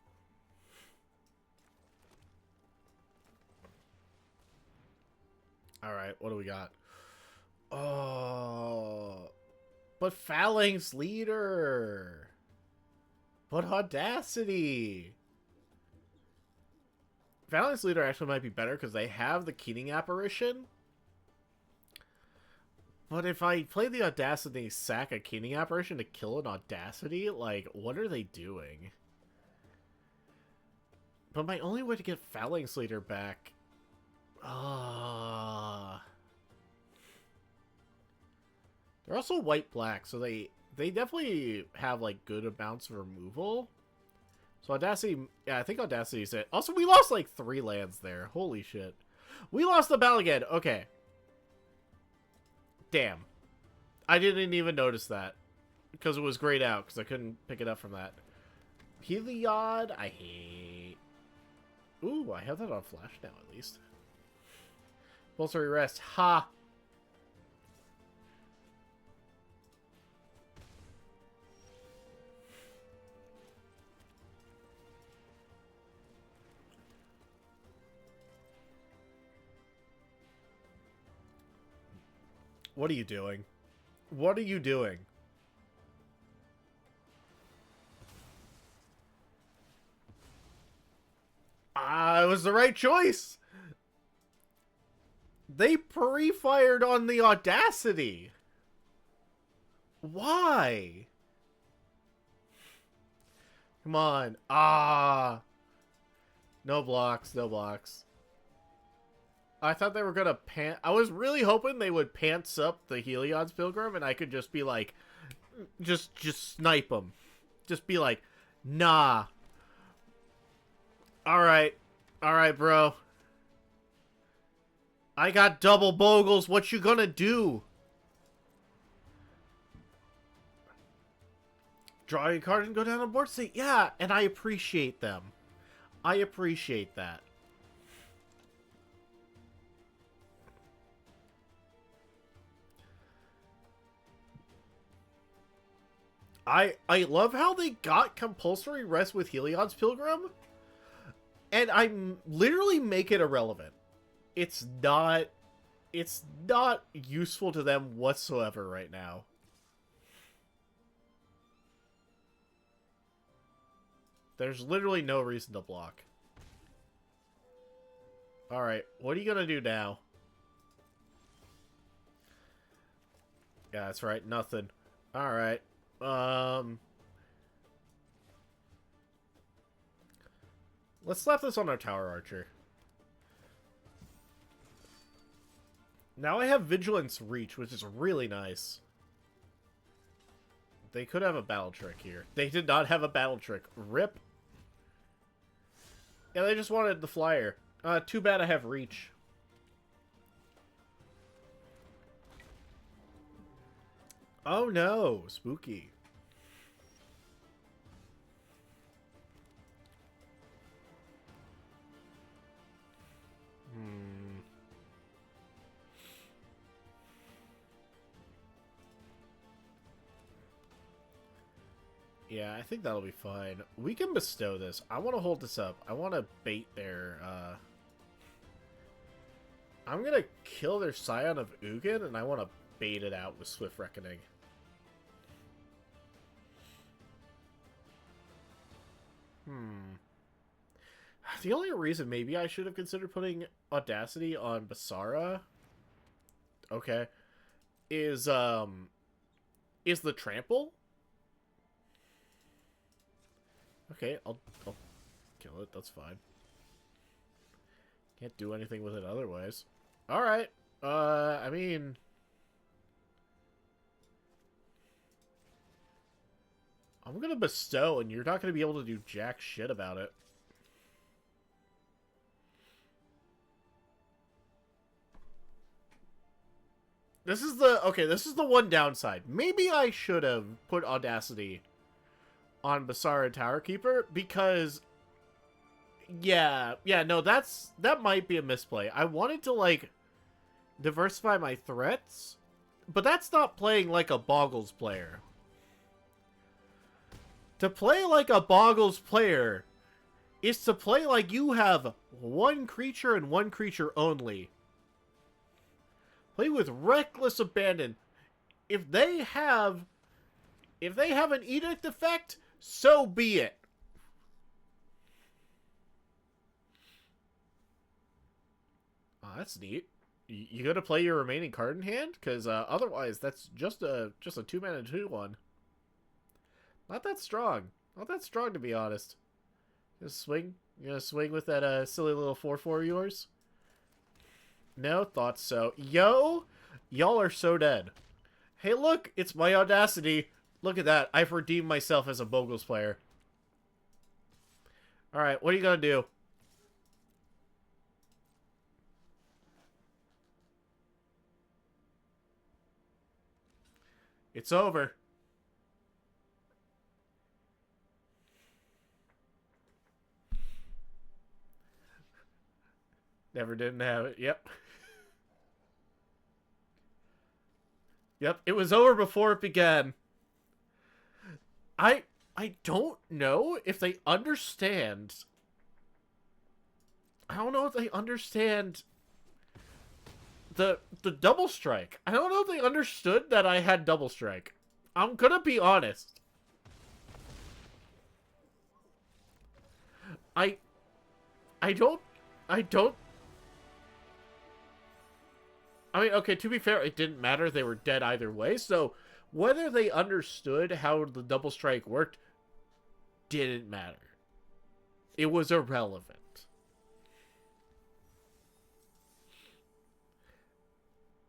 A: Alright, what do we got? Oh. But Phalanx Leader. But Audacity. Phalanx Leader actually might be better because they have the Keening Apparition. But if I play the Audacity, sack a Keening Apparition to kill an Audacity, like, what are they doing? But my only way to get Phalanx Leader back... They're also white-black, so they definitely have, like, good amounts of removal. So Audacity... Yeah, I think Audacity's it. Also, we lost, like, 3 lands there. Holy shit. We lost the battle again. Okay. Damn. I didn't even notice that. Because it was grayed out, because I couldn't pick it up from that. Heliod, I hate... Ooh, I have that on Flash now, at least. Compulsory Rest. Ha! What are you doing? What are you doing? It was the right choice! They pre-fired on the Audacity! Why? Come on. No blocks, no blocks. I thought they were gonna pant... I was really hoping they would pants up the Heliod's Pilgrim and I could just be like... Just snipe them. Just be like, nah. Alright. Alright, bro. I got double Bogles. What you gonna do? Draw your card and go down on board state. Yeah, and I appreciate them. I appreciate that. I love how they got compulsory rest with Heliod's Pilgrim. And I literally make it irrelevant. It's not useful to them whatsoever right now. There's literally no reason to block. Alright, what are you gonna do now? Yeah, that's right, nothing. Alright. Let's slap this on our Tower Archer. Now I have Vigilance Reach, which is really nice. They could have a Battle Trick here. They did not have a Battle Trick. RIP. Yeah, they just wanted the Flyer. Too bad I have Reach. Oh no, spooky. Yeah, I think that'll be fine. We can bestow this. I want to hold this up. I want to bait their, I'm gonna kill their Scion of Ugin, and I want to bait it out with Swift Reckoning. The only reason maybe I should have considered putting Audacity on Basara, okay, is the trample. Okay, I'll kill it. That's fine. Can't do anything with it otherwise. All right. I mean, I'm gonna bestow, and you're not gonna be able to do jack shit about it. This is the one downside. Maybe I should have put Audacity on Basara Tower Keeper because no, that might be a misplay. I wanted to like diversify my threats, but that's not playing like a Bogels player. To play like a Bogels player is to play like you have one creature and one creature only. Play with reckless abandon. If they have an edict effect, so be it. Oh, that's neat. You gotta play your remaining card in hand? Because otherwise, that's just a 2-mana 2/1. Not that strong. Not that strong, to be honest. Just swing. You gonna swing with that silly little 4/4 of yours? No, thought so. Yo, y'all are so dead. Hey, look, it's my Audacity. Look at that. I've redeemed myself as a Bogels player. Alright, what are you gonna do? It's over. Never didn't have it. Yep. Yep, it was over before it began. I don't know if they understand. I don't know if they understand the double strike. I don't know if they understood that I had double strike. I'm gonna be honest. I don't. I mean, okay, to be fair, it didn't matter. They were dead either way. So whether they understood how the double strike worked didn't matter. It was irrelevant.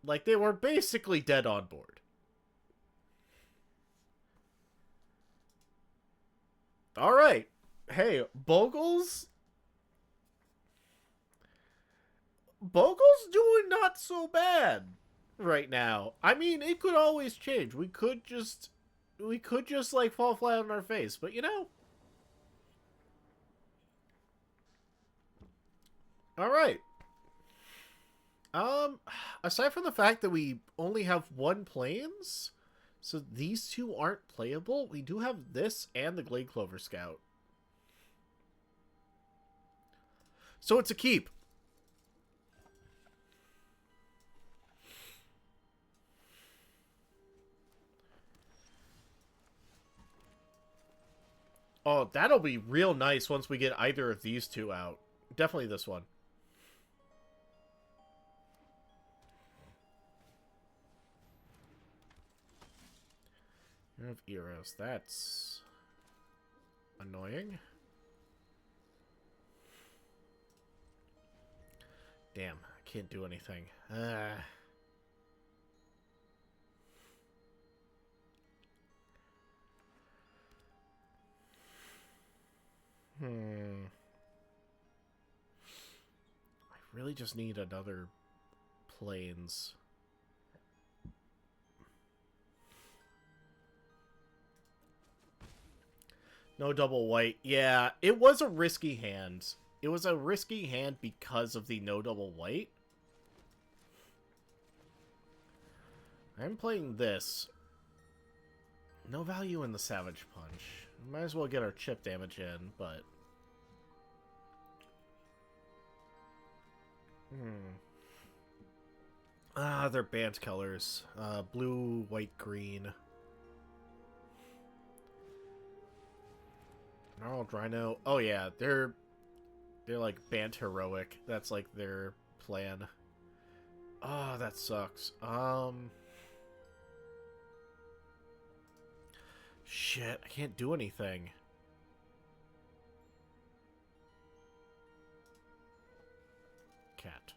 A: Like, they were basically dead on board. Alright. Hey, Bogels doing not so bad right now. I mean, it could always change. We could just like fall flat on our face, but you know. All right. Aside from the fact that we only have one planes, so these two aren't playable, we do have this and the Glade Clover Scout. So it's a keep. Oh, that'll be real nice once we get either of these two out. Definitely this one. You have Eros. That's annoying. Damn, I can't do anything. I really just need another planes. No double white. Yeah, it was a risky hand. It was a risky hand because of the no double white. I'm playing this. No value in the Savage Punch. Might as well get our chip damage in, but... Ah, they're band colors. Blue, white, green. Gnarled Rhino. Oh yeah, they're like band heroic. That's like their plan. Oh, that sucks. Shit, I can't do anything. Cat.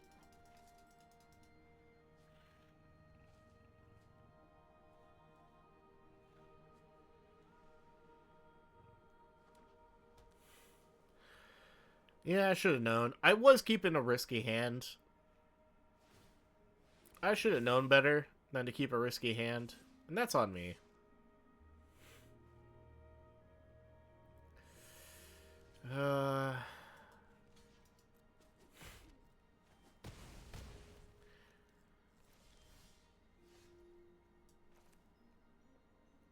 A: Yeah, I should have known. I was keeping a risky hand. I should have known better than to keep a risky hand. And that's on me. Uh...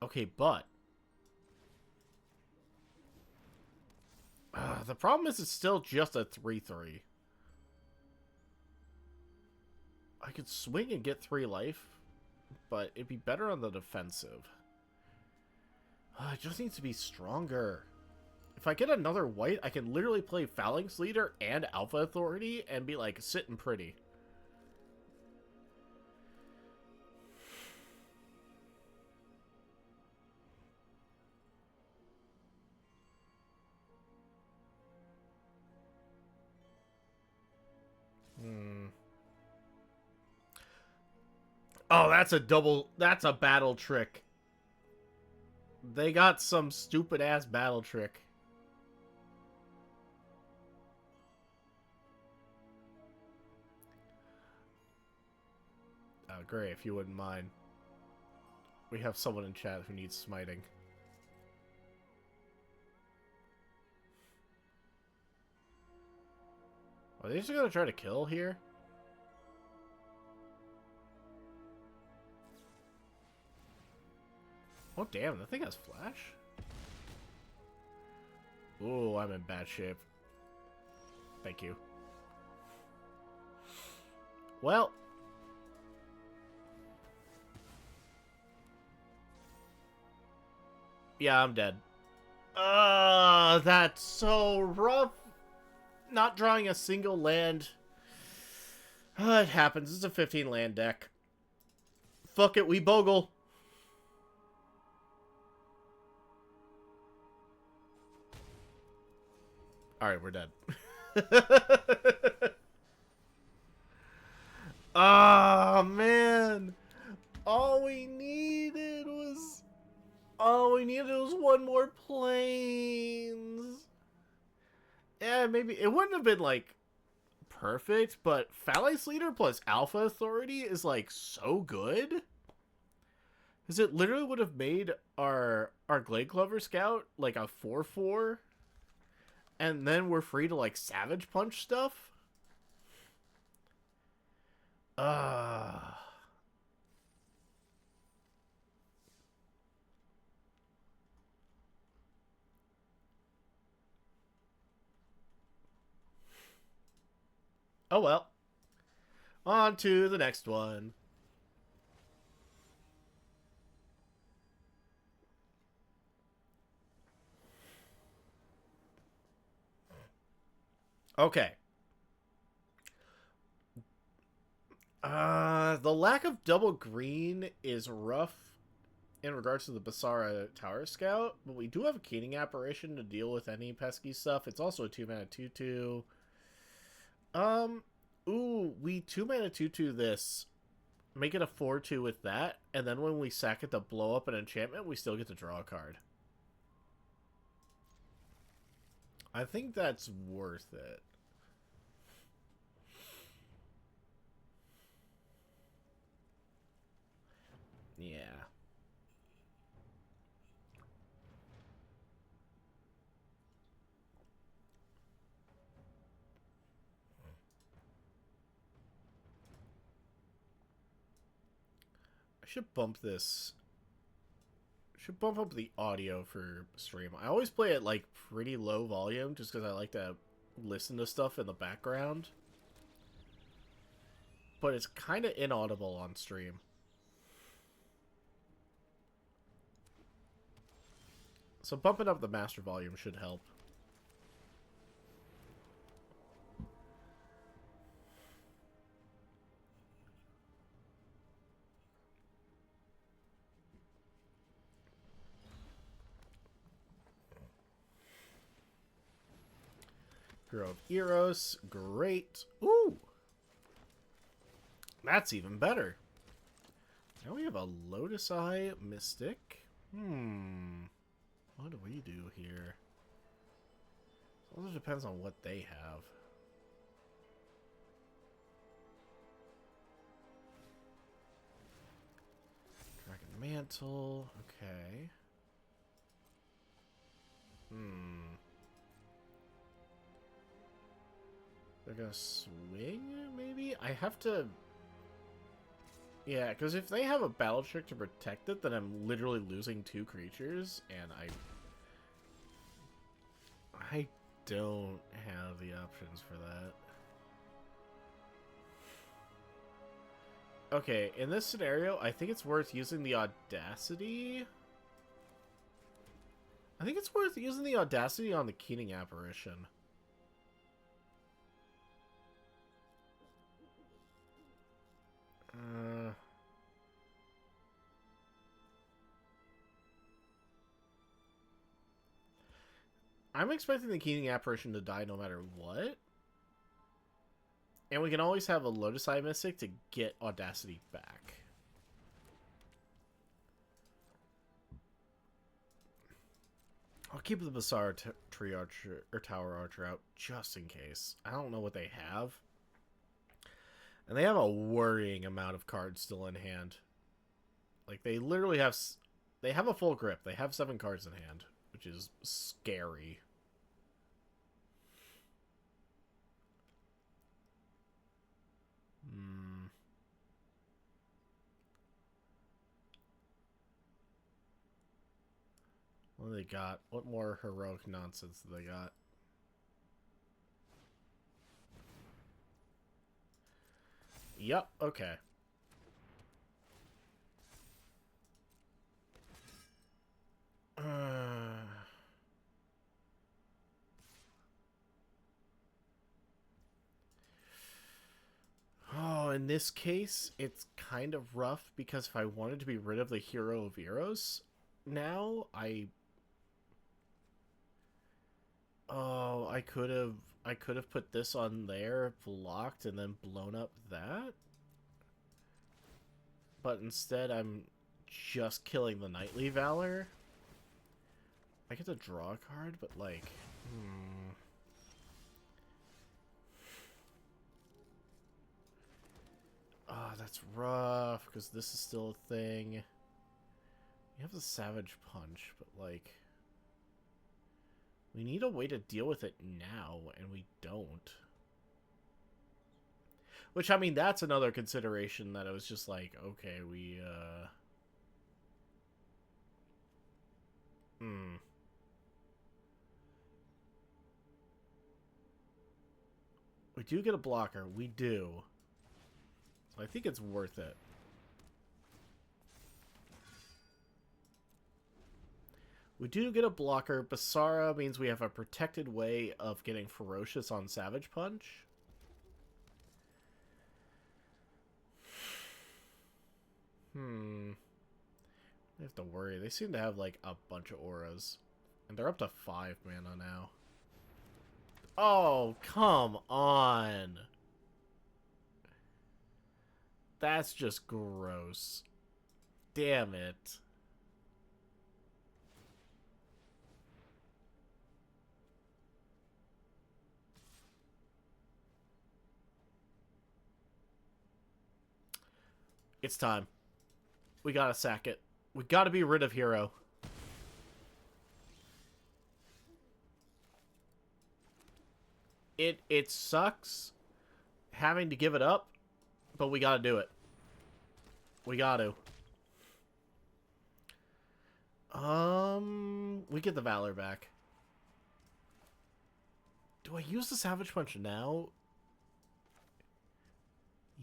A: Okay, but... the problem is it's still just a 3-3. I could swing and get 3 life, but it'd be better on the defensive. It just needs to be stronger. If I get another white, I can literally play Phalanx Leader and Alpha Authority and be like sitting pretty. Oh, that's a battle trick. They got some stupid ass battle trick. Oh, great, if you wouldn't mind. We have someone in chat who needs smiting. Are they just gonna try to kill here? Oh, damn, that thing has flash? Ooh, I'm in bad shape. Thank you. Well. Yeah, I'm dead. That's so rough. Not drawing a single land. It happens. It's a 15 land deck. Fuck it, we bogle. Alright, we're dead. Oh, man. All we needed was one more planes. Yeah, maybe it wouldn't have been like perfect, but Phalanx Leader plus Alpha Authority is like so good. Because it literally would have made our Glade Clover Scout like a 4/4. And then we're free to like Savage Punch stuff. Oh well. On to the next one. Okay. The lack of double green is rough in regards to the Basara Tower Scout, but we do have a Keening Apparition to deal with any pesky stuff. It's also a 2-mana 2/2. Ooh, we 2-mana 2/2 this. Make it a 4/2 with that, and then when we sack it to blow up an enchantment, we still get to draw a card. I think that's worth it. Yeah. I should bump this. Should bump up the audio for stream. I always play it like pretty low volume just because I like to listen to stuff in the background. but it's kind of inaudible on stream. So bumping up the master volume should help. Hero of Eros, great. Ooh! That's even better. Now we have a Lotus Eye Mystic. What do we do here? It also depends on what they have. Dragon Mantle, okay. They're gonna swing, maybe? I have to... Yeah, because if they have a battle trick to protect it, then I'm literally losing 2 creatures, and I don't have the options for that. Okay, in this scenario, I think it's worth using the Audacity. I think it's worth using the Audacity on the Keening Apparition. I'm expecting the Keening Apparition to die no matter what. And we can always have a Lotus Eye Mystic to get Audacity back. I'll keep the Bazaar Tree Archer or Tower Archer out just in case. I don't know what they have. And they have a worrying amount of cards still in hand. Like, they literally have... They have a full grip. They have 7 cards in hand, which is scary. What do they got? What more heroic nonsense do they got? Yep, okay. Oh, in this case, it's kind of rough because if I wanted to be rid of the Hero of Eros, now I could have put this on there, blocked, and then blown up that. But instead, I'm just killing the Knightly Valor. I get to draw a card, but like, Oh, that's rough, because this is still a thing. You have the Savage Punch, but like... We need a way to deal with it now, and we don't. Which, I mean, that's another consideration that I was just like, okay, we, We do get a blocker. We do. So I think it's worth it. We do get a blocker. Basara means we have a protected way of getting Ferocious on Savage Punch. I have to worry. They seem to have, like, a bunch of auras. And they're up to 5 mana now. Oh, come on! That's just gross. Damn it. It's time. We gotta sack it. We gotta be rid of Hero. It sucks having to give it up, but we gotta do it. We gotta. We get the Valor back. Do I use the Savage Punch now?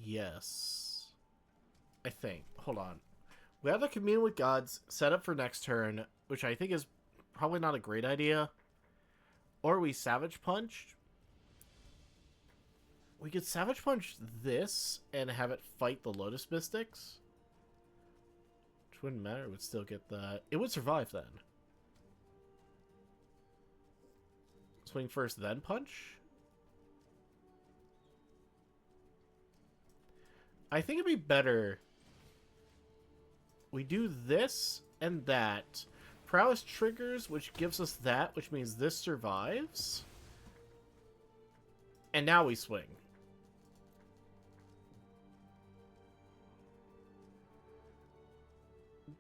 A: Yes. I think. Hold on. We have the Commune with Gods set up for next turn, which I think is probably not a great idea. Or we Savage Punch. We could Savage Punch this and have it fight the Lotus Mystics. Which wouldn't matter. It would still get the... It would survive then. Swing first, then punch? I think it'd be better... We do this and that. Prowess triggers, which gives us that, which means this survives. And now we swing.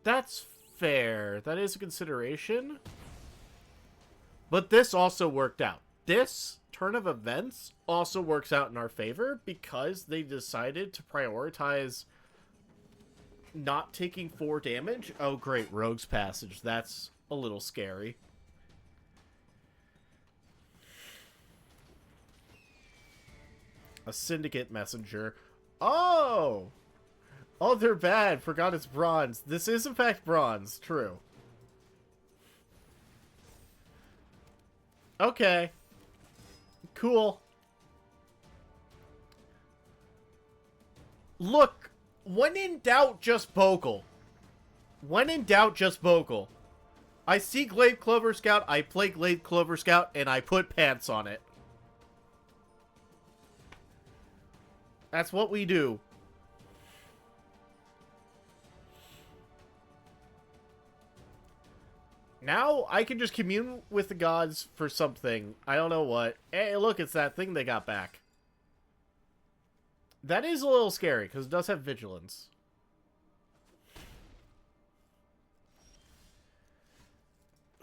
A: That's fair. That is a consideration. But this also worked out. This turn of events also works out in our favor because they decided to prioritize not taking 4 damage. Oh, great. Rogue's Passage. That's a little scary. A Syndicate Messenger. Oh! Oh, they're bad. Forgot it's bronze. This is, in fact, bronze. True. Okay. Cool. Look, when in doubt, just Bogle. When in doubt, just Bogle. I see Glade Clover Scout, I play Glade Clover Scout, and I put pants on it. That's what we do. Now I can just commune with the gods for something. I don't know what. Hey, look, it's that thing they got back. That is a little scary, because it does have vigilance.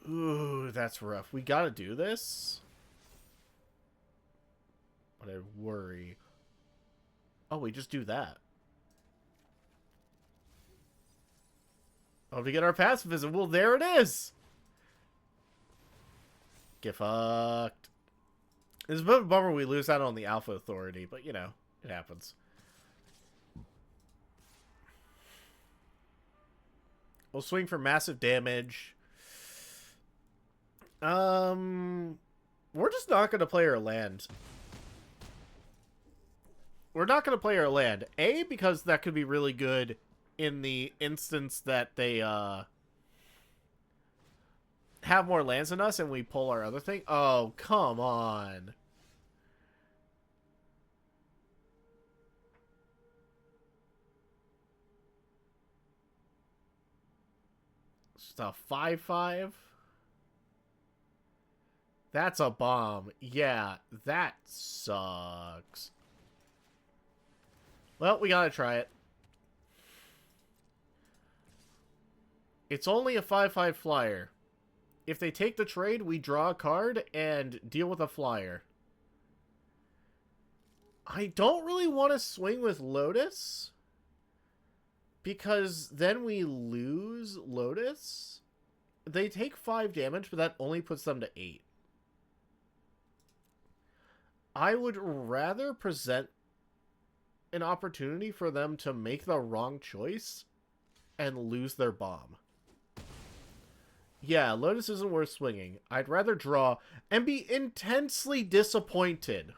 A: Ooh, that's rough. We gotta do this. But I worry. Oh, we just do that. Oh, we get our pacifism. Well, there it is. Get fucked. It's a bit of a bummer we lose out on the Alpha Authority, but, you know, it happens. We'll swing for massive damage. We're just not going to play our land. We're not going to play our land. A, because that could be really good in the instance that they, have more lands than us and we pull our other thing. Oh, come on. It's a 5/5. That's a bomb. Yeah, that sucks. Well, we gotta try it. It's only a 5/5 flyer. If they take the trade, we draw a card and deal with a flyer. I don't really want to swing with Lotus, because then we lose Lotus. They take 5 damage, but that only puts them to 8. I would rather present an opportunity for them to make the wrong choice and lose their bomb. Yeah, Lotus isn't worth swinging. I'd rather draw and be intensely disappointed.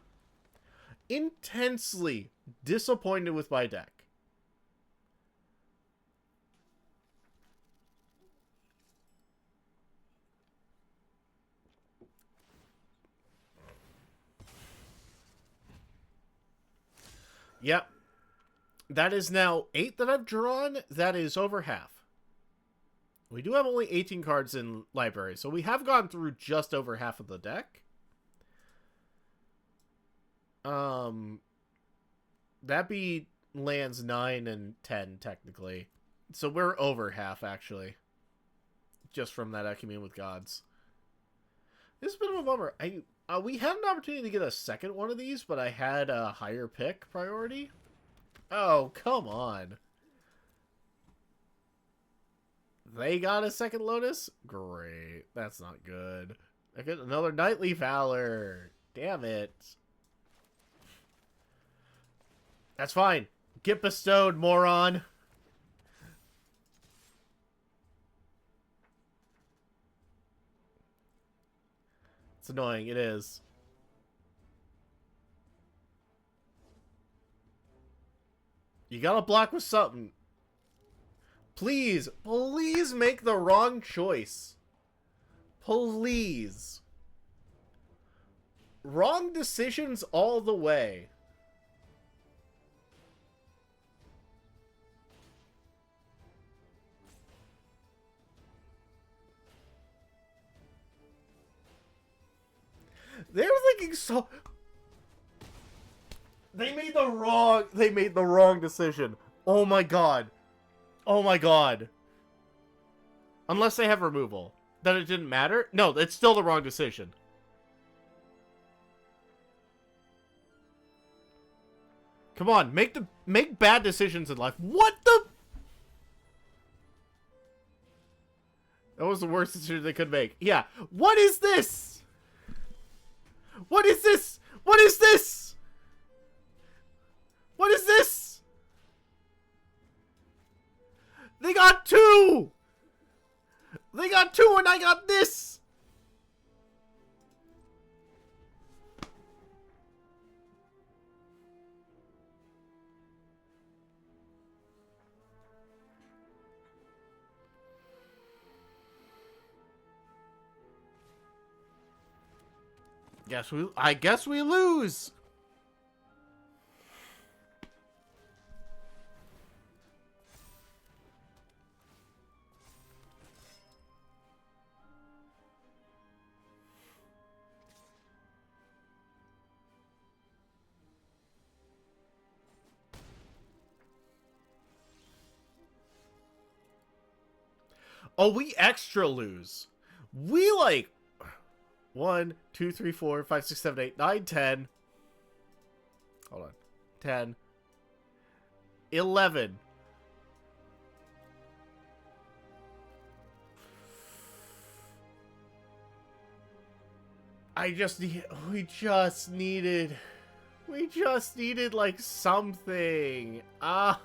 A: Intensely disappointed with my deck. Yep. That is now 8 that I've drawn. That is over half. We do have only 18 cards in library, so we have gone through just over half of the deck. That be lands 9 and 10, technically. So we're over half, actually. Just from that Commune with Gods. This is a bit of a bummer. We had an opportunity to get a second one of these, but I had a higher pick priority. Oh, come on. They got a second Lotus? Great. That's not good. I get another Nightly Valor. Damn it. That's fine. Get bestowed, moron. It's annoying. It is. You gotta block with something. Please, please make the wrong choice. Please. Wrong decisions all the way. They were thinking so... They made the wrong decision. Oh my god. Oh my god. Unless they have removal. Then it didn't matter? No, it's still the wrong decision. Come on, make bad decisions in life. What the? That was the worst decision they could make. Yeah. What is this? What is this? What is this? What is this? They got two! They got two and I got this! I guess we lose. Oh, we extra lose. We like 1, 2, 3, 4, 5, 6, 7, 8, 9, 10. Hold on. 10. 11. We just needed like something. Ah.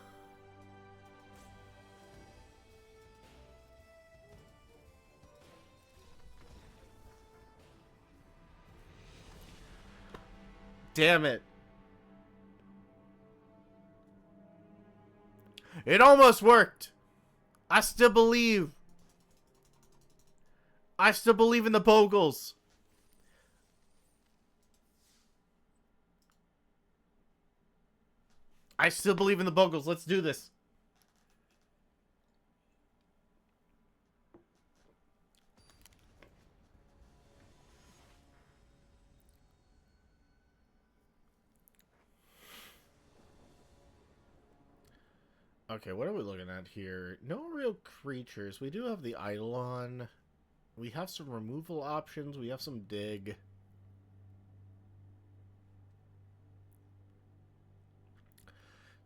A: Damn it. It almost worked. I still believe. I still believe in the Bogels. I still believe in the Bogels. Let's do this. Okay, what are we looking at here? No real creatures. We do have the Eidolon. We have some removal options. We have some dig.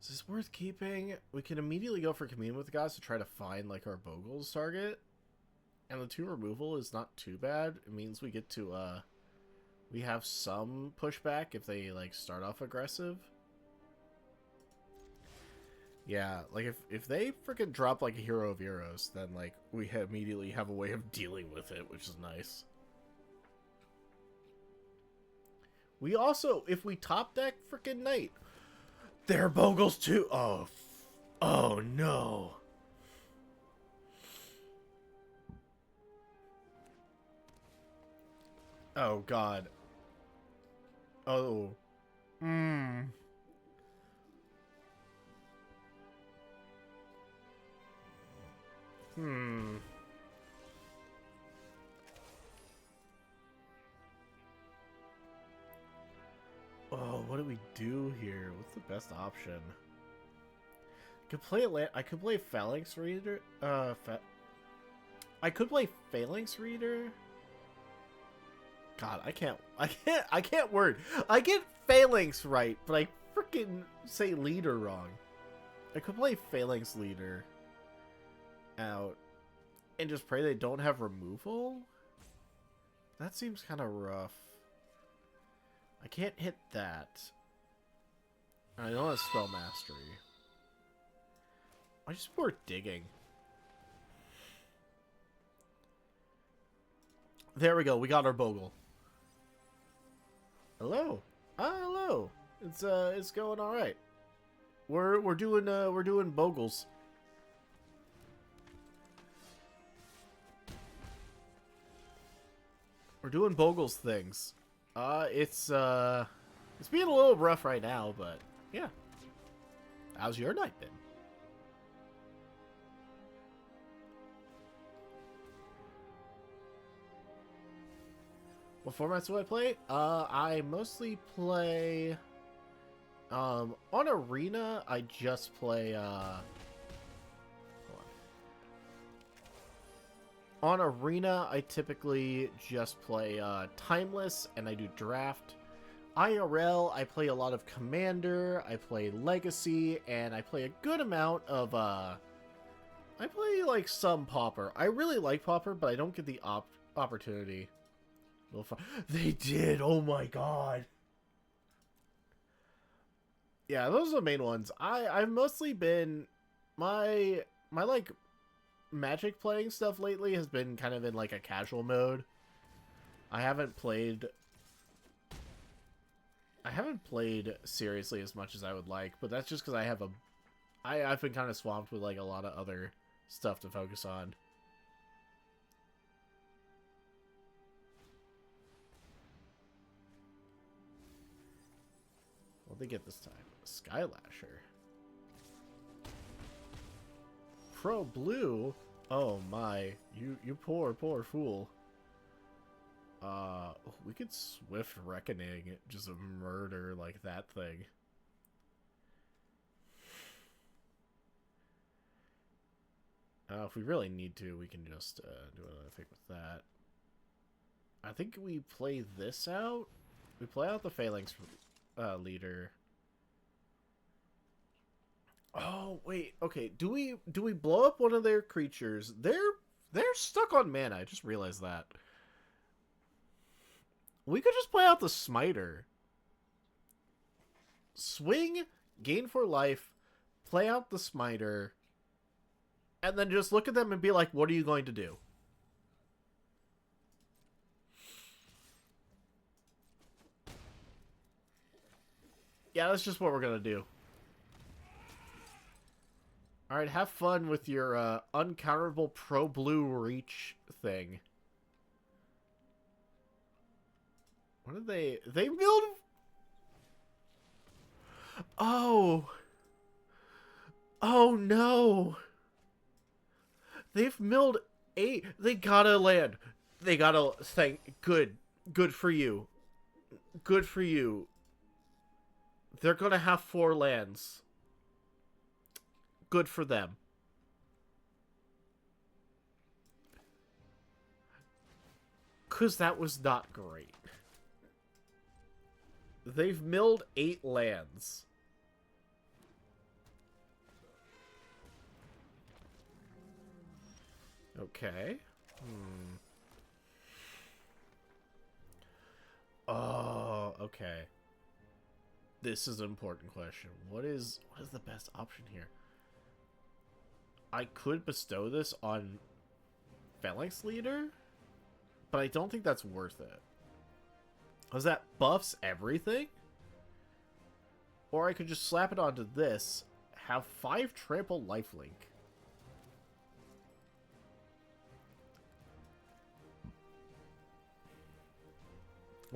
A: Is this worth keeping? We can immediately go for Commune with the Gods to try to find, like, our Bogles target. And the 2 removal is not too bad. It means we get to, we have some pushback if they, like, start off aggressive. Yeah, like, if they freaking drop, like, a Hero of Heroes, then, like, we immediately have a way of dealing with it, which is nice. We also, if we top deck freaking Knight, they're Bogles too. Oh, oh no. Oh, God. Oh. Hmm. Hmm. Oh, what do we do here? What's the best option? I could play Phalanx Reader. I could play Phalanx Reader. God, I can't word. I get Phalanx right, but I freaking say Leader wrong. I could play Phalanx Leader out and just pray they don't have removal. That seems kind of rough. I can't hit that. I know that's spell mastery. I just more digging. There we go. We got our Bogle. Hello. Ah, hello. It's going all right. We're doing Bogels. We're doing Bogels things. It's being a little rough right now, but yeah. How's your night been? What formats do I play? I mostly play on Arena. I just play on Arena, I typically just play Timeless, and I do Draft. IRL, I play a lot of Commander, I play Legacy, and I play a good amount of, I play, like, some Pauper. I really like Pauper, but I don't get the opportunity. They did! Oh my god! Yeah, those are the main ones. I've mostly been... My like, Magic playing stuff lately has been kind of in like a casual mode. I haven't played seriously as much as I would like, but that's just because I've been kind of swamped with like a lot of other stuff to focus on. What did they get this time? Skylasher. Pro Blue? Oh my. You poor fool. We could Swift Reckoning, just murder like that thing. If we really need to, we can just do another thing with that. I think we play this out. We play out the Phalanx leader. Oh wait, okay. Do we blow up one of their creatures? They're stuck on mana. I just realized that. We could just play out the Smiter. Swing, gain for life, play out the Smiter, and then just look at them and be like, what are you going to do? Yeah, that's just what we're going to do. Alright, have fun with your uncounterable Pro Blue Reach thing. What did they milled? Oh. Oh no. They've milled 8. They gotta land. They gotta thank. Good for you. Good for you. They're gonna have 4 lands. Good for them. Cause that was not great. They've milled 8 lands. Okay. Oh, okay. This is an important question. What is the best option here? I could bestow this on Phalanx Leader, but I don't think that's worth it. Because that buffs everything? Or I could just slap it onto this, have 5 trample lifelink.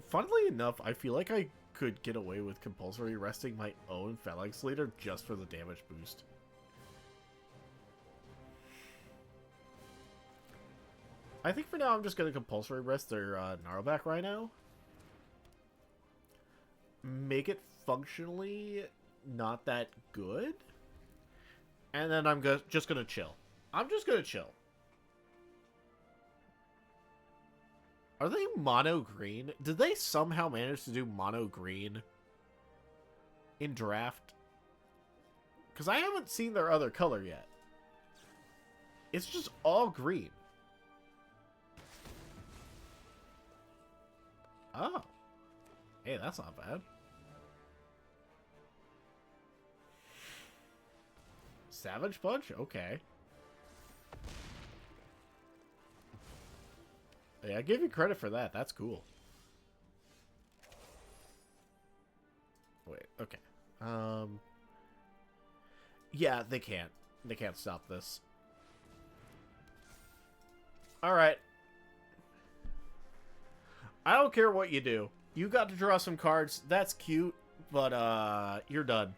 A: Funnily enough, I feel like I could get away with compulsory resting my own Phalanx Leader just for the damage boost. I think for now I'm just going to compulsory rest their Gnarlback Rhino. Make it functionally not that good. And then I'm just going to chill. I'm just going to chill. Are they mono green? Did they somehow manage to do mono green in draft? Because I haven't seen their other color yet. It's just all green. Oh. Hey, that's not bad. Savage Punch? Okay. Yeah, I give you credit for that. That's cool. Wait, okay. Yeah, they can't. They can't stop this. Alright. I don't care what you do. You got to draw some cards. That's cute, but, you're done.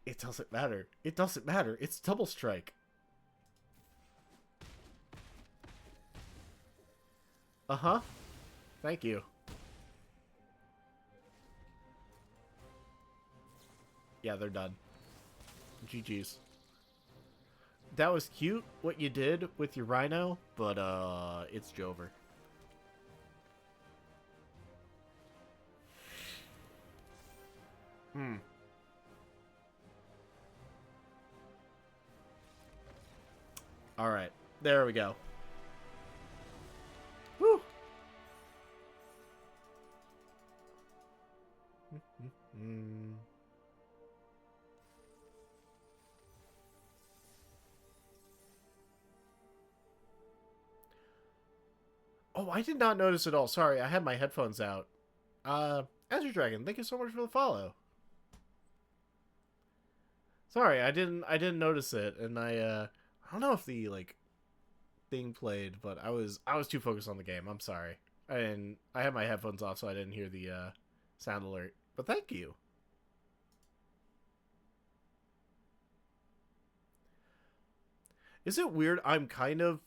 A: It doesn't matter. It doesn't matter. It's double strike. Uh-huh. Thank you. Yeah, they're done. GG's. That was cute, what you did with your Rhino, but, it's Jover. Hmm. Alright. There we go. Woo! Oh, I did not notice at all. Sorry, I had my headphones out. Azure Dragon, thank you so much for the follow. Sorry, I didn't notice it, and I don't know if the like thing played, but I was too focused on the game. I'm sorry. I had my headphones off, so I didn't hear the sound alert. But thank you. Is it weird? I'm playing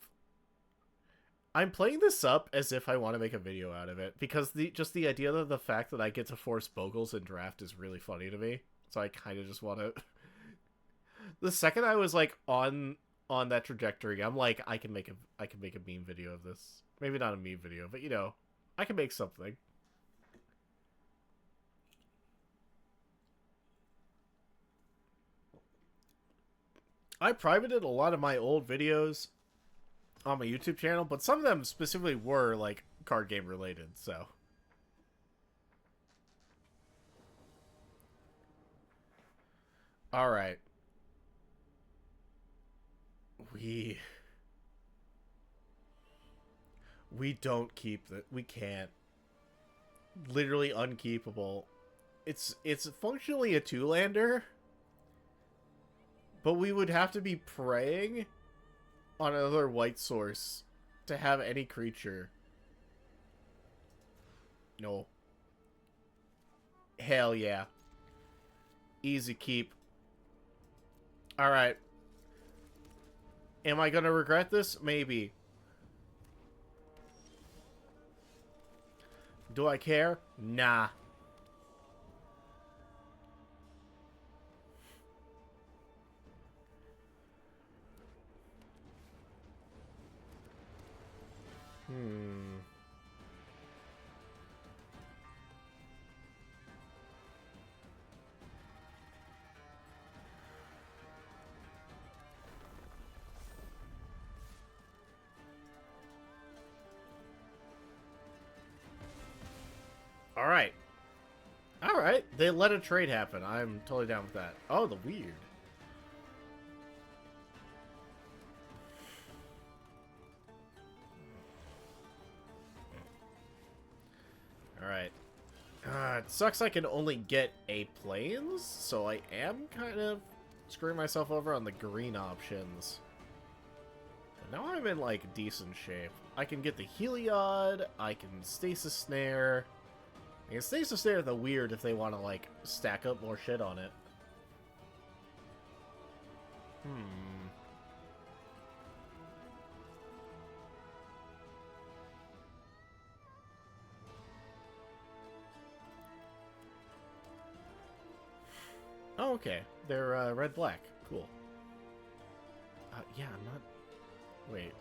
A: this up as if I want to make a video out of it because just the idea of the fact that I get to force Bogels in draft is really funny to me. So I kind of just want to. The second I was like on that trajectory, I'm like, I can make a meme video of this. Maybe not a meme video, but you know, I can make something. I privated a lot of my old videos on my YouTube channel, but some of them specifically were like card game related, so. All right. We don't keep that. We can't. Literally unkeepable. It's functionally a two-lander, but we would have to be praying on another white source to have any creature. No. Hell yeah. Easy keep. Alright. Am I gonna regret this? Maybe. Do I care? Nah. Alright. Alright. They let a trade happen. I'm totally down with that. Oh, the weird. Alright. It sucks I can only get a plains, so I am kind of screwing myself over on the green options. But now I'm in, like, decent shape. I can get the Heliod, I can Stasis Snare. I can Stasis Snare the weird if they want to, like, stack up more shit on it. Oh, okay. They're red-black. Cool. Yeah, I'm not... Wait.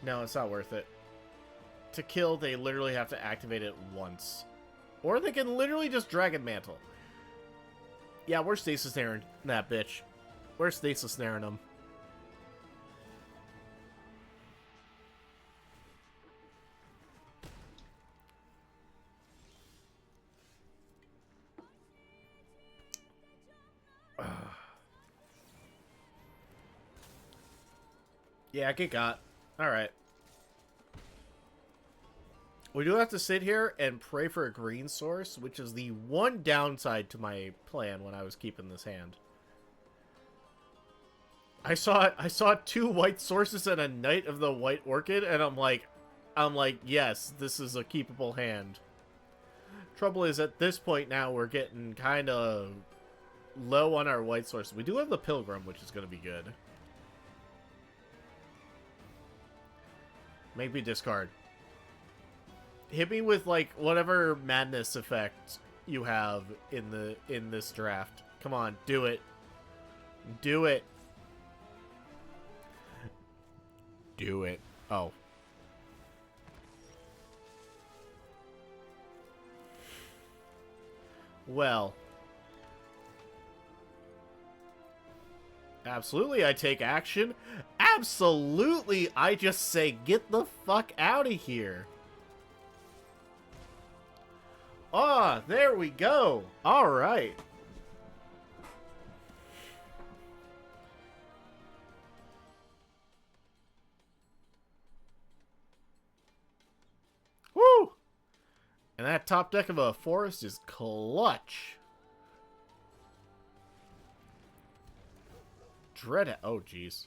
A: No, it's not worth it. To kill, they literally have to activate it once. Or they can literally just Dragon Mantle. Yeah, we're Stasis Snaring that bitch. We're Stasis Snaring them. Yeah, get got. Alright. We do have to sit here and pray for a green source, which is the one downside to my plan when I was keeping this hand. I saw two white sources and a Knight of the White Orchid, and I'm like, yes, this is a keepable hand. Trouble is, at this point now, we're getting kind of low on our white sources. We do have the Pilgrim, which is going to be good. Make me discard. Hit me with, like, whatever madness effect you have in this draft. Come on, do it. Do it. Do it. Oh. Well. Absolutely, I take action. Absolutely, I just say, get the fuck out of here. Ah, there we go. All right. Woo! And that top deck of a forest is clutch. Oh, jeez.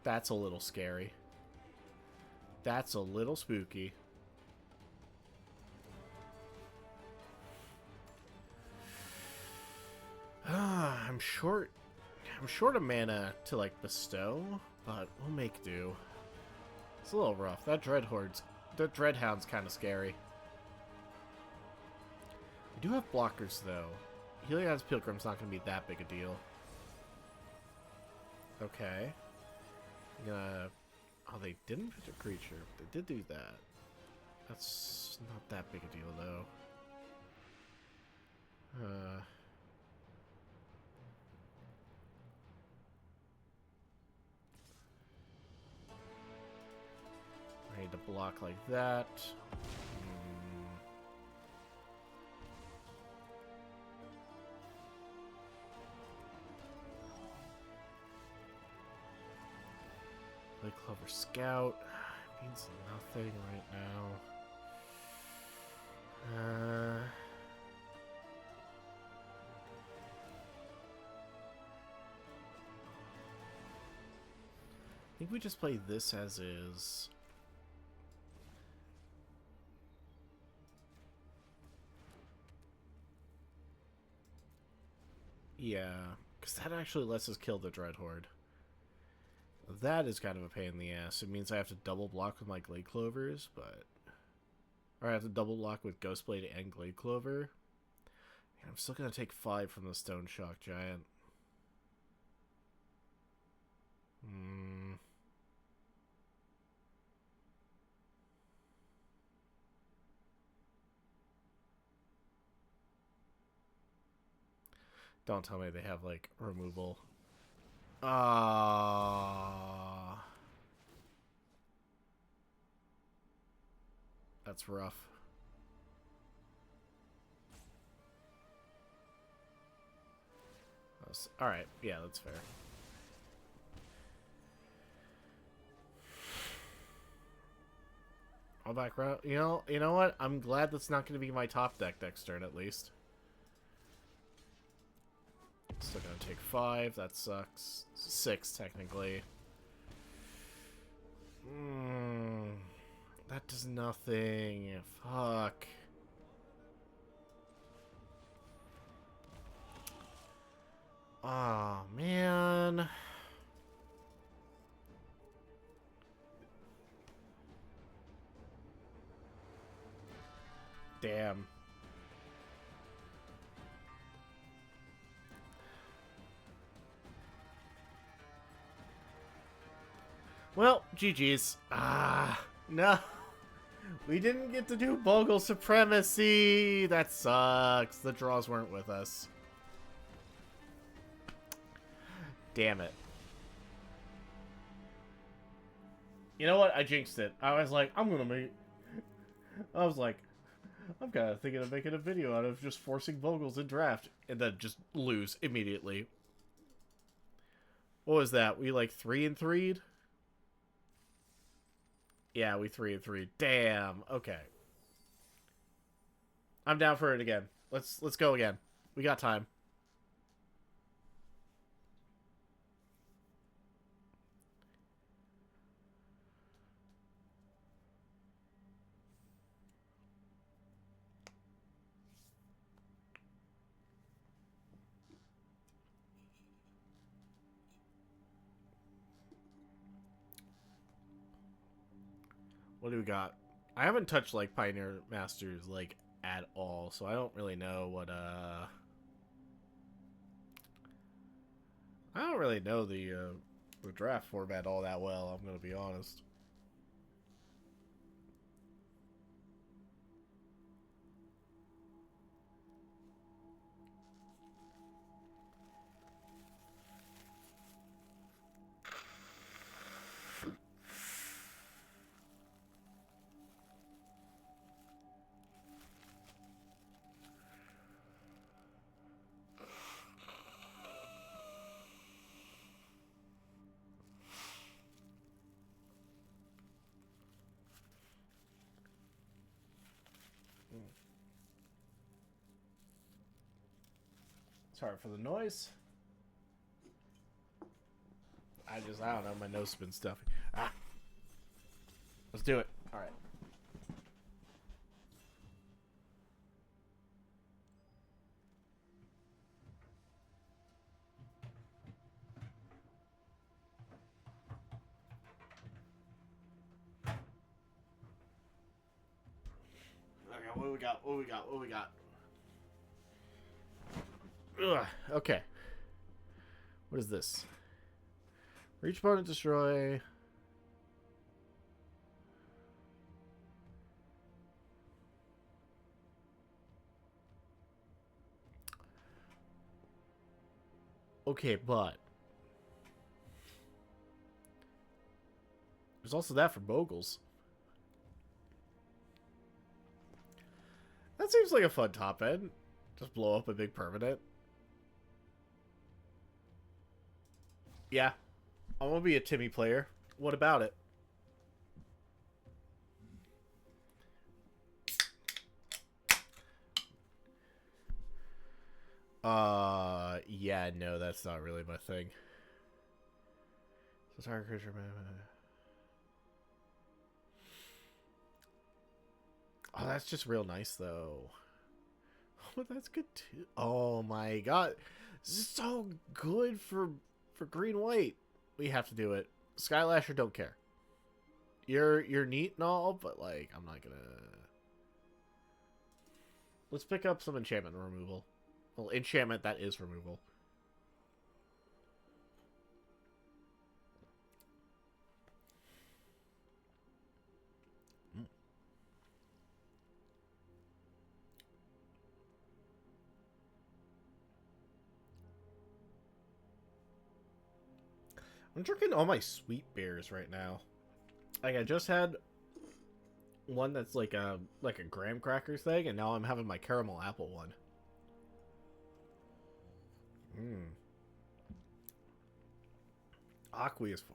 A: That's a little scary. That's a little spooky. I'm short of mana to, like, bestow, but we'll make do. It's a little rough. That Dreadhound's kind of scary. We do have blockers, though. Heliod's Pilgrim's not going to be that big a deal. Okay. Oh, they didn't put a creature. They did do that. That's not that big a deal, though. I need to block like that. Play Clover Scout. Means nothing right now. I think we just play this as is. Yeah, because that actually lets us kill the Dreadhorde. That is kind of a pain in the ass. It means I have to double block with my Glade Clovers, but... Or I have to double block with Ghostblade and Glade Clover. And I'm still going to take 5 from the Stone Shock Giant. Don't tell me they have, like, removal. That's rough. Alright, yeah, that's fair. All back round. You know what? I'm glad that's not going to be my top deck next turn, at least. Still gonna take 5. That sucks. 6, technically. That does nothing. Fuck. Oh, man. Damn. Well, GG's. No. We didn't get to do Bogle Supremacy. That sucks. The draws weren't with us. Damn it. You know what? I jinxed it. I was like, I'm kind of thinking of making a video out of just forcing Vogels in draft and then just lose immediately. What was that? We like 3 and 3'd? Yeah, we 3 and 3. Damn. Okay. I'm down for it again. Let's go again. We got time. What do we got? I haven't touched like Pioneer Masters like at all, so I don't really know what I don't really know the draft format all that well, I'm gonna be honest. Sorry for the noise. I don't know, my nose has been stuffy. Ah. Let's do it. Alright. Okay, what we got? What we got? What we got? Ugh, okay. What is this? For each opponent, destroy. Okay, but there's also that for Bogels. That seems like a fun top end. Just blow up a big permanent. Yeah. I'm gonna be a Timmy player. What about it? Yeah, no, that's not really my thing. So target creature. Oh, that's just real nice, though. Oh, that's good too. Oh my god, this is so good for green white. We have to do it. Skylasher don't care. You're neat and all, but like I'm not gonna. Let's pick up some enchantment removal. Well, enchantment that is removal. I'm drinking all my sweet beers right now. Like I just had one that's like a graham cracker thing, and now I'm having my caramel apple one. Mmm. Aqua is for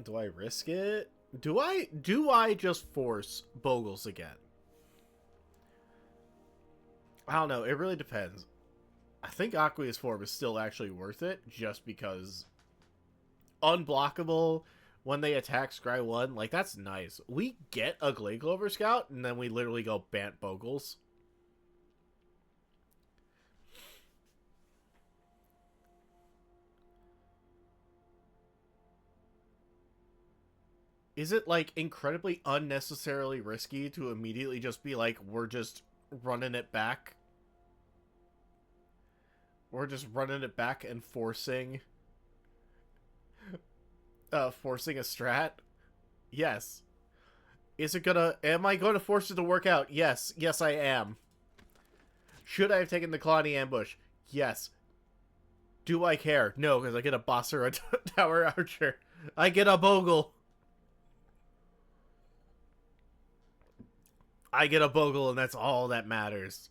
A: Do I risk it? Do I just force Bogels again? I don't know. It really depends. I think Aqua's form is still actually worth it, just because unblockable when they attack Scry 1, like, that's nice. We get a Glade Clover Scout, and then we literally go Bant Bogels. Is it, like, incredibly unnecessarily risky to immediately just be like, we're just running it back? We're just running it back and forcing forcing a strat? Yes. Is it gonna... Am I going to force it to work out? Yes. Yes, I am. Should I have taken the Kalani ambush? Yes. Do I care? No, because I get a boss or a tower archer. I get a Bogle. I get a Bogle, and that's all that matters.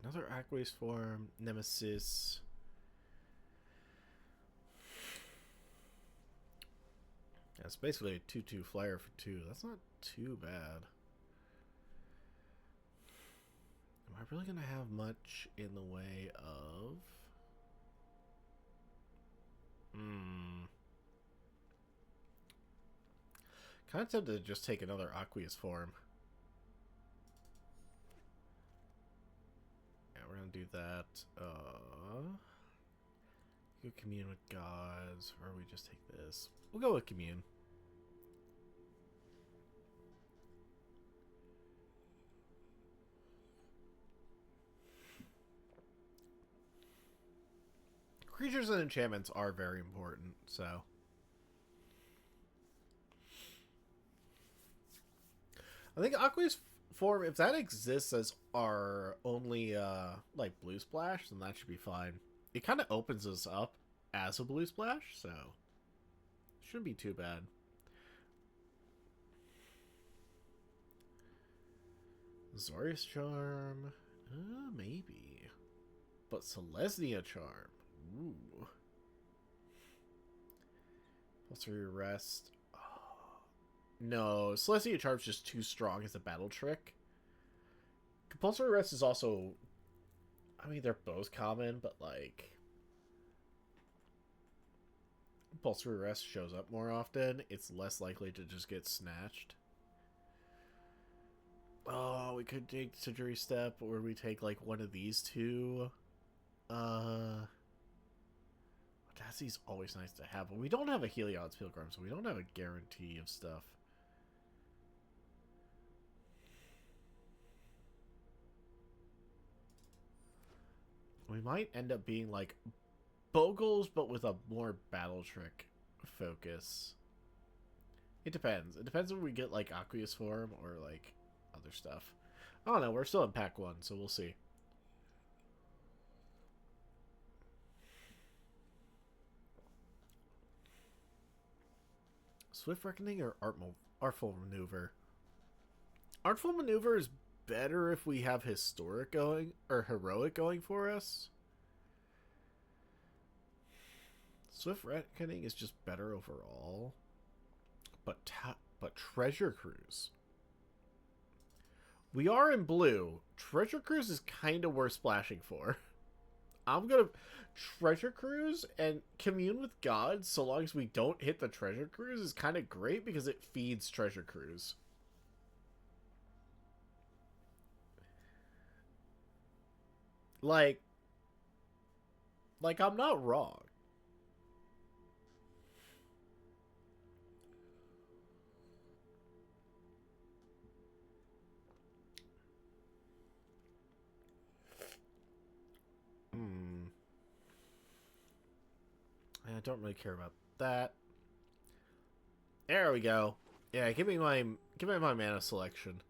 A: Another Aqua's form, Nemesis. That's basically a 2/2 flyer for 2. That's not too bad. Am I really going to have much in the way of... Kind of tempted to just take another Aqueous form. Yeah, we're going to do that. Go commune with gods, or we just take this. We'll go with commune. Creatures and enchantments are very important, so... I think Aqueous form, if that exists as our only, like, Blue Splash, then that should be fine. It kind of opens us up as a Blue Splash, so... Shouldn't be too bad. Zorius Charm? Maybe. But Selesnya Charm? Ooh. Pulsary Rest. No, Selesnya Charm's just too strong as a battle trick. Compulsory Rest is also... I mean, they're both common, but, like... Compulsory Rest shows up more often. It's less likely to just get snatched. Oh, we could take Surgery Step, or we take, like, one of these two. Audacity always nice to have, but we don't have a Heliod's Pilgrim, so we don't have a guarantee of stuff. We might end up being like Bogels, but with a more battle trick focus. It depends. It depends when we get like Aqueous form or like other stuff. I don't know. We're still in pack 1, so we'll see. Swift Reckoning or Artful Maneuver? Artful Maneuver is better if we have Historic going, or Heroic going for us. Swift Reckoning is just better overall. But Treasure Cruise. We are in blue. Treasure Cruise is kind of worth splashing for. I'm gonna Treasure Cruise and Commune with Gods, so long as we don't hit the Treasure Cruise, is kind of great because it feeds Treasure Cruise. Like I'm not wrong. I don't really care about that. There we go. Yeah, give me my mana selection.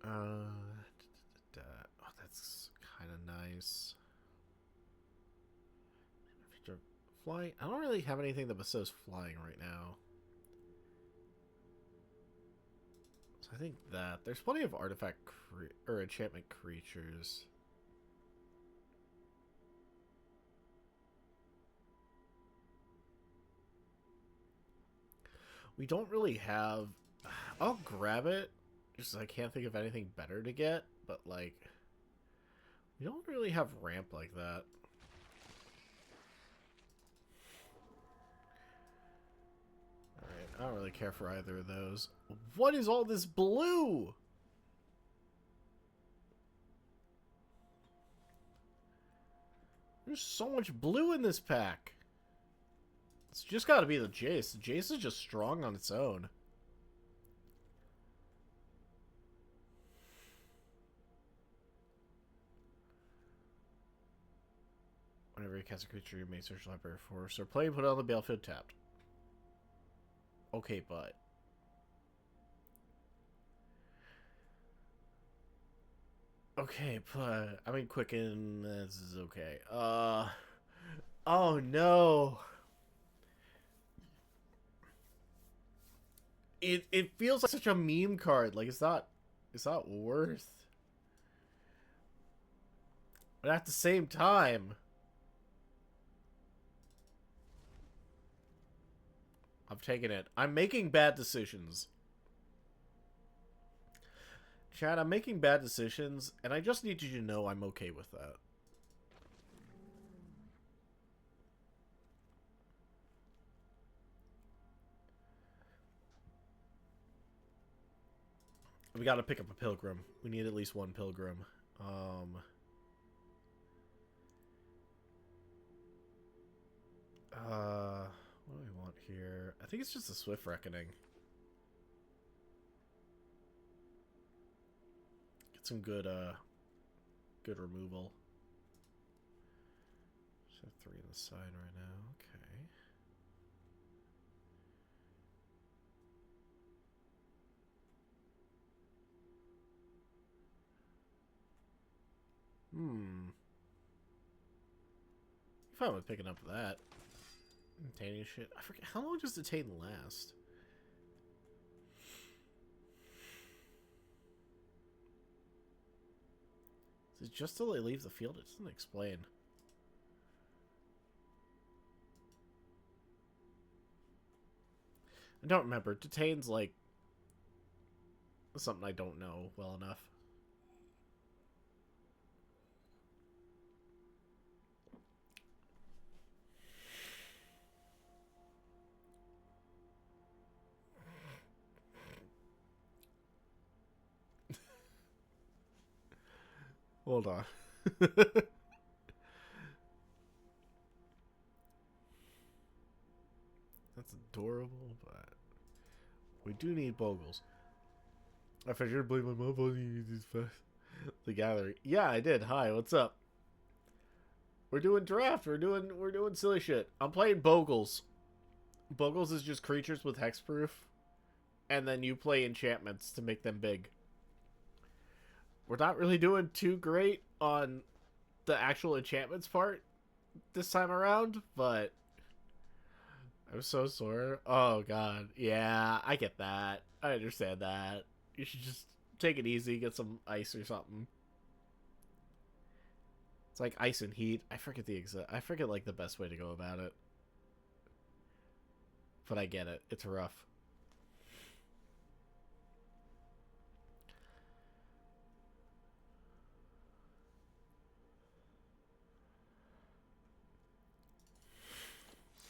A: Oh, that's kind of nice. Flying. I don't really have anything that bestows flying right now. So I think that there's plenty of artifact or enchantment creatures. We don't really have... I'll grab it. Just I can't think of anything better to get. But, like... We don't really have ramp like that. Alright, I don't really care for either of those. What is all this blue? There's so much blue in this pack. It's just got to be the Jace. The Jace is just strong on its own. Whenever you cast a creature, you may search library for or play and put it on the battlefield tapped. Okay, but... Okay, I mean, Quicken, this is okay. Oh no. It feels like such a meme card. Like, it's not worth. But at the same time, I'm taking it. I'm making bad decisions. Chad, I'm making bad decisions, and I just need you to know I'm okay with that. We gotta pick up a pilgrim. We need at least one pilgrim. What do we want here? I think it's just a Swift Reckoning. Get some good removal. Just have 3 on the side right now. Okay. Hmm. Fine with picking up that. Titanium shit. I forget. How long does the Titan last? Is it just till they leave the field? It doesn't explain. I don't remember. Detain's like something I don't know well enough. Hold on. That's adorable, but we do need Bogels. I figured blame my mom for these fast. The gathering. Yeah, I did. Hi, what's up? We're doing draft. We're doing silly shit. I'm playing Bogels. Bogels is just creatures with hexproof, and then you play enchantments to make them big. We're not really doing too great on the actual enchantments part this time around, but I'm so sore. Oh god. Yeah, I get that. I understand that. You should just take it easy, get some ice or something. It's like ice and heat. I forget like the best way to go about it. But I get it. It's rough.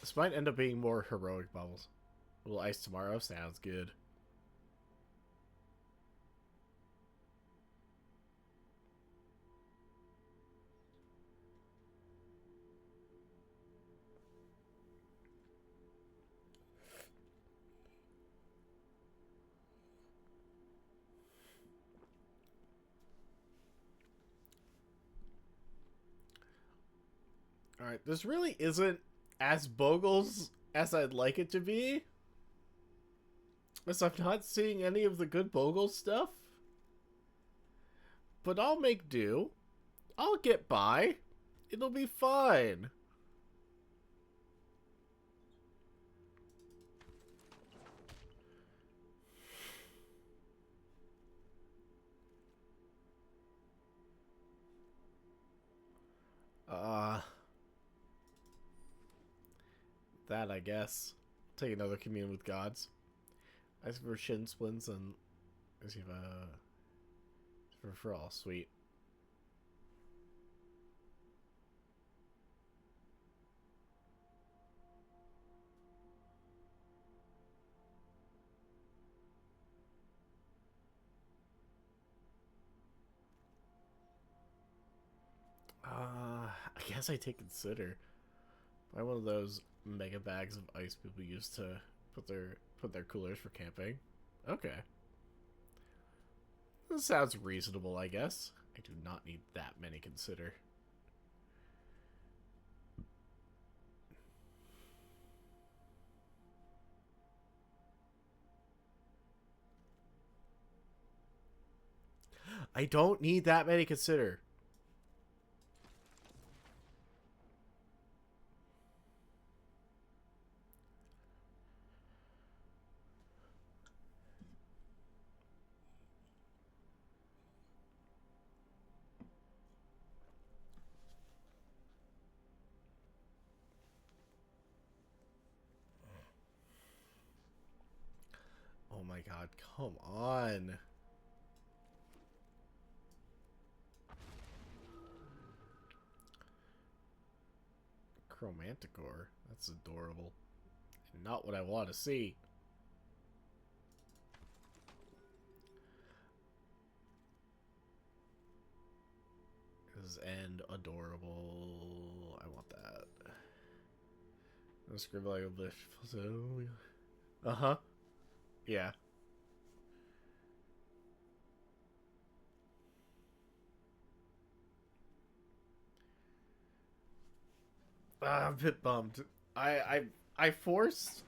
A: This might end up being more heroic bubbles. A little ice tomorrow sounds good. Alright, this really isn't as Bogles as I'd like it to be. As I'm not seeing any of the good Bogle stuff. But I'll make do. I'll get by. It'll be fine. That I guess. Take another commune with gods. Ask for shin splints and receive a for all sweet. I guess I take consider. Buy one of those mega bags of ice people use to put their coolers for camping. Okay. This sounds reasonable, I guess. I do not need that many consider. I don't need that many consider. Oh my god, come on. Chromanticore. That's adorable. Not what I want to see. This end adorable. I want that. No scribble like a blish. Uh-huh. Yeah. I'm a bit bummed. I forced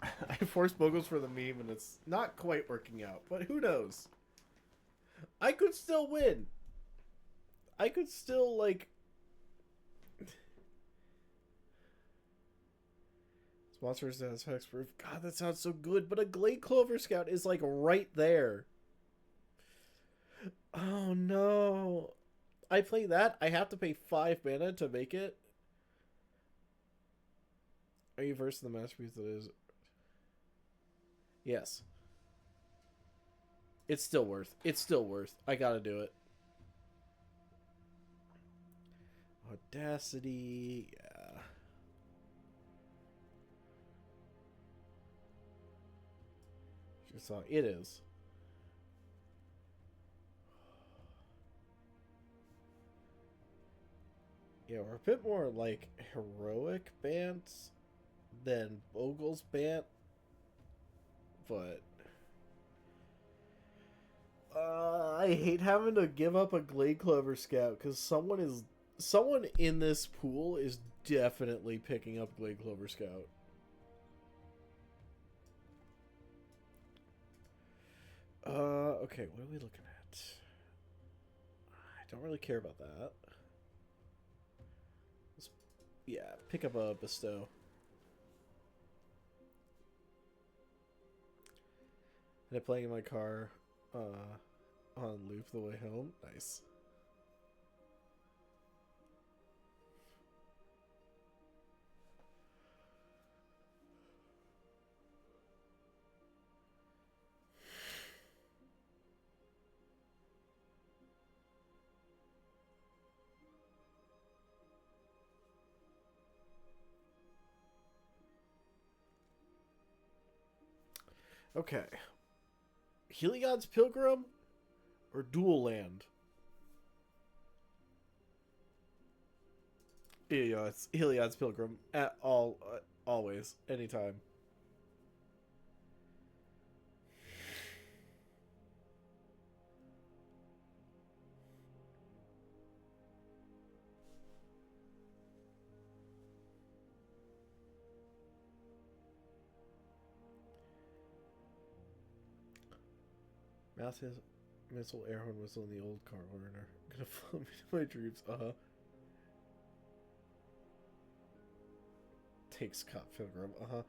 A: I forced Bogels for the meme and it's not quite working out, but who knows? I could still win. I could still like Monsters as hexproof. God, that sounds so good, but a Glade Clover Scout is like right there. Oh no. I play that, I have to pay 5 mana to make it. Are you versed in the masterpiece that is? Yes. It's still worth. It's still worth. I gotta do it. Audacity. Yeah. It is. Yeah, we're a bit more like heroic bands than Bogles band, but I hate having to give up a Glade Clover Scout because someone in this pool is definitely picking up Glade Clover Scout. Okay, what are we looking at? I don't really care about that. Yeah, pick up a bestow. And I'm playing in my car on loop the way home. Nice. Okay. Heliod's Pilgrim or Dual Land? Yeah, it's Heliod's Pilgrim at all, always, anytime. Mouse has missile, air horn whistle, in the old car learner. Gonna follow me to my dreams. Takes Cop Pilgrim. Oh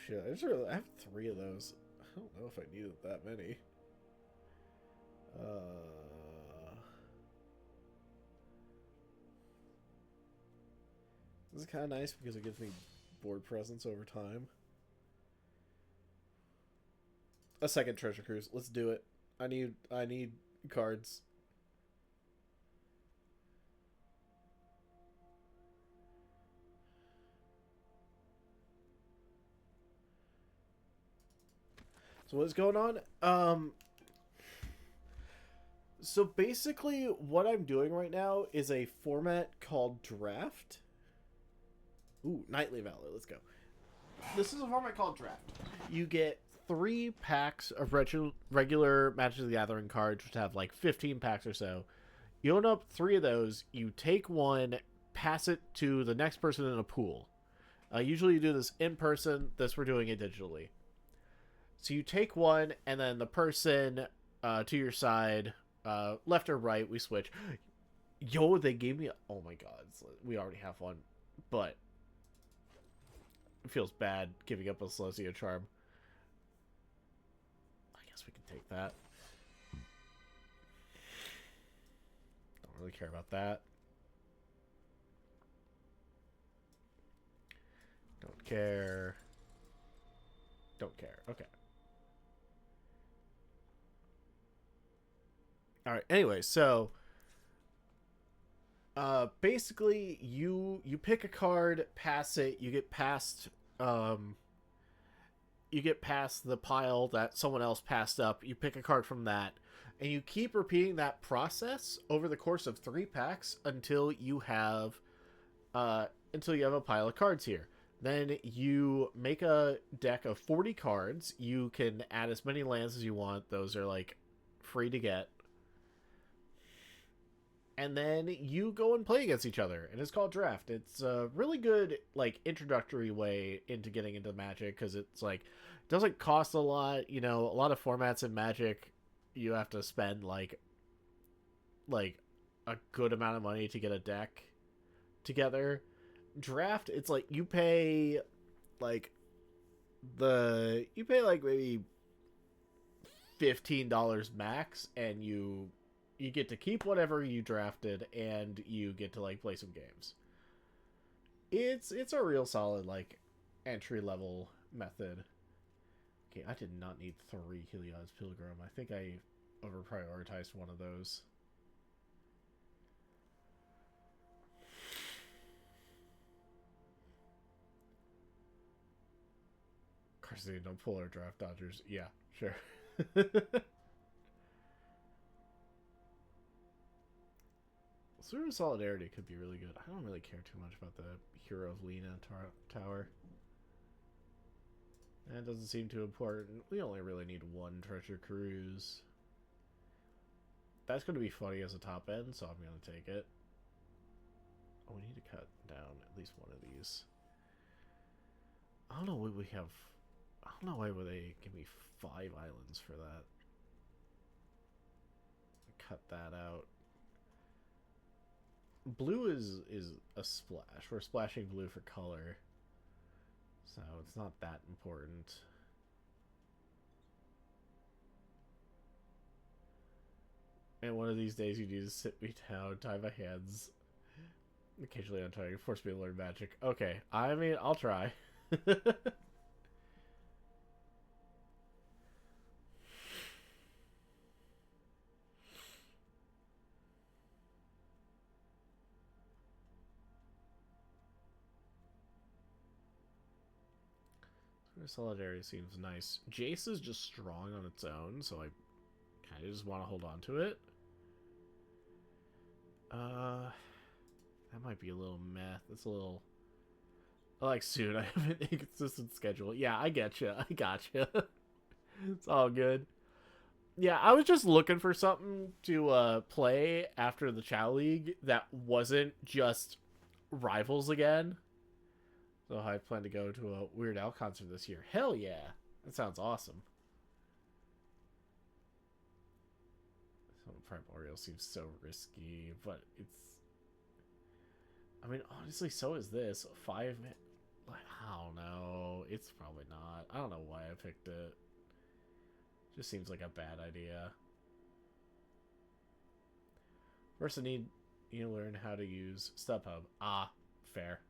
A: shit! I have 3 of those. I don't know if I needed that many. This is kind of nice because it gives me board presence over time. A second treasure cruise. Let's do it. I need cards. So what's going on? So basically what I'm doing right now is a format called Draft. Ooh, Nightly Valor. Let's go. This is a format called Draft. You get 3 packs of regular Magic the Gathering cards, which have like 15 packs or so. You open up 3 of those. You take one, pass it to the next person in a pool. Usually you do this in person. This we're doing it digitally. So you take one, and then the person to your side Left or right, we switch. Yo, they gave me. Oh my god, we already have one, but it feels bad giving up a Celestia Charm. I guess we can take that. Don't really care about that. Don't care. Don't care. Okay. All right. Anyway, so basically you pick a card, pass it, um you get past the pile that someone else passed up. You pick a card from that, and you keep repeating that process over the course of 3 packs until you have a pile of cards here. Then you make a deck of 40 cards. You can add as many lands as you want. Those are like free to get. And then you go and play against each other, and it's called draft. It's a really good like introductory way into getting into Magic, because it's like it doesn't cost a lot. You know, a lot of formats in Magic you have to spend like a good amount of money to get a deck together. Draft, it's like like you pay like maybe $15 max, and you get to keep whatever you drafted, and you get to like play some games. It's a real solid like entry level method. Okay, I did not need 3 Heliod's Pilgrim. I think I over prioritized one of those. Carson, don't pull our draft dodgers. Yeah, sure. Sort of Solidarity could be really good. I don't really care too much about the Hero of Lena tower. That doesn't seem too important. We only really need 1 Treasure Cruise. That's going to be funny as a top end, so I'm going to take it. Oh, we need to cut down at least one of these. I don't know what we have. I don't know why would they give me 5 islands for that. Cut that out. Blue is a splash. We're splashing blue for color, so it's not that important. And one of these days you need to sit me down, tie my hands, occasionally untie, force me to learn Magic. Okay, I mean, I'll try. Solidarity seems nice. Jace is just strong on its own, so I kind of just want to hold on to it. That might be a little meh. That's a little. Like soon, I have an inconsistent schedule. Yeah, I get you. I got you. It's all good. Yeah, I was just looking for something to play after the Chao League that wasn't just Rivals again. So I plan to go to a Weird Al concert this year. Hell yeah. That sounds awesome. Primordial seems so risky, but it's... I mean, honestly, so is this. 5... Like, I don't know. It's probably not. I don't know why I picked it. Just seems like a bad idea. First, I need you to learn how to use StubHub. Ah, fair.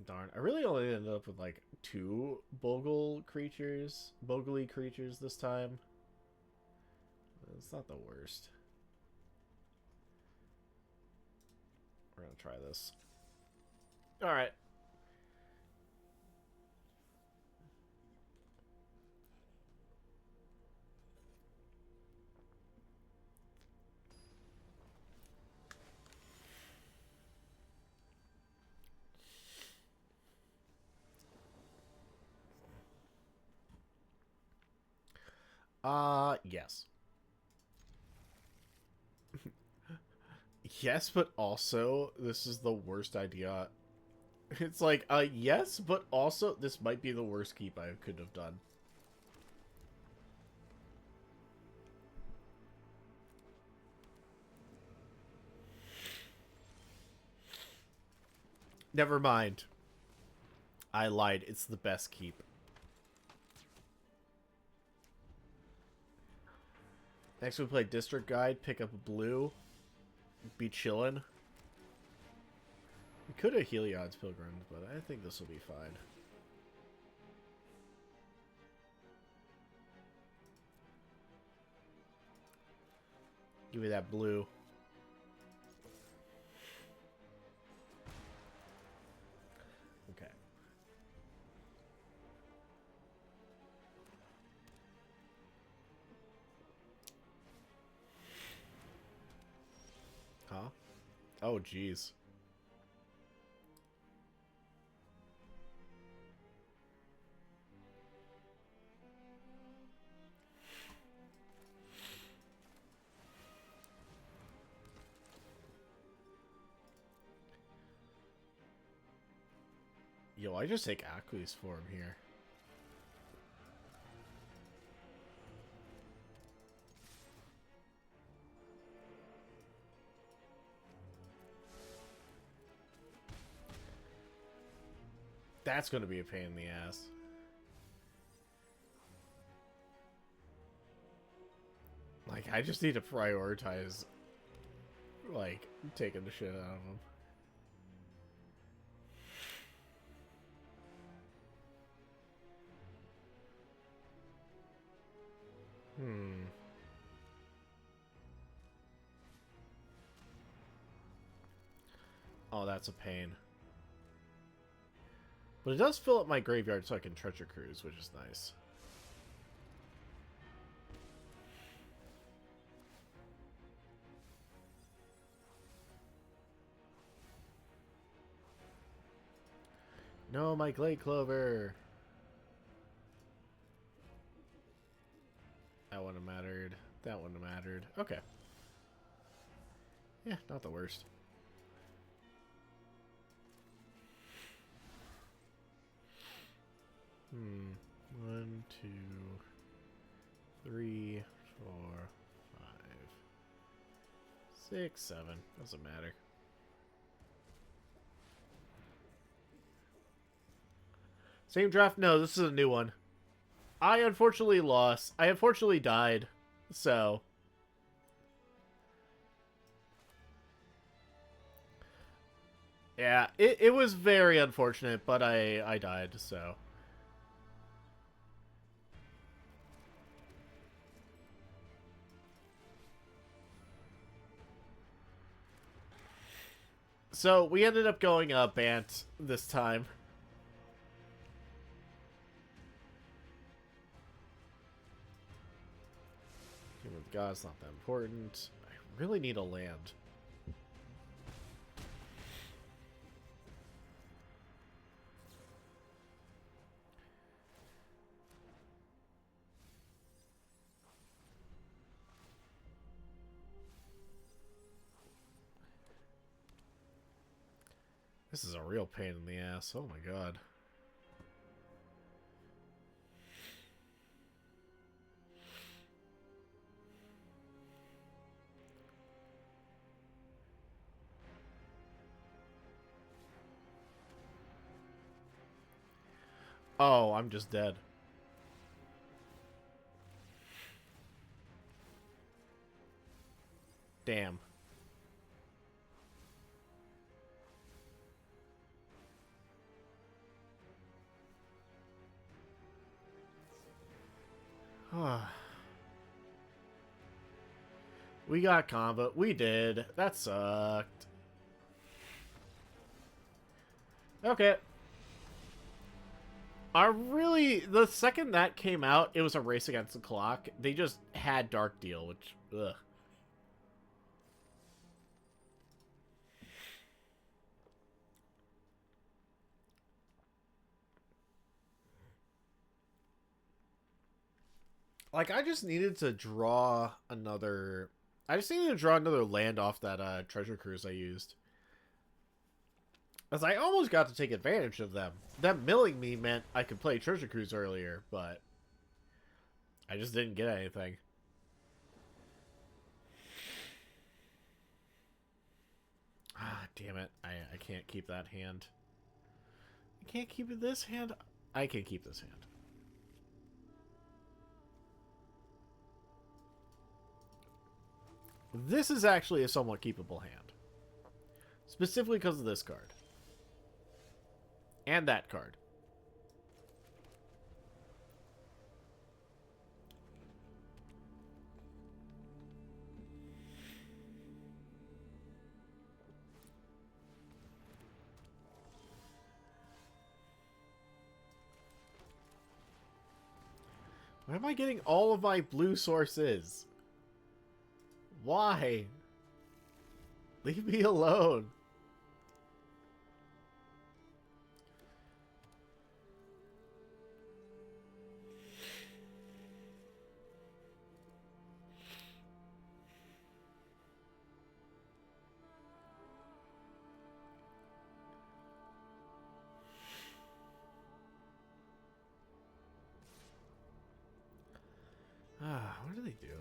A: Darn, I really only ended up with like 2 Bogely creatures this time. It's not the worst. We're gonna try this. Alright. Yes. Yes, but also, this is the worst idea It's like, yes, but also this might be the worst keep I could have done. Never mind. I lied. It's the best keep. Next we play District Guide, pick up a blue, be chillin'. We could have Heliod's Pilgrims, but I think this will be fine. Give me that blue. Okay. Huh? Oh, jeez. Yo, I just take Aqua's for him here. That's going to be a pain in the ass. Like, I just need to prioritize, like, taking the shit out of him. Oh, that's a pain. But it does fill up my graveyard so I can treasure cruise, which is nice. No, my Glade Clover. That wouldn't have mattered. That wouldn't have mattered. Okay. Yeah, not the worst. One, two, three, four, five, six, seven. Doesn't matter. Same draft? No, this is a new one. I unfortunately lost. I unfortunately died. So. Yeah, it was very unfortunate, but I died, so. So, we ended up going Bant this time. Human of God's not that important. I really need a land. This is a real pain in the ass. Oh my god. Oh, I'm just dead. Damn. We got combo. We did. That sucked. Okay. The second that came out, it was a race against the clock. They just had Dark Deal, which, ugh. Like, I just needed to draw another... I just needed to draw another land off that treasure cruise I used. As I almost got to take advantage of them. Them milling me meant I could play Treasure Cruise earlier, but I just didn't get anything. Ah, damn it. I can't keep that hand. I can't keep this hand. I can keep this hand. This is actually a somewhat keepable hand. Specifically because of this card. And that card. Why am I getting all of my blue sources? Why? Leave me alone. What are they doing?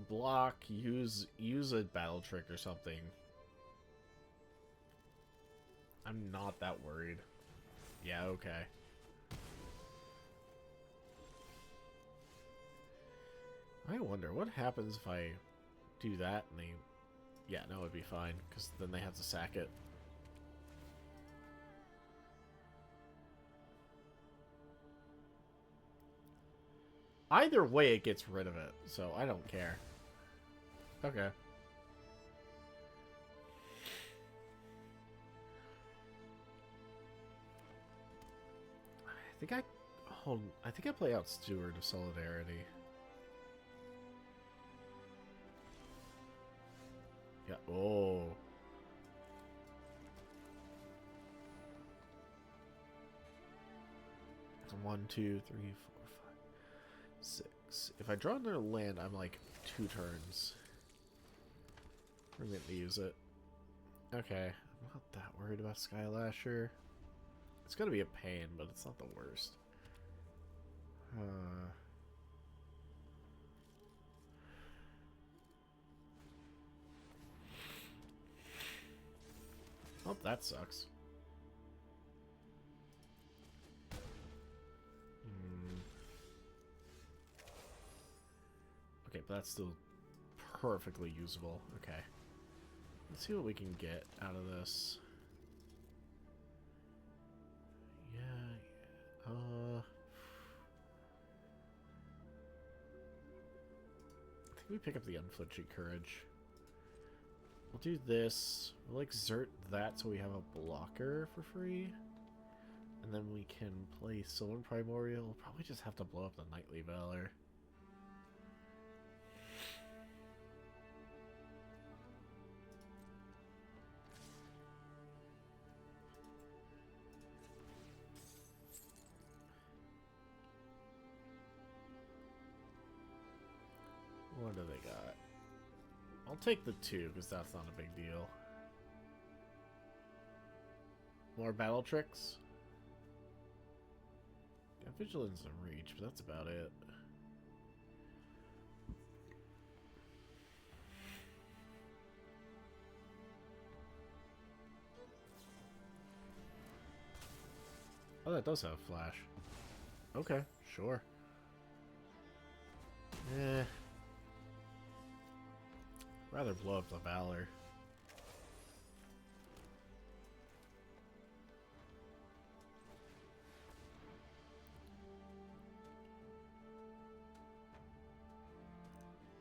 A: Block, use a battle trick or something. I'm not that worried. Yeah, okay. I wonder what happens if I do that and they... Yeah, no, it'd be fine, because then they have to sack it. Either way, it gets rid of it, so I don't care. Okay. I think I play out Steward of Solidarity. Yeah. Oh. It's 1, 2, 3, 4, 5, 6. If I draw another land, I'm like 2 turns. We're going to use it. Okay. I'm not that worried about Skylasher. It's going to be a pain, but it's not the worst. Oh, that sucks. Okay, but that's still perfectly usable. Okay. Let's see what we can get out of this. Yeah. I think we pick up the Unflinching Courage. We'll do this. We'll exert that so we have a blocker for free. And then we can play Sylvan Primordial. We'll probably just have to blow up the Knightly Valor. What do they got? I'll take the 2 because that's not a big deal. More battle tricks? Got Vigilance and Reach, but that's about it. Oh, that does have Flash. Okay, sure. Eh. Rather blow up the Valor.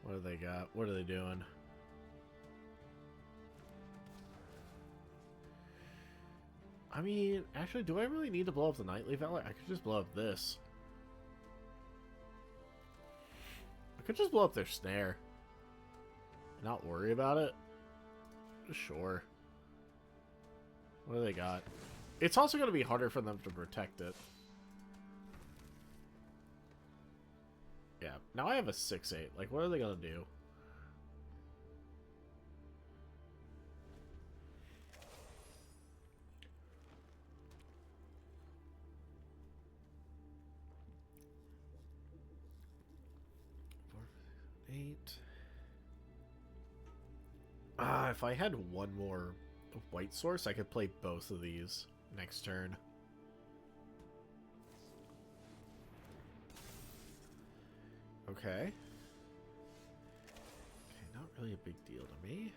A: What do they got? What are they doing? I mean, actually, do I really need to blow up the Knightly Valor? I could just blow up this. I could just blow up their Snare. Not worry about it? Sure. What do they got? It's also going to be harder for them to protect it. Yeah. Now I have a 6-8. Like, what are they going to do? Right. If I had one more white source, I could play both of these next turn. Okay. Okay, not really a big deal to me.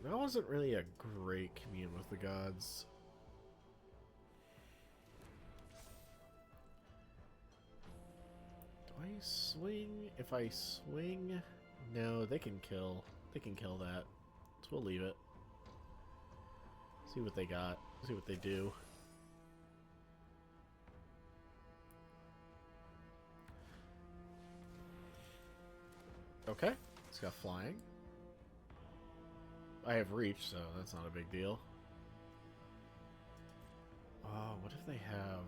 A: That wasn't really a great commune with the gods. Do I swing? If I swing... No, they can kill. They can kill that. So we'll leave it. See what they got. See what they do. Okay. It's got flying. I have reach, so that's not a big deal. Oh, what if they have...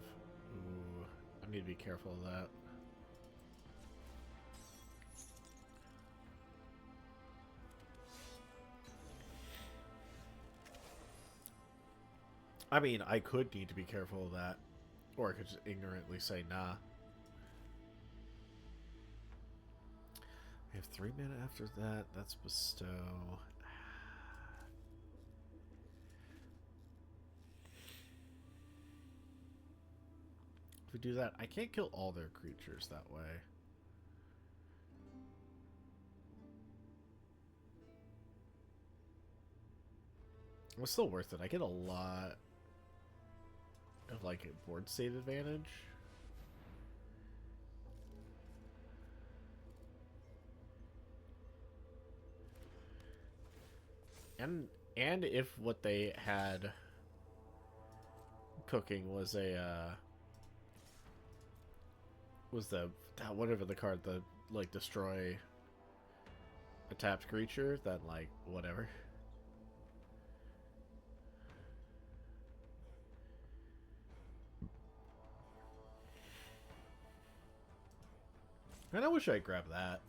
A: Ooh, I need to be careful of that. I mean, I could need to be careful of that. Or I could just ignorantly say, nah. We have 3 mana after that. That's Bestow. If we do that, I can't kill all their creatures that way. It's still worth it. I get a lot of, like, board state advantage. And if what they had cooking was a was the whatever the card, the like destroy a tapped creature, then like whatever. And I wish I grabbed that.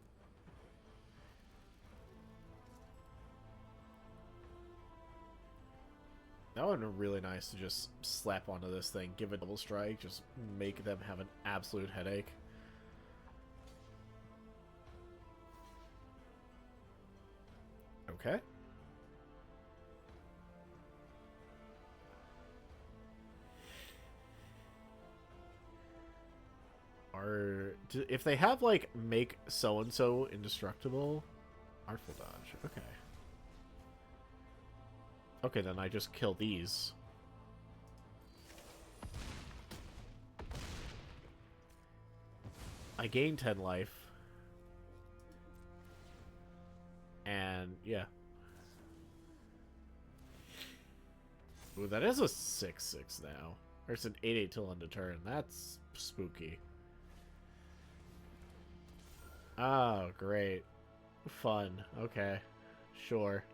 A: That would have been really nice to just slap onto this thing, give a double strike, just make them have an absolute headache. Okay. If they have, like, make so-and-so indestructible, Artful Dodge, okay. Okay, then I just kill these. I gain 10 life. And, yeah. Ooh, that is a 6/6 now. Or it's an 8/8 till end of turn. That's spooky. Oh, great. Fun. Okay. Sure.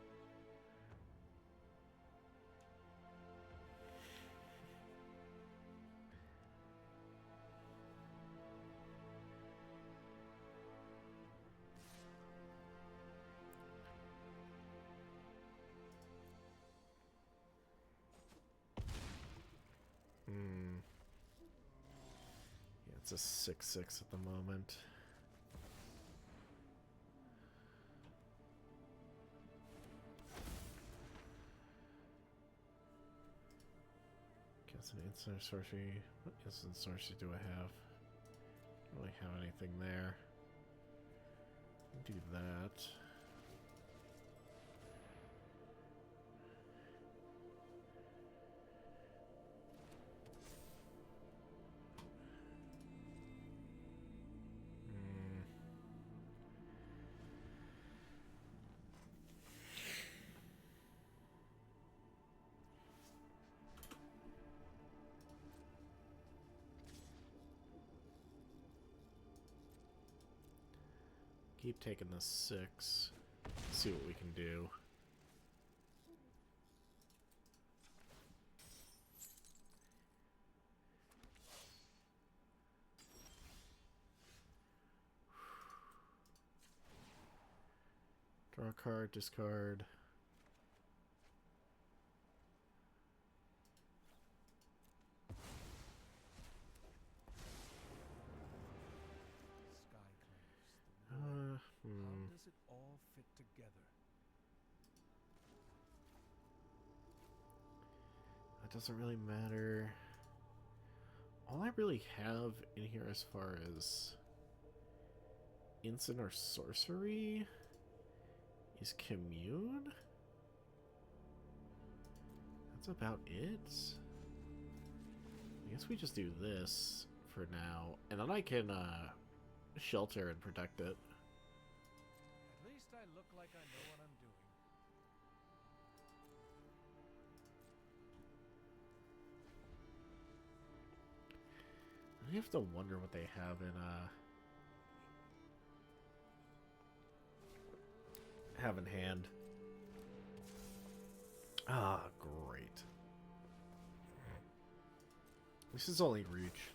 A: Yeah, it's a 6/6 at the moment. Guess an instant sorcery. What instant sorcery do I have? Don't really have anything there. Do that. Keep taking the 6. See what we can do. Draw a card, discard.
B: How does it all fit together?
A: That doesn't really matter. All I really have in here as far as instant or sorcery is Commune. That's about it. I guess we just do this for now, and then I can shelter and protect it.
B: At least I look like I know what I'm doing.
A: I have to wonder what they have in hand. Ah, great. This is only reach.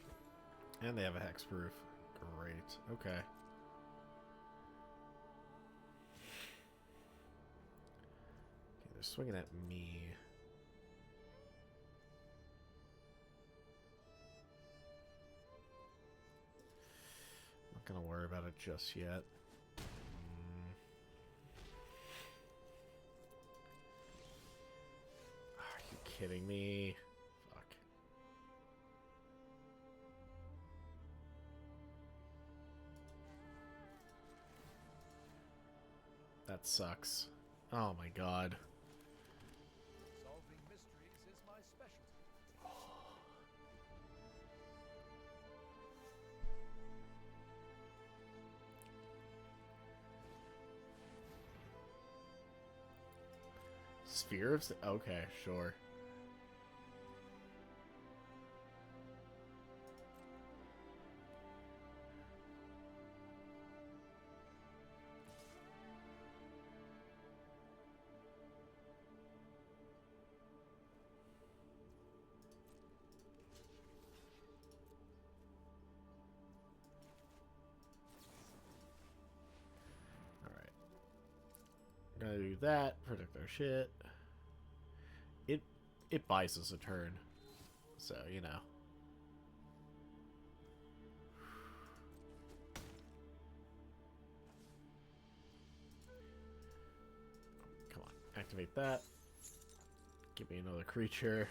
A: And they have a hexproof. Great. Okay. Okay, they're swinging at me. Not gonna worry about it just yet. Are you kidding me? Fuck. That sucks. Oh my god.
B: Solving mysteries is my specialty.
A: Sphere of... Okay, sure. Alright. Gotta do that, protect our shit. It buys us a turn. So, you know. Come on, activate that. Give me another creature.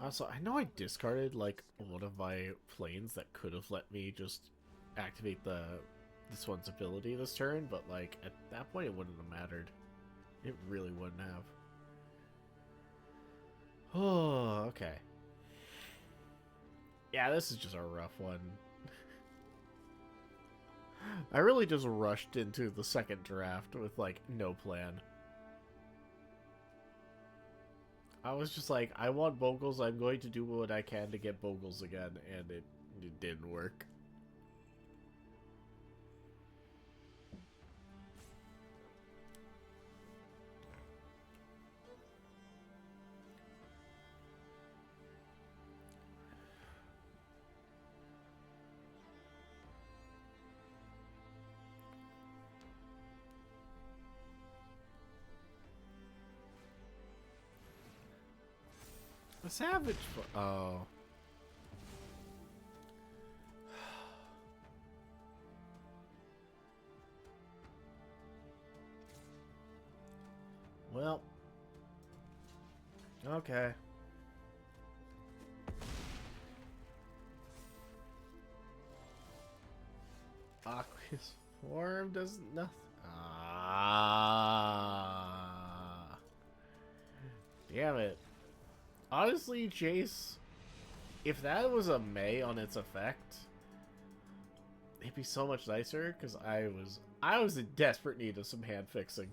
A: Also, I know I discarded, like, one of my planes that could have let me just activate this one's ability this turn, but, like, at that point it wouldn't have mattered. It really wouldn't have. Oh, okay. Yeah, this is just a rough one. I really just rushed into the second draft with, like, no plan. I was just like, I want Bogels, I'm going to do what I can to get Bogels again, and it didn't work. A savage. Oh. Well. Okay. Aqueous form does nothing. Ah. Damn it. Honestly, Chase, if that was a May on its effect, it'd be so much nicer, because I was in desperate need of some hand fixing.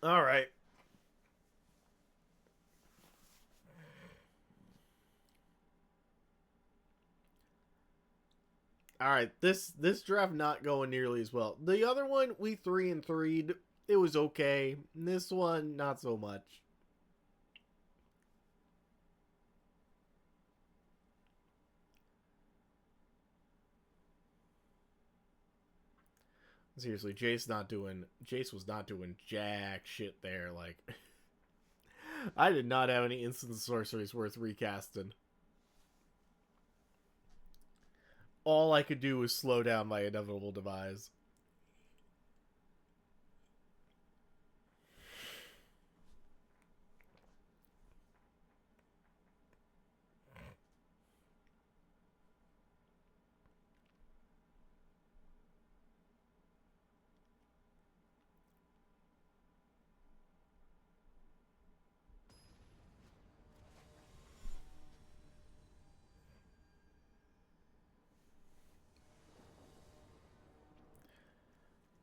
A: All right. All right. This draft not going nearly as well. The other one we 3-3'd. It was okay. This one not so much. Seriously, Jace was not doing jack shit there. Like I did not have any instant sorceries worth recasting. All I could do was slow down my inevitable demise.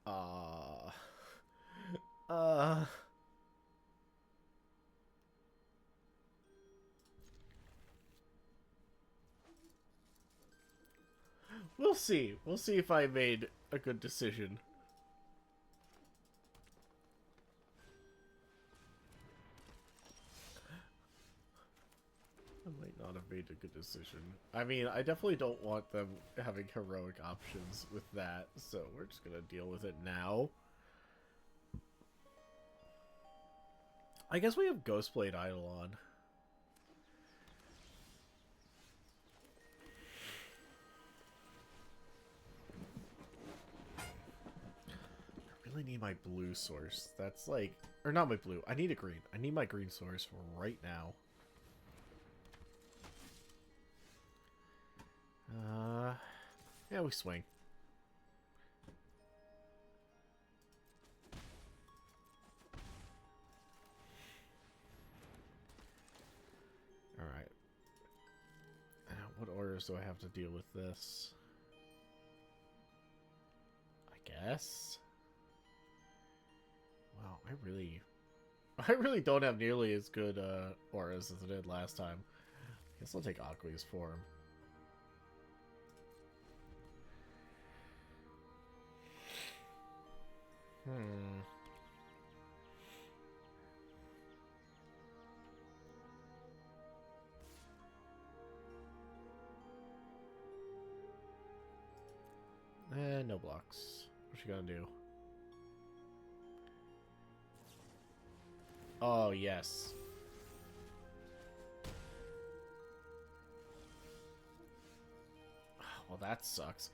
A: Uh uh We'll see. We'll see if I made a good decision. I might not have made a good decision. I mean, I definitely don't want them having heroic options with that, so we're just gonna deal with it now. I guess we have Ghostblade Eidolon. I really need my blue source. That's like... Or not my blue. I need a green. I need my green source right now. Yeah, we swing. Alright. What orders do I have to deal with this? I guess? Wow, I really don't have nearly as good auras as I did last time. I guess I'll take Aqua's form. Hmm. No blocks. What you gonna do? Oh, yes. Well, that sucks.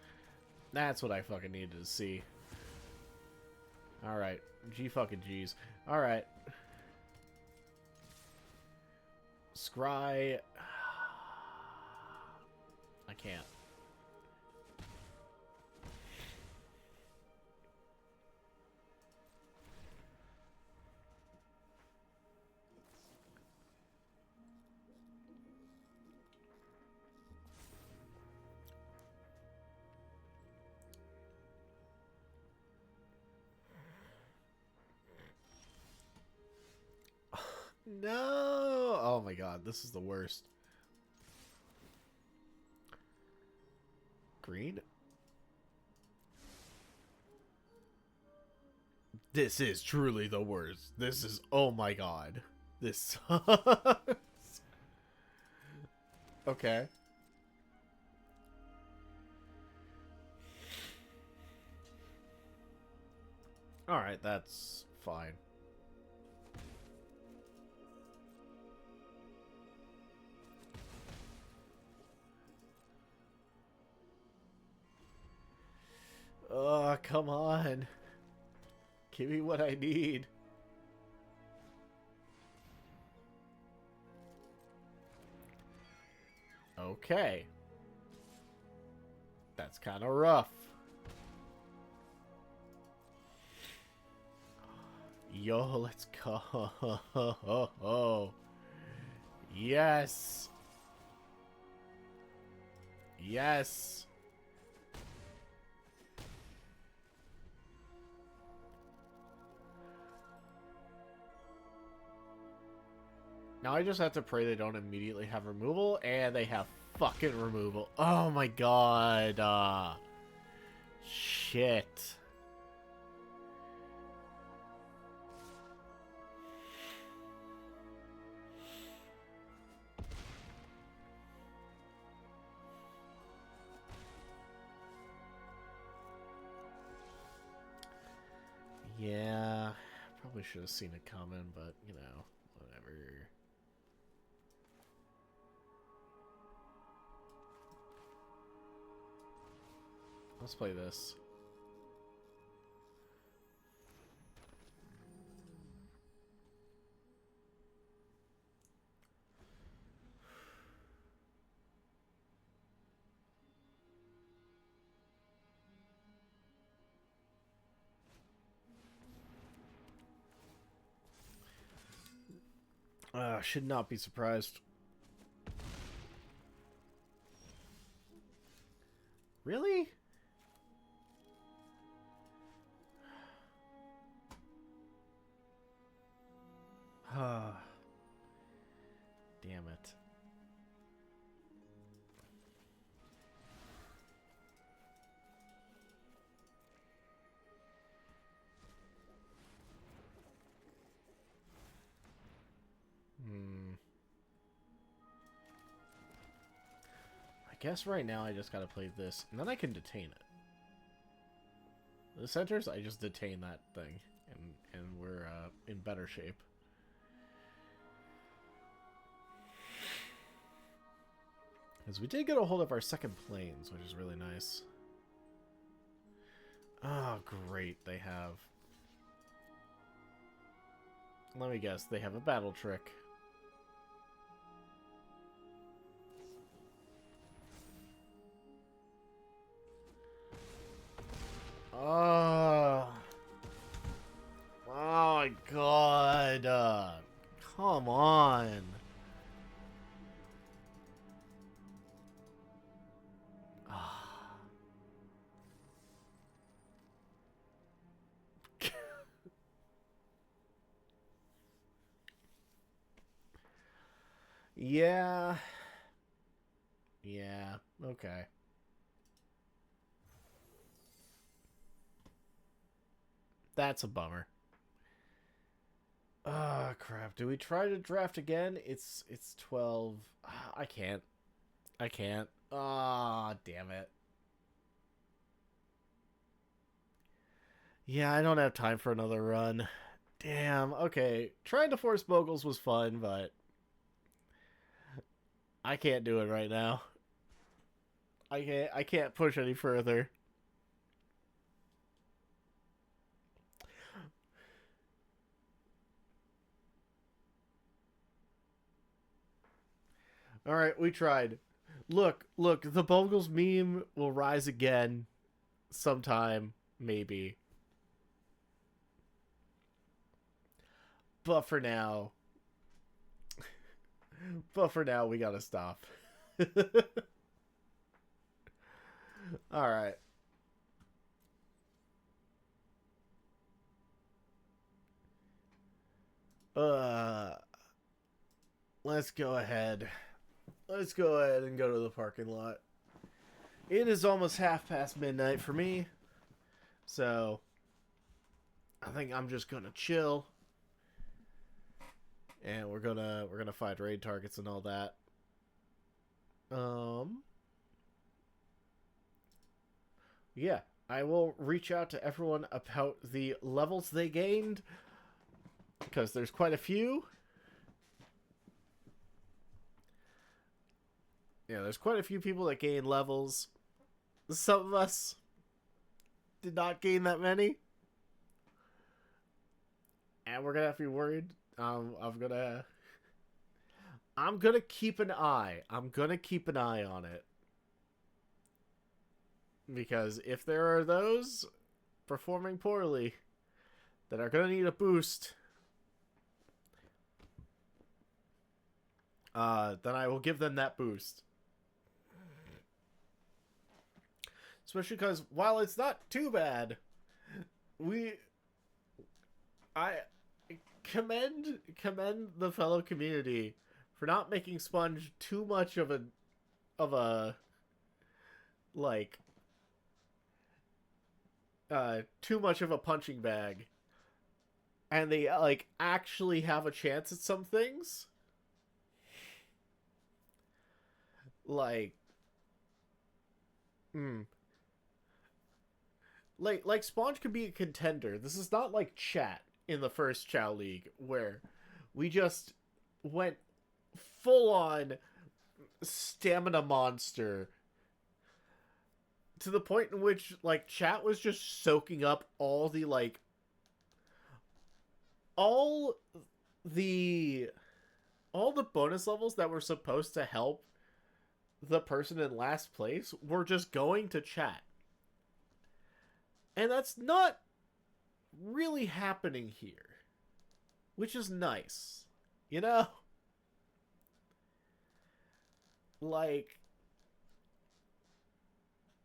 A: That's what I fucking needed to see. Alright. G fucking G's. Alright. Scry. I can't. No! Oh my god, this is the worst. Green? This is truly the worst. This is... Oh my god. This sucks. Okay. Alright, that's fine. Oh, come on. Give me what I need. Okay. That's kind of rough. Yo, let's go. Yes. Yes. Now I just have to pray they don't immediately have removal, and they have fucking removal. Oh my god. Shit. Yeah, probably should have seen it coming, but, you know, whatever. Let's play this. Should not be surprised. Really? Damn it. I guess right now I just gotta play this, and then I can detain it. The centers, I just detain that thing, and we're in better shape. Because we did get a hold of our second planes, which is really nice. Oh, great, they have... Let me guess, they have a battle trick. Oh my god. Come on. Yeah. Yeah, okay. That's a bummer. Ah, crap. Do we try to draft again? It's 12. I can't. I can't. Ah, damn it. Yeah, I don't have time for another run. Damn. Okay. Trying to force Bogels was fun, but I can't do it right now. I can't push any further. All right, we tried. Look, the Bogles meme will rise again sometime, maybe. But for now, we gotta stop. All right. Uh, let's go ahead. Let's go ahead and go to the parking lot. It is almost midnight for me, so I think I'm just gonna chill, and we're gonna find raid targets and all that. Yeah, I will reach out to everyone about the levels they gained, because there's quite a few. Yeah, there's quite a few people that gain levels. Some of us did not gain that many, and we're gonna have to be worried. I'm gonna keep an eye. I'm gonna keep an eye on it, because if there are those performing poorly that are gonna need a boost, then I will give them that boost. Especially because while it's not too bad, I commend the fellow community for not making Sponge too much of a like too much of a punching bag, and they like actually have a chance at some things. Like, mm, like Sponge could be a contender. This is not like chat in the first Chao League where we just went full on stamina monster to the point in which like chat was just soaking up all the all the bonus levels that were supposed to help the person in last place were just going to chat. And that's not really happening here, which is nice. You know? Like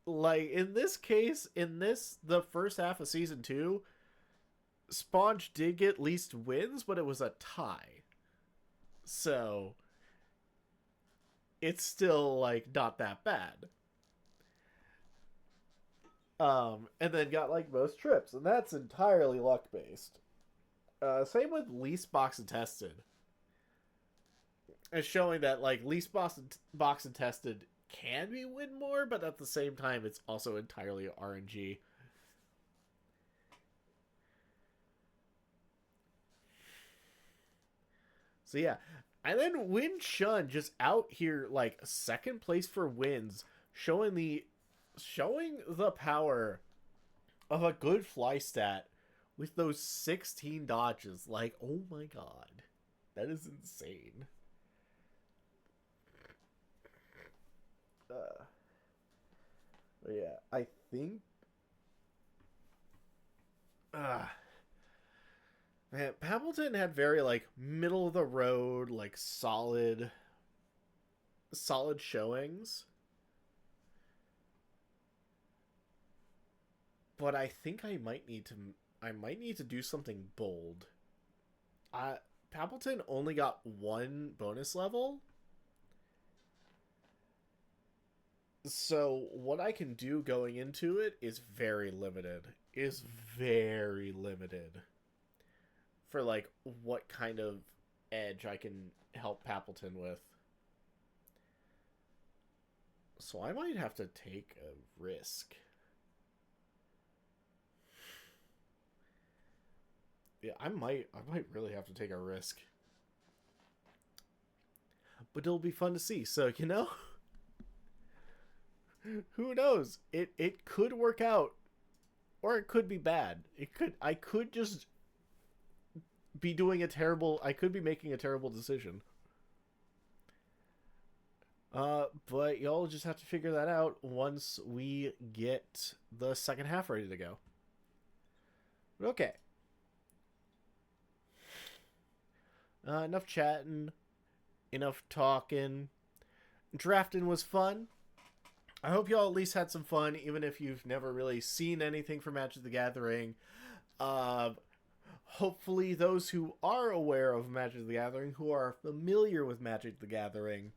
A: in this case, in the first half of season 2, Sponge did get least wins, but it was a tie. So it's still like not that bad. And then got like most trips, and that's entirely luck based. Same with least box and tested. It's showing that like least box and tested can be win more, but at the same time, it's also entirely RNG. So yeah, and then Win Chun just out here like second place for wins, showing the power of a good fly stat with those 16 dodges. Like, oh my god, that is insane. But yeah, I think. Man, Hamilton had very like middle of the road, like solid showings. But I think I might need to do something bold. Papleton only got one bonus level. So what I can do going into it is very limited. Is very limited for like what kind of edge I can help Papleton with. So I might have to take a risk. Yeah, I might really have to take a risk. But it'll be fun to see. So, you know, who knows? It could work out or it could be bad. I could just be doing I could be making a terrible decision. But y'all just have to figure that out once we get the second half ready to go. Okay. Enough chatting, enough talking. Drafting was fun. I hope y'all at least had some fun, even if you've never really seen anything from Magic the Gathering. Hopefully those who are aware of Magic the Gathering, who are familiar with Magic the Gathering,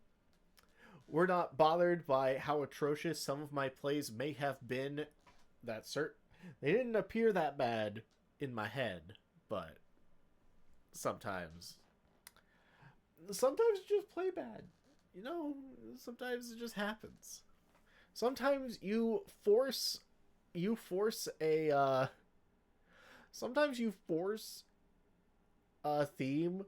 A: were not bothered by how atrocious some of my plays may have been. They didn't appear that bad in my head, but sometimes you just play bad. You know, sometimes it just happens. Sometimes sometimes you force a theme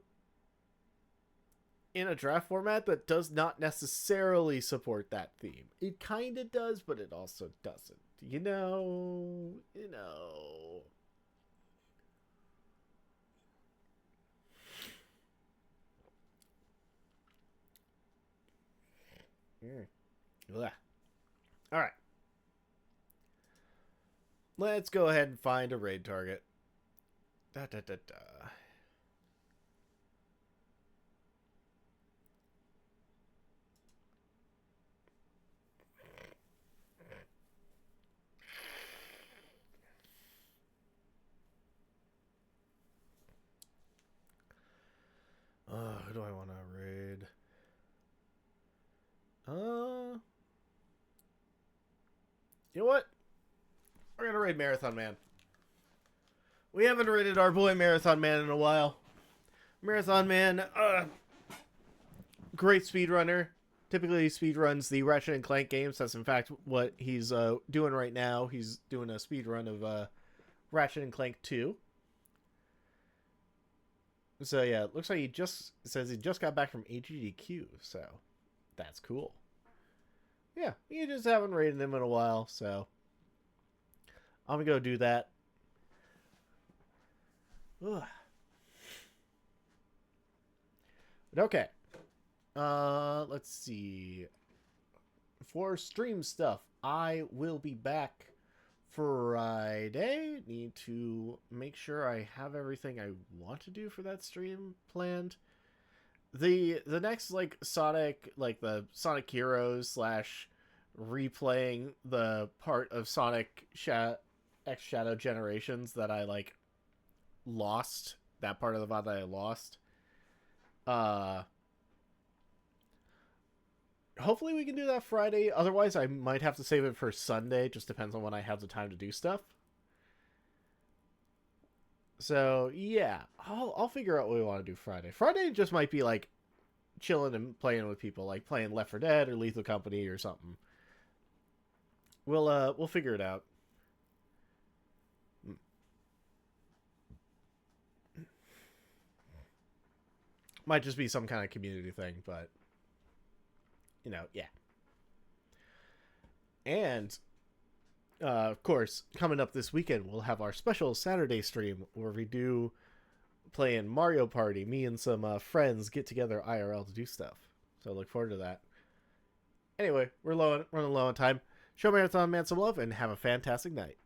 A: in a draft format that does not necessarily support that theme. It kind of does, but it also doesn't. You know. Ugh. All right. Let's go ahead and find a raid target. Da da da da. I want to raid? You know what? We're gonna raid Marathon Man. We haven't raided our boy Marathon Man in a while. Marathon Man, great speedrunner. Typically speedruns the Ratchet and Clank games. That's in fact what he's doing right now. He's doing a speedrun of Ratchet and Clank 2. So yeah, it looks like it says he just got back from AGDQ, so that's cool. Yeah, you just haven't raided him in a while, so I'm gonna go do that. Ugh. But okay. Let's see. For stream stuff, I will be back Friday. Need to make sure I have everything I want to do for that stream planned. The next like Sonic, like the Sonic Heroes slash replaying the part of Sonic X Shadow Generations that I like lost, that part of the VOD that I lost. Hopefully we can do that Friday. Otherwise, I might have to save it for Sunday. Just depends on when I have the time to do stuff. So yeah, I'll figure out what we want to do Friday. Friday just might be like chilling and playing with people, like playing Left 4 Dead or Lethal Company or something. We'll figure it out. Might just be some kind of community thing, but you know, yeah. And of course, coming up this weekend, we'll have our special Saturday stream where we do play in Mario Party. Me and some friends get together IRL to do stuff. So I look forward to that. Anyway, we're running low on time. Show Marathon Man some love and have a fantastic night.